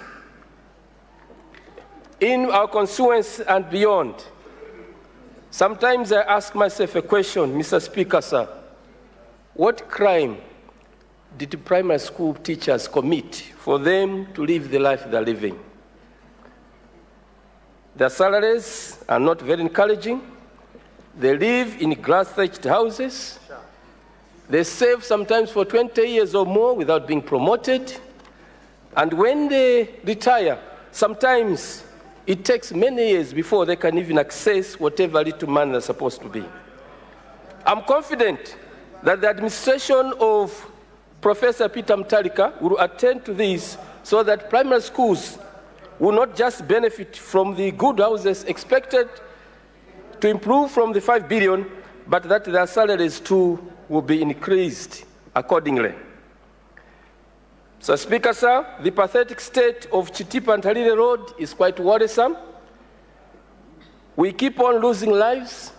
in our constituency and beyond. Sometimes I ask myself a question, Mr. Speaker, sir. What crime did the primary school teachers commit for them to live the life they're living? Their salaries are not very encouraging. They live in glass-thatched houses. They save sometimes for 20 years or more without being promoted. And when they retire, sometimes it takes many years before they can even access whatever little money they're supposed to be. I'm confident that the administration of Professor Peter Mutharika will attend to this so that primary schools will not just benefit from the good houses expected to improve from the 5 billion, but that their salaries too will be increased accordingly. So, Speaker, sir, the pathetic state of Chitipa and Tarire Road is quite worrisome. We keep on losing lives,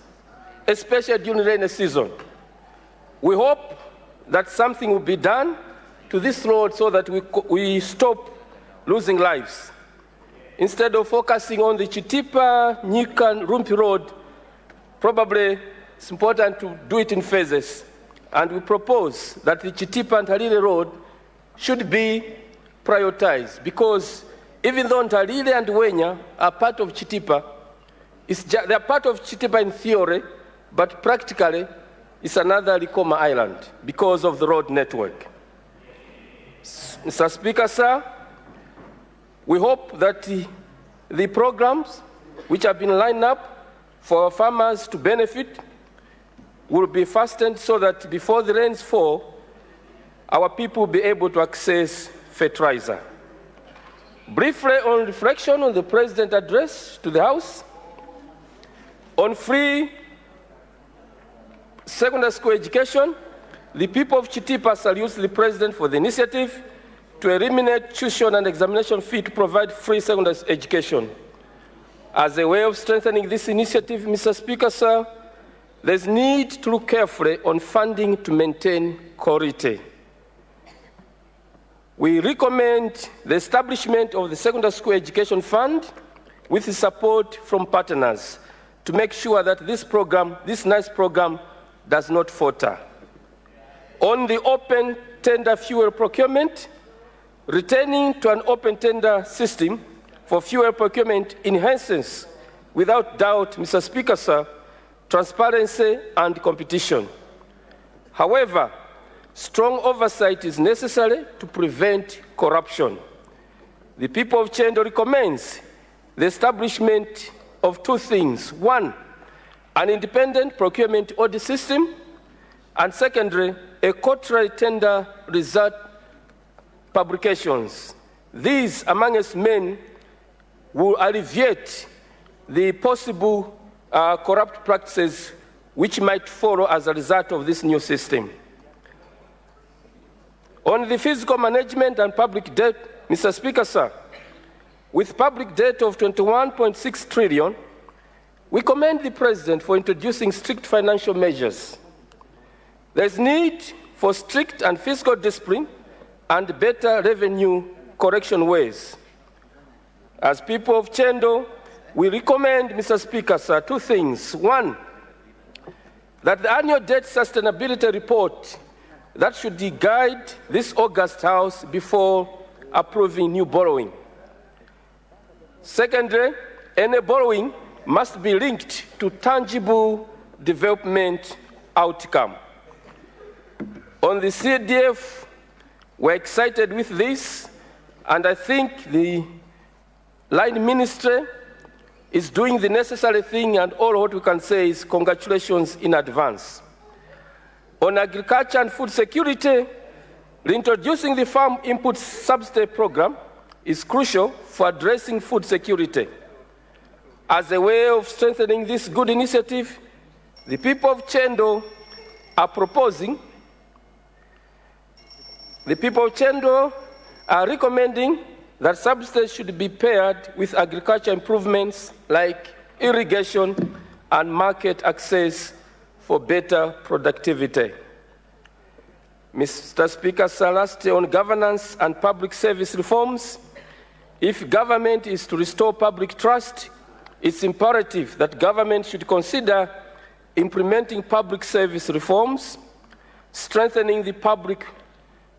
especially during rainy season. We hope that something will be done to this road so that we stop losing lives. Instead of focusing on the Chitipa, Nyika, Rumpi Road, probably it's important to do it in phases. And we propose that the Chitipa and Tarire Road should be prioritized, because even though Tarire and Wenya are part of Chitipa, they are part of Chitipa in theory, but practically it's another Likoma Island because of the road network. Mr. Speaker, sir, we hope that the programs which have been lined up for our farmers to benefit will be fastened so that before the rains fall, our people will be able to access fertilizer. Briefly on reflection on the President's address to the House, on free secondary school education, the people of Chitipa salute the President for the initiative to eliminate tuition and examination fee to provide free secondary education. As a way of strengthening this initiative, Mr. Speaker, sir, there's need to look carefully on funding to maintain quality. We recommend the establishment of the Secondary School Education Fund with the support from partners to make sure that this program, this nice program, does not falter. On the open tender fuel procurement, returning to an open tender system for fuel procurement enhances, without doubt, Mr. Speaker, sir, transparency and competition. However, strong oversight is necessary to prevent corruption. The people of Chendo recommends the establishment of two things. One, an independent procurement audit system, and secondly, a quarterly tender result publications. These, among us men, will alleviate the possible corrupt practices which might follow as a result of this new system. On the fiscal management and public debt, Mr. Speaker, sir, with public debt of 21.6 trillion, we commend the President for introducing strict financial measures. There's need for strict and fiscal discipline and better revenue correction ways. As people of Chendo, we recommend, Mr. Speaker, sir, two things. One, that the annual debt sustainability report that should guide this August House before approving new borrowing. Secondly, any borrowing must be linked to tangible development outcome. On the CDF, we're excited with this, and I think the line ministry is doing the necessary thing, and all what we can say is congratulations in advance. On agriculture and food security, reintroducing the Farm Input Subsidy Program is crucial for addressing food security. As a way of strengthening this good initiative, the people of Chendo are recommending that subsidies should be paired with agriculture improvements like irrigation, and market access for better productivity. Mr. Speaker, sir, lastly, on governance and public service reforms, if government is to restore public trust, it's imperative that government should consider implementing public service reforms, strengthening the Public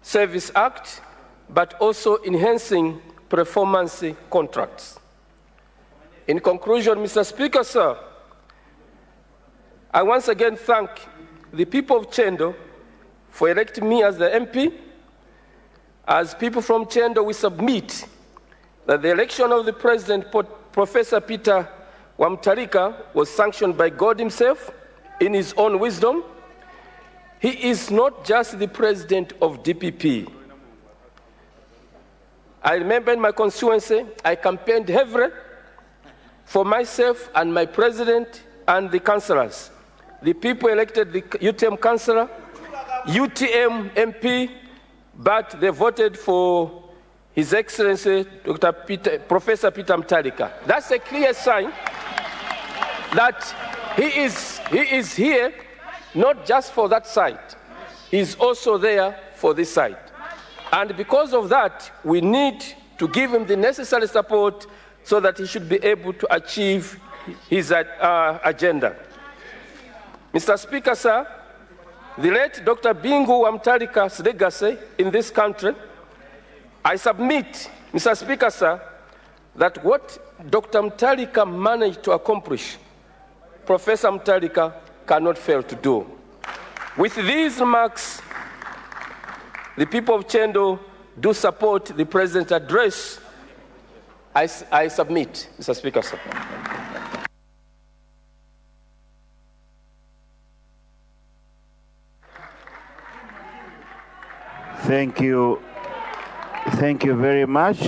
Service Act, but also enhancing performance contracts. In conclusion, Mr. Speaker, sir, I once again thank the people of Chendo for electing me as the MP. As people from Chendo, we submit that the election of the President, Professor Peter Wamtarika, was sanctioned by God himself in his own wisdom. He is not just the President of DPP. I remember in my constituency, I campaigned heavily for myself and my President and the councillors. The people elected the UTM councillor, UTM MP, but they voted for His Excellency Professor Peter Mutharika. That's a clear sign that he is here not just for that site, he's also there for this site. And because of that, we need to give him the necessary support so that he should be able to achieve his agenda. Mr. Speaker, sir, the late Dr. Bingu Wamtarika's legacy in this country, I submit, Mr. Speaker, sir, that what Dr. Mutharika managed to accomplish, Professor Mutharika cannot fail to do. With these remarks, the people of Chendo do support the President's address. I submit, Mr. Speaker, sir. Thank you. Thank you very much,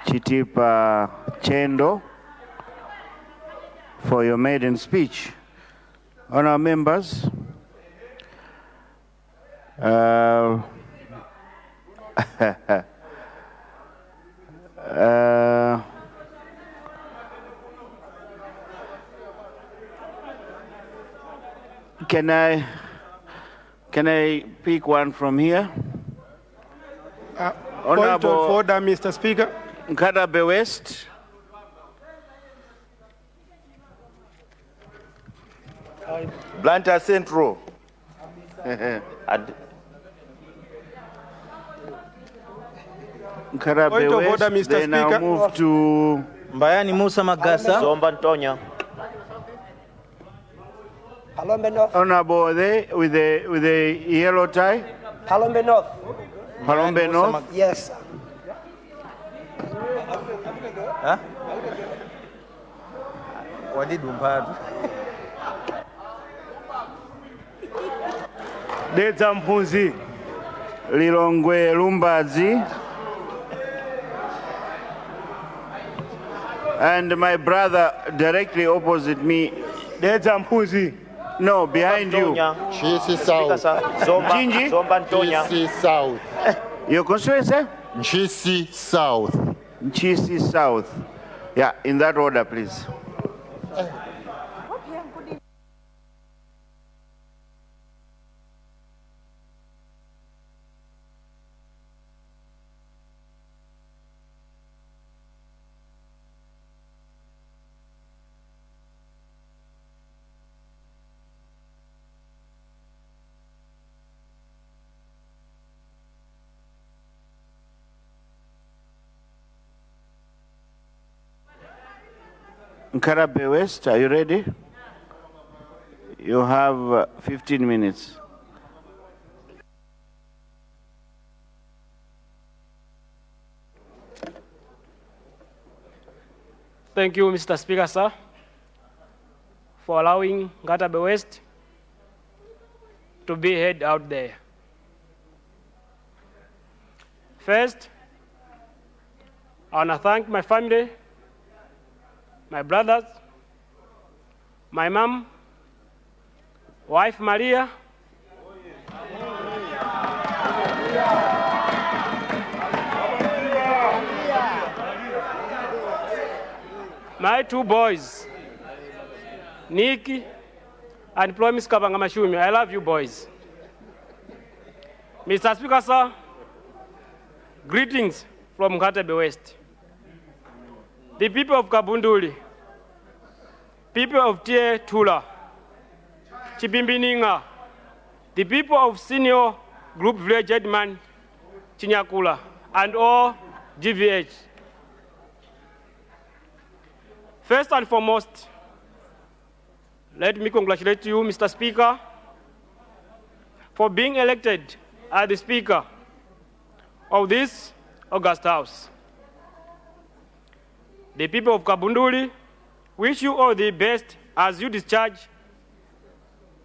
Chitipa Chendo, for your maiden speech. Honourable members, can I pick one from here? Point of order, Mr. Speaker. Nkadabe West. Blantyre Central. Nkadabe Point of West. order, Mr. They now Speaker. move to Mbayani Musa Magasa. Zomba Ntonya. Palombe North. Honorable there with the yellow tie. Palombe North. Palombe North. Yes, sir. Huh? What did Umpadu? Deta Mpunzi. Lilongwe Lumbazi. And my brother directly opposite me. Deta Mpunzi. No, behind you. Nchisi South. Jinji? Nchisi South. Your constituency? Nchisi South. Nchisi South. Yeah, in that order, please. Nkarabe West, are you ready? You have 15 minutes. Thank you, Mr. Speaker, sir, for allowing Nkarabe West to be heard out there. First, I want to thank my family, my brothers, my mom, wife Maria, my two boys, Nikki and Promise Kabangamashumi. I love you boys. Mr. Speaker, sir, greetings from Nkatabe West. The people of Kabunduli, people of Tie Tula, Chibimbininga, the people of Senior Group Village Headman Chinyakula, and all GVH. First and foremost, let me congratulate you, Mr. Speaker, for being elected as the Speaker of this August House. The people of Kabunduli wish you all the best as you discharge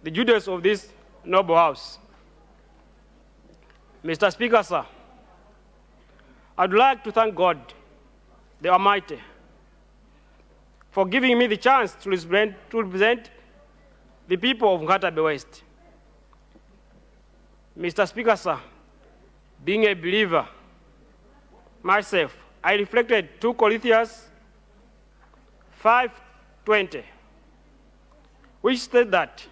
the duties of this noble house. Mr. Speaker, sir, I'd like to thank God, the Almighty, for giving me the chance to represent the people of Nkatabe West. Mr. Speaker, sir, being a believer myself, I reflected 2 Corinthians 5:20, which said that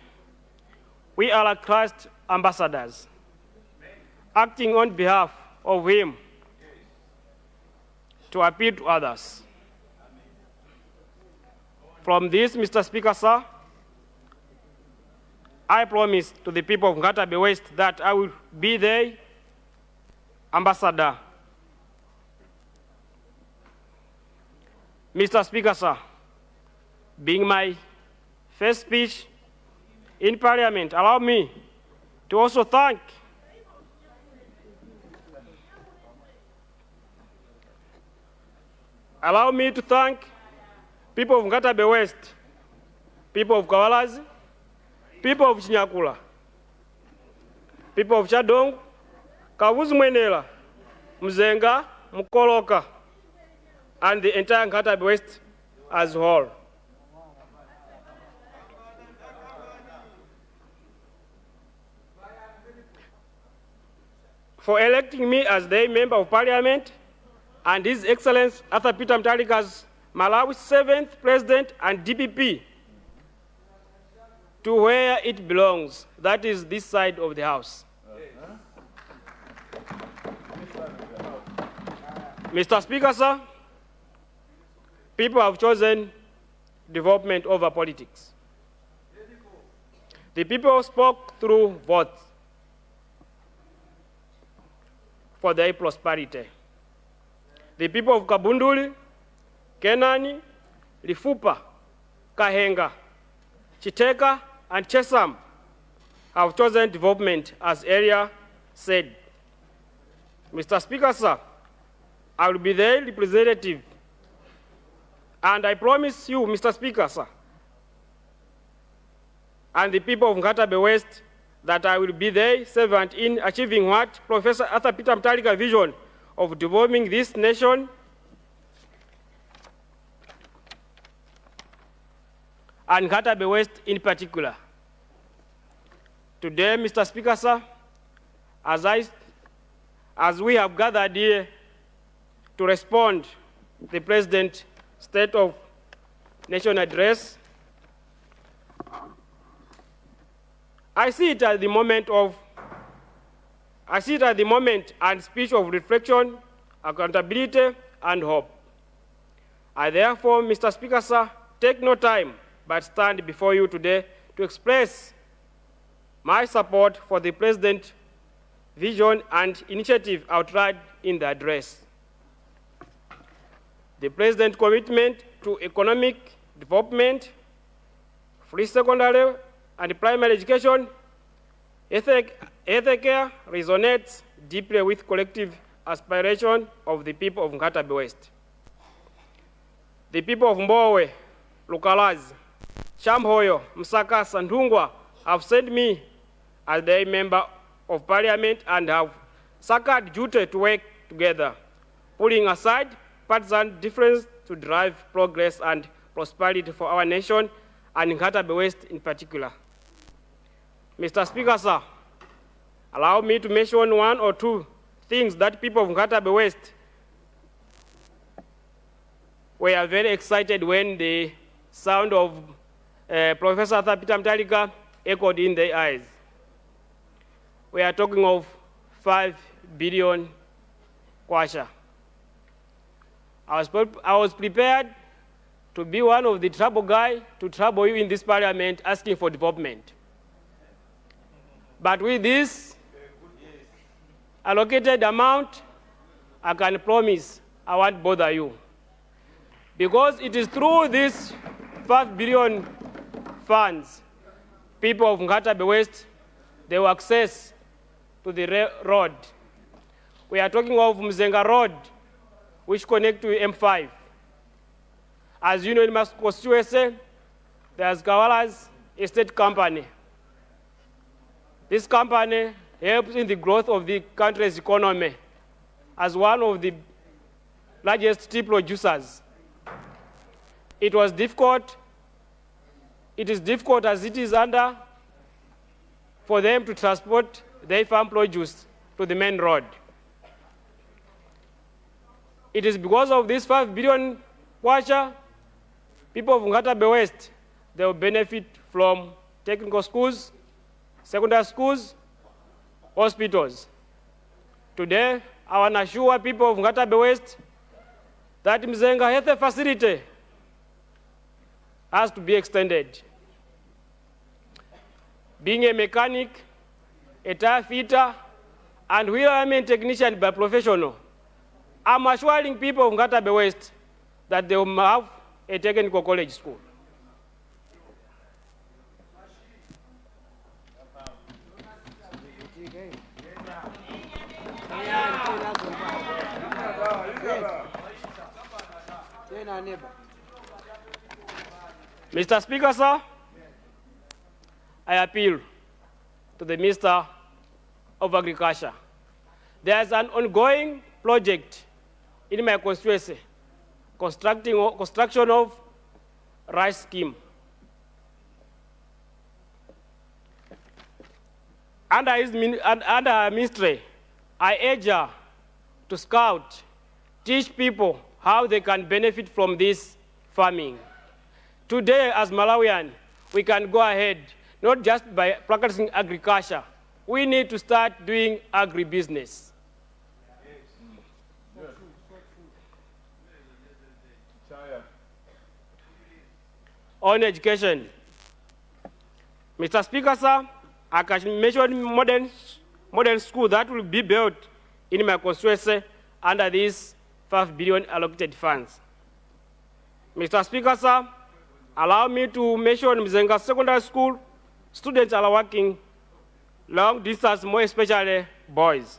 we are like Christ's ambassadors, acting on behalf of him to appeal to others. From this, Mr. Speaker, sir, I promise to the people of Nkatabe West that I will be their ambassador. Mr. Speaker, sir, being my first speech in Parliament, allow me to also thank people of Nkatabe West, people of Kawalazi, people of Chinyakula, people of Chadong, Kavuzu Mwenela, Mzenga, Mukoloka, and the entire Nkatabe West as a whole. For electing me as their Member of Parliament and His Excellency Arthur Peter Mutharika as Malawi's 7th President and DPP to where it belongs, that is this side of the House. Mr. Speaker, sir, people have chosen development over politics. The people spoke through votes for their prosperity. The people of Kabunduli, Kenani, Lifupa, Kahenga, Chiteka, and Chesam have chosen development as earlier said. Mr. Speaker, sir, I will be their representative, and I promise you, Mr. Speaker, sir, and the people of Nkatabe West, that I will be their servant in achieving what Professor Arthur Peter Mutharika's vision of developing this nation and Nkatabe West in particular. Today, Mr. Speaker, sir, as we have gathered here to respond to the President's State of Nation address, I see it as the moment and speech of reflection, accountability, and hope. I therefore, Mr. Speaker, sir, take no time but stand before you today to express my support for the President's vision and initiative outlined in the address. The President's commitment to economic development, free secondary and primary education, healthcare resonates deeply with collective aspiration of the people of Nkatabe West. The people of Mbowe, Lukalazi, Shamhoyo, Msakasa, and Ndungwa have sent me as their Member of Parliament and have sacred duty to work together, putting aside partisan difference to drive progress and prosperity for our nation and Nkatabe West in particular. Mr. Speaker, sir, allow me to mention 1 or 2 things that people of Nkatabe West were very excited when the sound of Professor Arthur Peter Mutharika echoed in their eyes. We are talking of 5 billion kwacha. I was prepared to be one of the trouble guy to trouble you in this parliament asking for development. But with this allocated amount, I can promise I won't bother you. Because it is through these 5 billion funds, people of Ngatabe West, they will access to the road. We are talking of Mzenga Road, which connects to M5. As you know, in my constituency, there's Kawala's estate company. This company helps in the growth of the country's economy as one of the largest tea producers. It was difficult. It is difficult as it is under for them to transport their farm produce to the main road. It is because of this 5 billion kwacha, people of Ngatabe West, they will benefit from technical schools, secondary schools, hospitals. Today, I want to assure people of Ngatabe West that Mzenga Health Facility has to be extended. Being a mechanic, a tire fitter, and wheelman technician by professional, I'm assuring people of Ngatabe West that they will have a technical college school. Mr. Speaker, sir, I appeal to the Minister of Agriculture. There is an ongoing project in my constituency, construction of rice scheme. Under her ministry, I urge her to scout, teach people how they can benefit from this farming. Today, as Malawian, we can go ahead, not just by practicing agriculture. We need to start doing agribusiness. On education, Mr. Speaker, sir, I can mention modern school that will be built in my constituency under these 5 billion allocated funds. Mr. Speaker, sir, allow me to mention Mzenga Secondary School. Students are working long distance, more especially boys.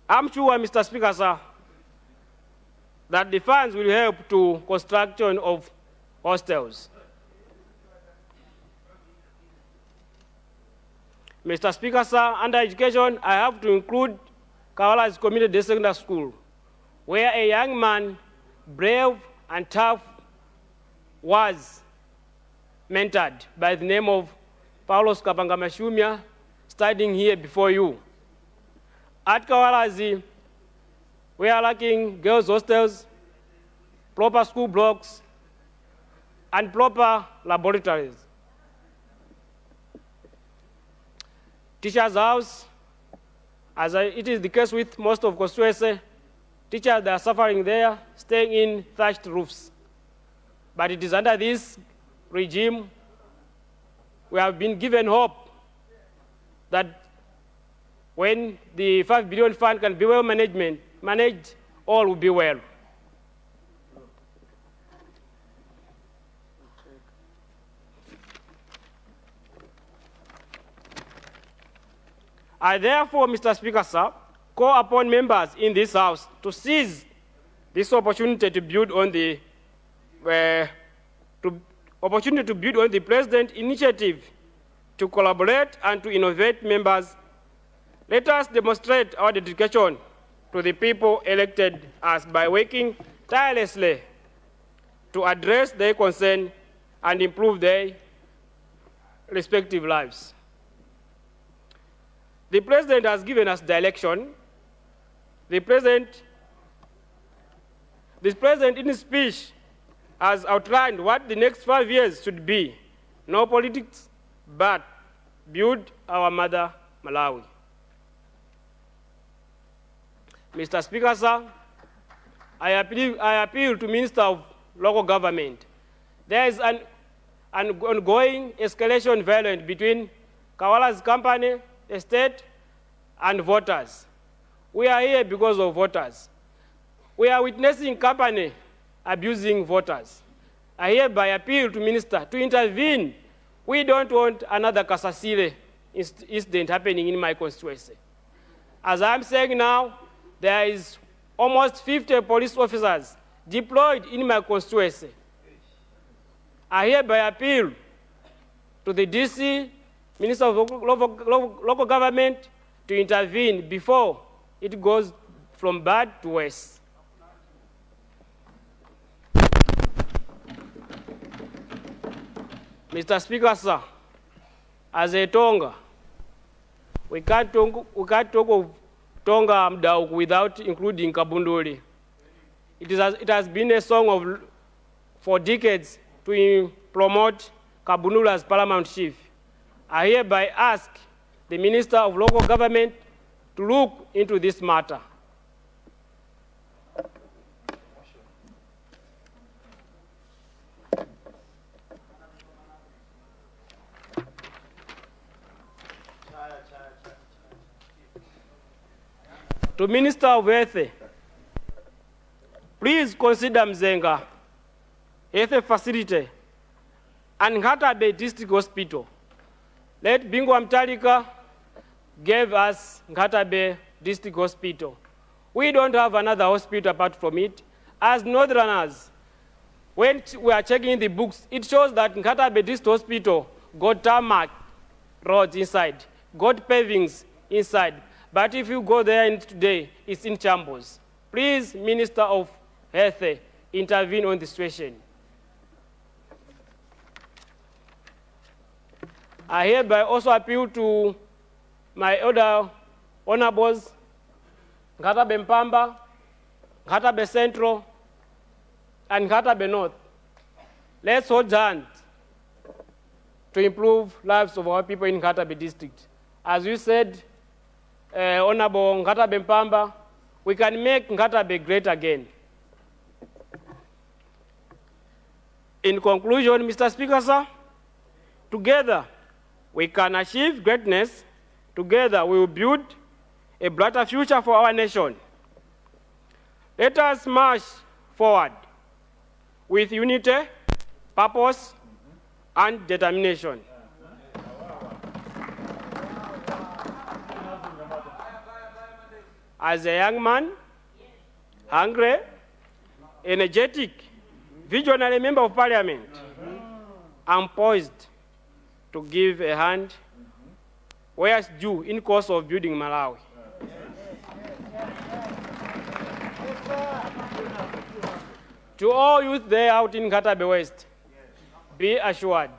I'm sure, Mr. Speaker, sir, that the funds will help to construction of hostels. Mr. Speaker, sir, under education, I have to include Kawala's Community Secondary School, where a young man, brave and tough, was mentored by the name of Paulos Kapangamashumia, studying here before you. At Kawalazi, we are lacking girls' hostels, proper school blocks, and proper laboratories. Teachers' house, as it is the case with most of constituency, teachers that are suffering there, staying in thatched roofs. But it is under this regime, we have been given hope that when the 5 billion fund can be well managed, all will be well. I therefore, Mr. Speaker, sir, call upon members in this House to seize this opportunity to build on the President's initiative to collaborate and to innovate. Members, let us demonstrate our dedication to the people elected us by working tirelessly to address their concern and improve their respective lives. The President has given us direction. The President The President in his speech has outlined what the next 5 years should be. No politics, but build our mother, Malawi. Mr. Speaker, sir, I appeal to Minister of Local Government. There is an ongoing escalation violence between Kawala's company, estate, and voters. We are here because of voters. We are witnessing company abusing voters. I hereby appeal to Minister to intervene. We don't want another Kasasile incident happening in my constituency. As I'm saying now, there is almost 50 police officers deployed in my constituency. I hereby appeal to the DC, Minister of Local Government, to intervene before it goes from bad to worse. Mr. Speaker, sir, as a Tonga, we can't talk of Tonga Mdauku without including Kabunduli. It has been a song for decades to promote Kabunduli as Paramount Chief. I hereby ask the Minister of Local Government to look into this matter. To Minister of Health, please consider Mzenga Health Facility and Ngatabe District Hospital. Let Bingwa Mtalika give us Ngatabe District Hospital. We don't have another hospital apart from it. As Northerners, when we are checking the books, it shows that Ngatabe District Hospital got tarmac roads inside, got pavings inside. But if you go there today, it's in shambles. Please, Minister of Health, intervene on the situation. I hereby also appeal to my other honorables, Ngatabe Mpamba, Ngatabe Central, and Ngatabe North. Let's hold hands to improve lives of our people in Ngatabe district. As you said, Honorable Ngatabe Mpamba, we can make Ngatabe great again. In conclusion, Mr. Speaker, sir, together we can achieve greatness. Together we will build a brighter future for our nation. Let us march forward with unity, purpose, and determination. As a young man, hungry, energetic, visionary member of Parliament, I'm poised to give a hand where it's due in course of building Malawi. To all youth there out in Ngatabe West, be assured,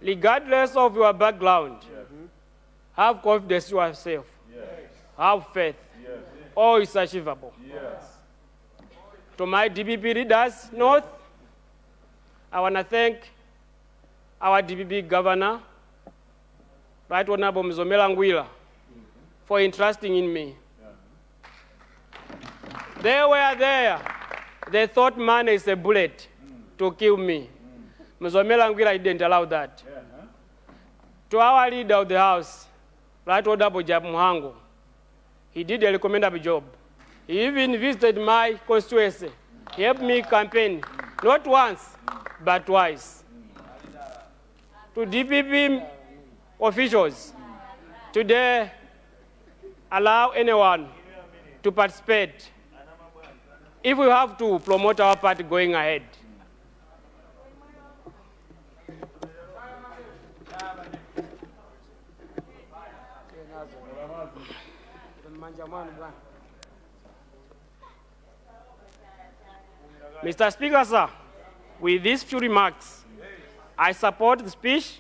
regardless of your background, have confidence in yourself, have faith. All is achievable. To my DPP leaders, North, I want to thank our DPP governor, Right Honorable Mzomela Ngwila, for entrusting in me. They were there. They thought money is a bullet to kill me. Mzomela Ngwila didn't allow that. To our leader of the House, Right Honorable Jabu Muhango, he did a recommendable job. He even visited my constituency. He helped me campaign, not once, but twice. To DPP officials, today allow anyone to participate if we have to promote our party going ahead. Mr. Speaker, sir, with these few remarks, I support the speech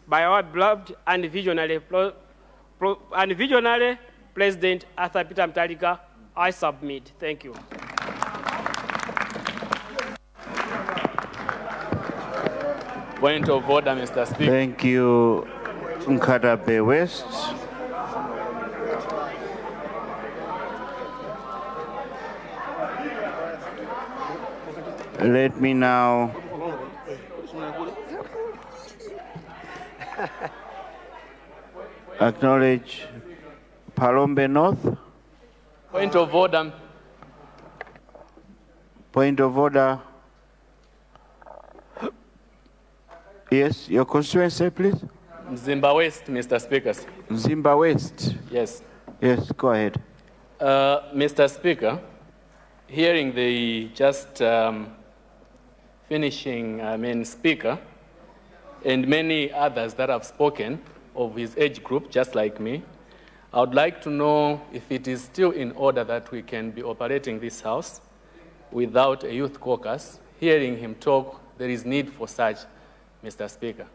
by our beloved and visionary President Arthur Peter Mutharika. I submit. Thank you. Point of order, Mr. Speaker. Thank you, Nkatabe West. Let me now acknowledge Palombe North. Point of order. Point of order. Yes, your constituency, please. Mzimba West, Mr. Speaker. Mzimba West. Yes. Yes, go ahead. Mr. Speaker, hearing the just finishing, speaker, and many others that have spoken of his age group, just like me, I would like to know if it is still in order that we can be operating this House without a youth caucus. Hearing him talk, there is need for such, Mr. Speaker.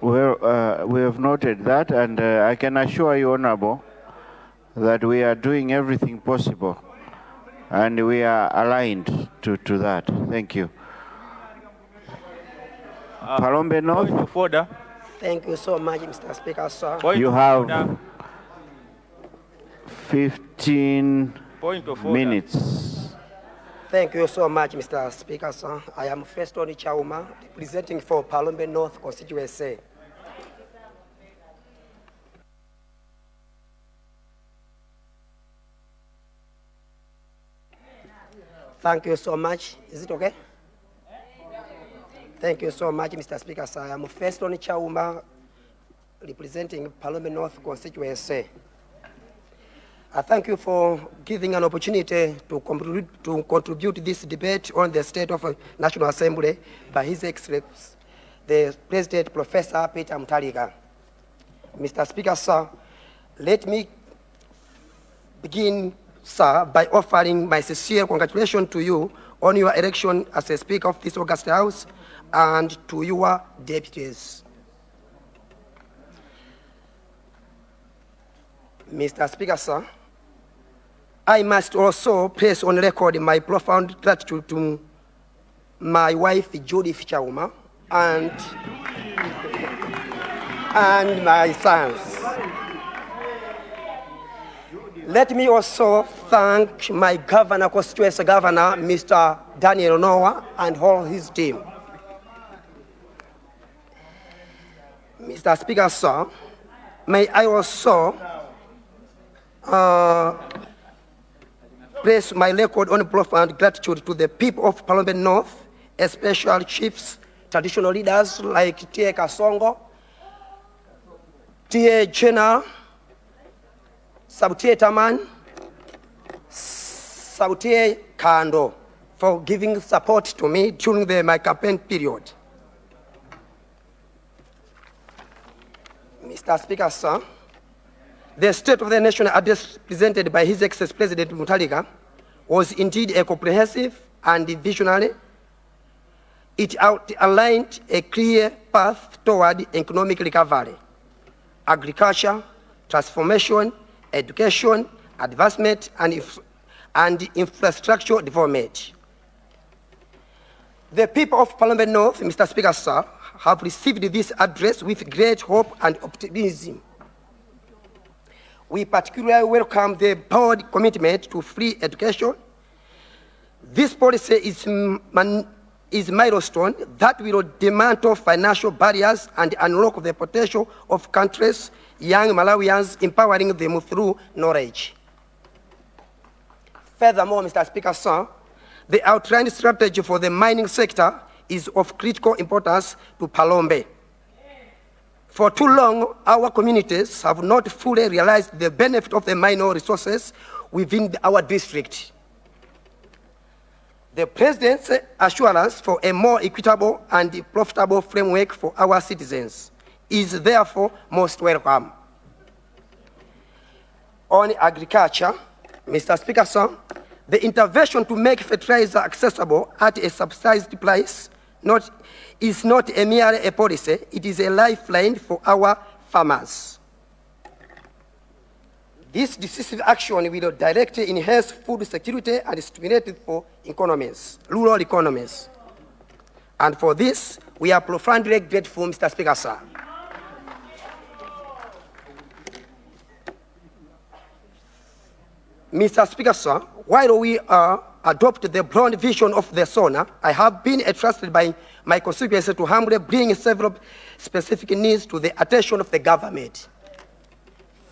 We have noted that, and I can assure you, Honorable, that we are doing everything possible, and we are aligned to that. Thank you. Palombe North. Point of order. Thank you so much, Mr. Speaker, sir. You have 15 minutes. Thank you so much, Mr. Speaker, sir. I am Feston Chauma, representing for Palombe North constituency. Thank you so much. Is it okay? Thank you so much, Mr. Speaker, sir. I am Feston Chauma, representing Palombe North constituency. I thank you for giving an opportunity to contribute this debate on the state of National Assembly by His Excellency, the President, Professor Peter Mutharika. Mr. Speaker, sir, let me begin, sir, by offering my sincere congratulations to you on your election as a Speaker of this August House and to your deputies. Mr. Speaker, sir, I must also place on record my profound gratitude to my wife, Judith Chauma, and my sons. Let me also thank my constituency governor, Mr. Daniel Noah, and all his team. Mr. Speaker, sir, may I also place my record on profound gratitude to the people of Palombe North, especially chiefs, traditional leaders like T.A. Kasongo, T.A. General, Sabutier Taman, Sabutier Kando, for giving support to me during my campaign period. Mr. Speaker, sir, the State of the Nation address presented by His Excellency President Mutharika was indeed a comprehensive and visionary. It outlined a clear path toward economic recovery, agriculture, transformation, education, advancement, and infrastructure development. The people of Palombe North, Mr. Speaker, sir, have received this address with great hope and optimism. We particularly welcome the board commitment to free education. This policy is milestone that will dismantle financial barriers and unlock the potential of countries, young Malawians, empowering them through knowledge. Furthermore, Mr. Speaker, sir, the outlined strategy for the mining sector is of critical importance to Palombe. For too long, our communities have not fully realized the benefit of the mineral resources within our district. The President's assurance for a more equitable and profitable framework for our citizens is therefore most welcome. On agriculture, Mr. Speaker, sir, the intervention to make fertilizer accessible at a subsidized price is not merely a policy, it is a lifeline for our farmers. This decisive action will directly enhance food security and stimulate for economies, rural economies. And for this, we are profoundly grateful, Mr. Speaker, sir. Mr. Speaker, sir, while we adopt the broad vision of the SONA, I have been entrusted by my constituency to humbly bring several specific needs to the attention of the government.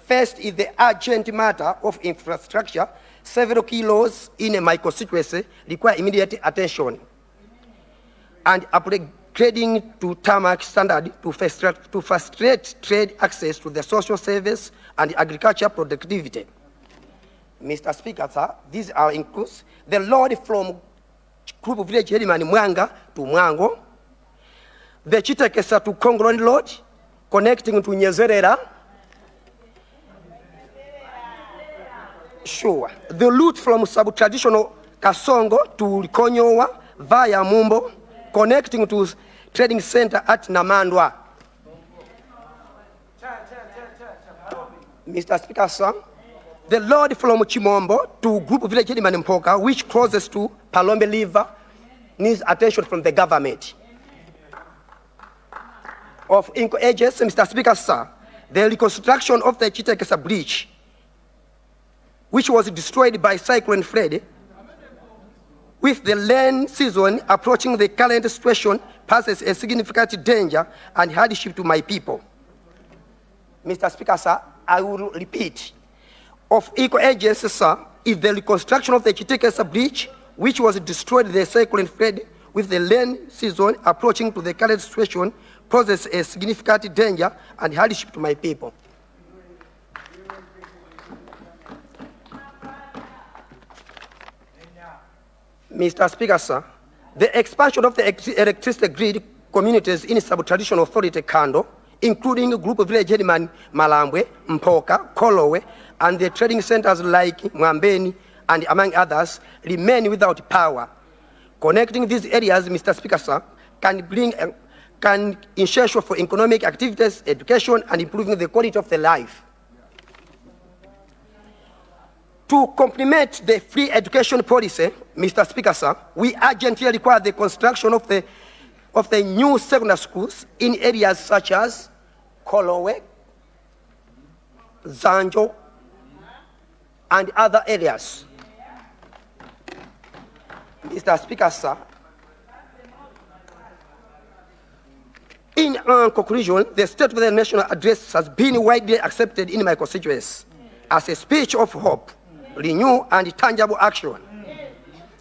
First is the urgent matter of infrastructure. Several key laws in my constituency require immediate attention, and upgrading to tarmac standard to frustrate trade access to the social service and agriculture productivity. Mr. Speaker, sir, these are includes the road from Group Village Headman Mwanga to Mwango, the Chitekesa to Kongron Road, connecting to Nyezerera. Sure. The route from sub-traditional Kasongo to Konyowa via Mumbo, connecting to trading center at Namandwa. Mr. Speaker, sir, the road from Chimombo to Group Village Mpoka, which crosses to Palombe River, needs attention from the government. Of Inco Ages, Mr. Speaker, sir, the reconstruction of the Chitekesa Bridge, which was destroyed by Cyclone Freddy, with the rain season approaching, the current situation poses a significant danger and hardship to my people. Mr. Speaker, sir, I will repeat. Of equal agency, sir, is the reconstruction of the Chitekesa Bridge, which was destroyed by the Cyclone Freddy, with the rain season approaching, to the current situation poses a significant danger and hardship to my people. Mr. Speaker, sir, the expansion of the electricity grid communities in sub-traditional authority Kando, including Group of Village Headman Malambwe, Mpoka, Kolowe, and the trading centers like Mwambeni and among others, remain without power. Connecting these areas, Mr. Speaker, sir, can ensure for economic activities, education, and improving the quality of the life. To complement the free education policy, Mr. Speaker, sir, we urgently require the construction of the new secondary schools in areas such as Kolowe, Zanjo, and other areas. Mr. Speaker, sir, in conclusion, the State of the National Address has been widely accepted in my constituency as a speech of hope, renewal, and tangible action.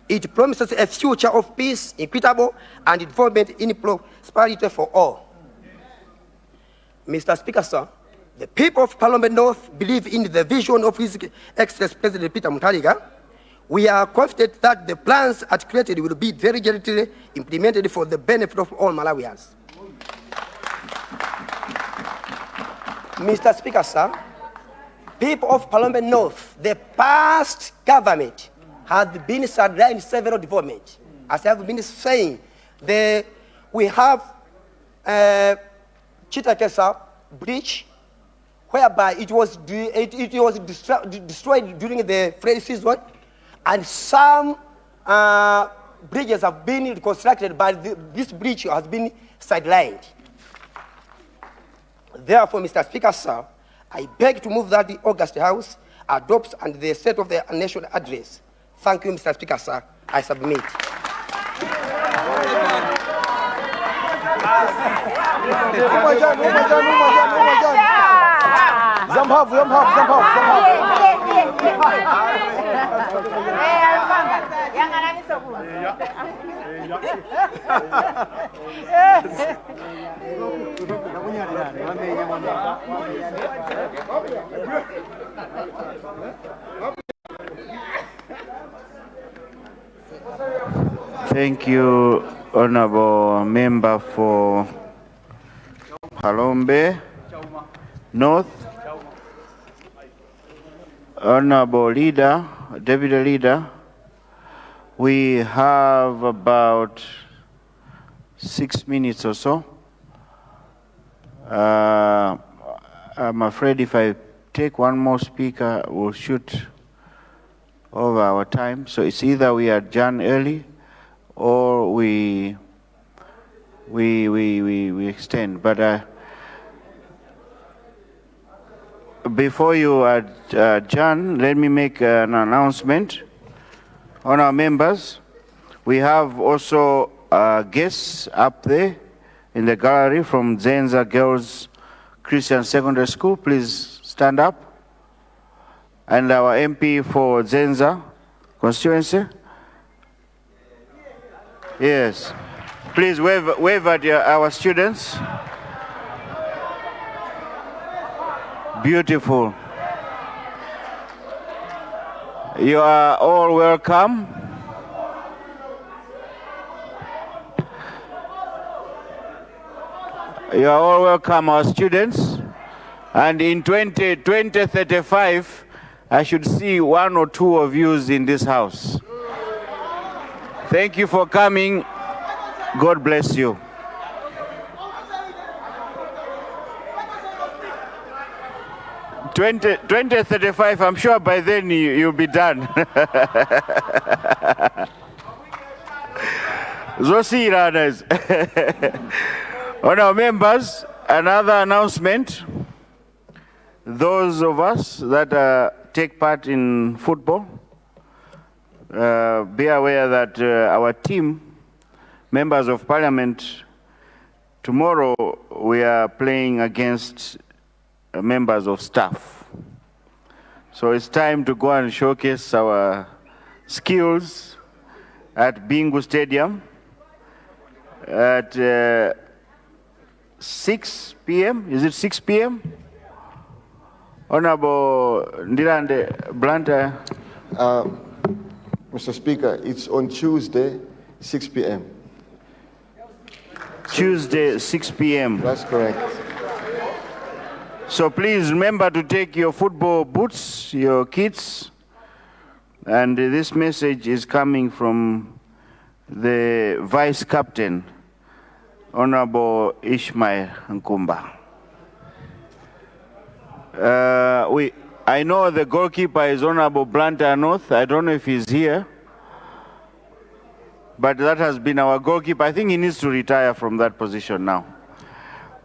It promises a future of peace, equitable, and development in prosperity for all. Mr. Speaker, sir, the people of Palombe North believe in the vision of His Excellency President Peter Mutharika. We are confident that the plans articulated will be very diligently implemented for the benefit of all Malawians. Mr. Speaker, sir, people of Palombe North, the past government has been sidelined several developments. As I have been saying, we have Chitekesa Bridge, whereby it was destroyed during the flood season, and some bridges have been reconstructed, but this bridge has been sidelined. Therefore, Mr. Speaker, sir, I beg to move that the August House adopts and the State of the National Address. Thank you, Mr. Speaker, sir. I submit. Thank you, Honorable Member for Palombe North. Honorable Leader, Deputy Leader, we have about 6 minutes or so. I'm afraid if I take one more speaker, we'll shoot over our time. So it's either we adjourn early or we extend. But before you adjourn, let me make an announcement on our members. We have also guests up there in the gallery from Zenza Girls Christian Secondary School. Please stand up. And our MP for Zenza constituency. Yes. Please wave at our students. Beautiful. You are all welcome. You are all welcome, our students. And in 2035, I should see 1 or 2 of you in this house. Thank you for coming. God bless you. In 2035, I'm sure by then you'll be done. Zosi runners. On our members, another announcement. Those of us that take part in football, be aware that our team, members of parliament, tomorrow we are playing against members of staff. So it's time to go and showcase our skills at Bingu Stadium at 6 p.m. Is it 6 p.m.? Honorable Ndilande Blantyre. Mr. Speaker, it's on Tuesday, 6 p.m. Tuesday, 6 p.m. That's correct. So please remember to take your football boots, your kits, and this message is coming from the Vice Captain, Honorable Ishmael Nkumba. I know the goalkeeper is Honorable Blantyre North. I don't know if he's here, but that has been our goalkeeper. I think he needs to retire from that position now.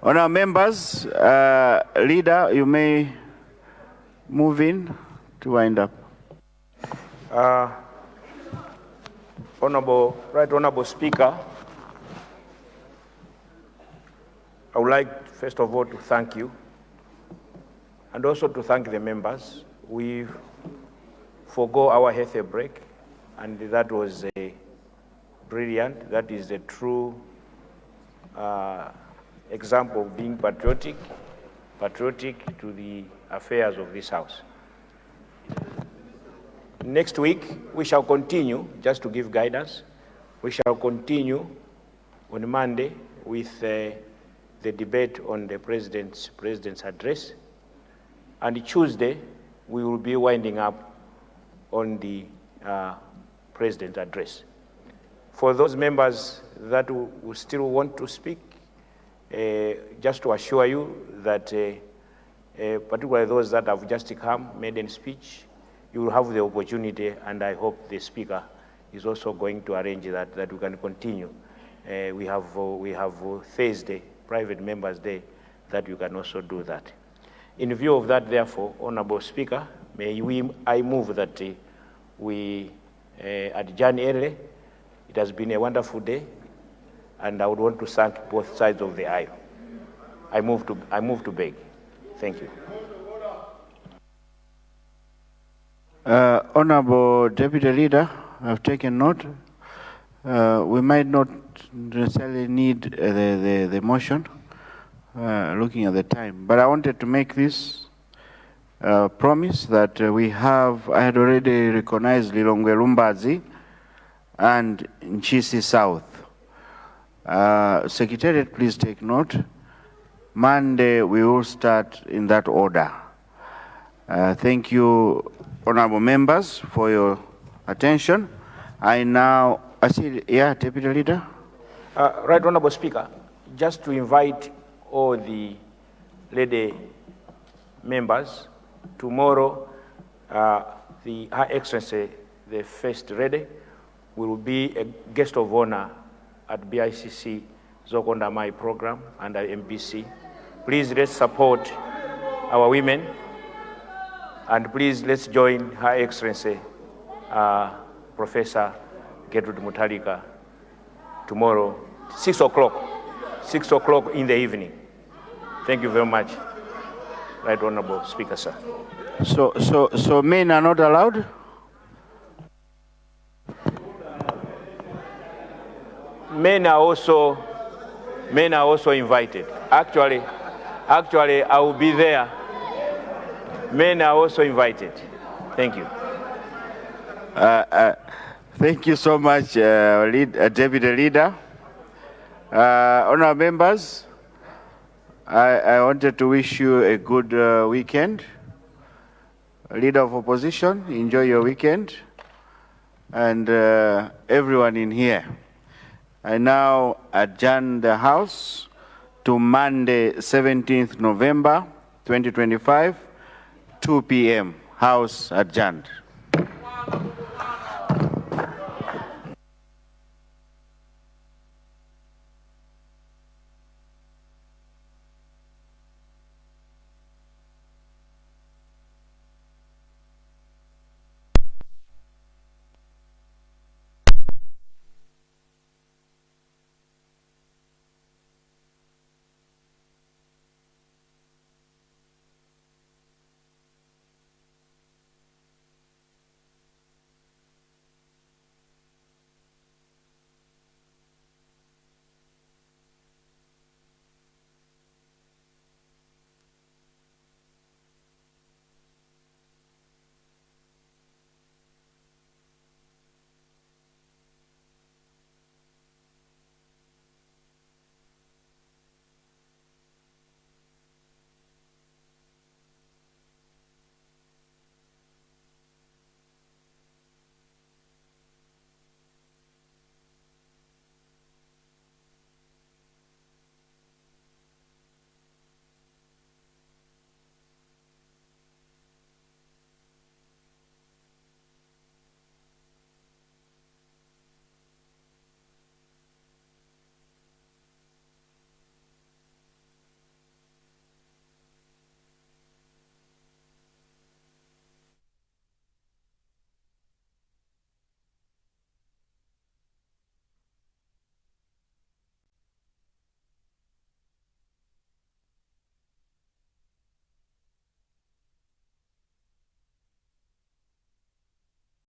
On our members, leader, you may move in to wind up. Honorable Speaker, I would like first of all to thank you and also to thank the members. We forgo our healthy break, and that was brilliant. That is a true example of being patriotic to the affairs of this House. Next week, we shall continue, just to give guidance, we shall continue on Monday with the debate on the President's address. And Tuesday, we will be winding up on the President's address. For those members that who still want to speak, just to assure you that, particularly those that have just come, made a speech, you will have the opportunity, and I hope the Speaker is also going to arrange that we can continue. We have Thursday, Private Members' Day, that you can also do that. In view of that, therefore, Honorable Speaker, I move that we adjourn early. It has been a wonderful day, and I would want to thank both sides of the aisle. I move to beg. Thank you. Honorable Deputy Leader, I've taken note. We might not necessarily need the motion, looking at the time, but I wanted to make this promise that I had already recognized Lilongwe Lumbazi and Nchisi South. Secretariat, please take note. Monday, we will start in that order. Thank you, honorable members, for your attention. I see, Deputy Leader. Right, Honorable Speaker, just to invite all the lady members tomorrow, Her Excellency, the First Lady, will be a guest of honor at BICC Zokonda Mai program under MBC. Please let's support our women, and please let's join Her Excellency, Professor Gertrude Mutalika, tomorrow, 6 o'clock in the evening. Thank you very much, Right Honorable Speaker, sir. So men are not allowed? Men are also invited. Actually, I will be there. Men are also invited. Thank you. Thank you so much, Deputy Leader. Honourable members, I wanted to wish you a good weekend. Leader of Opposition, enjoy your weekend. And everyone in here. I now adjourn the House to Monday, 17th November, 2025, 2 p.m. House adjourned.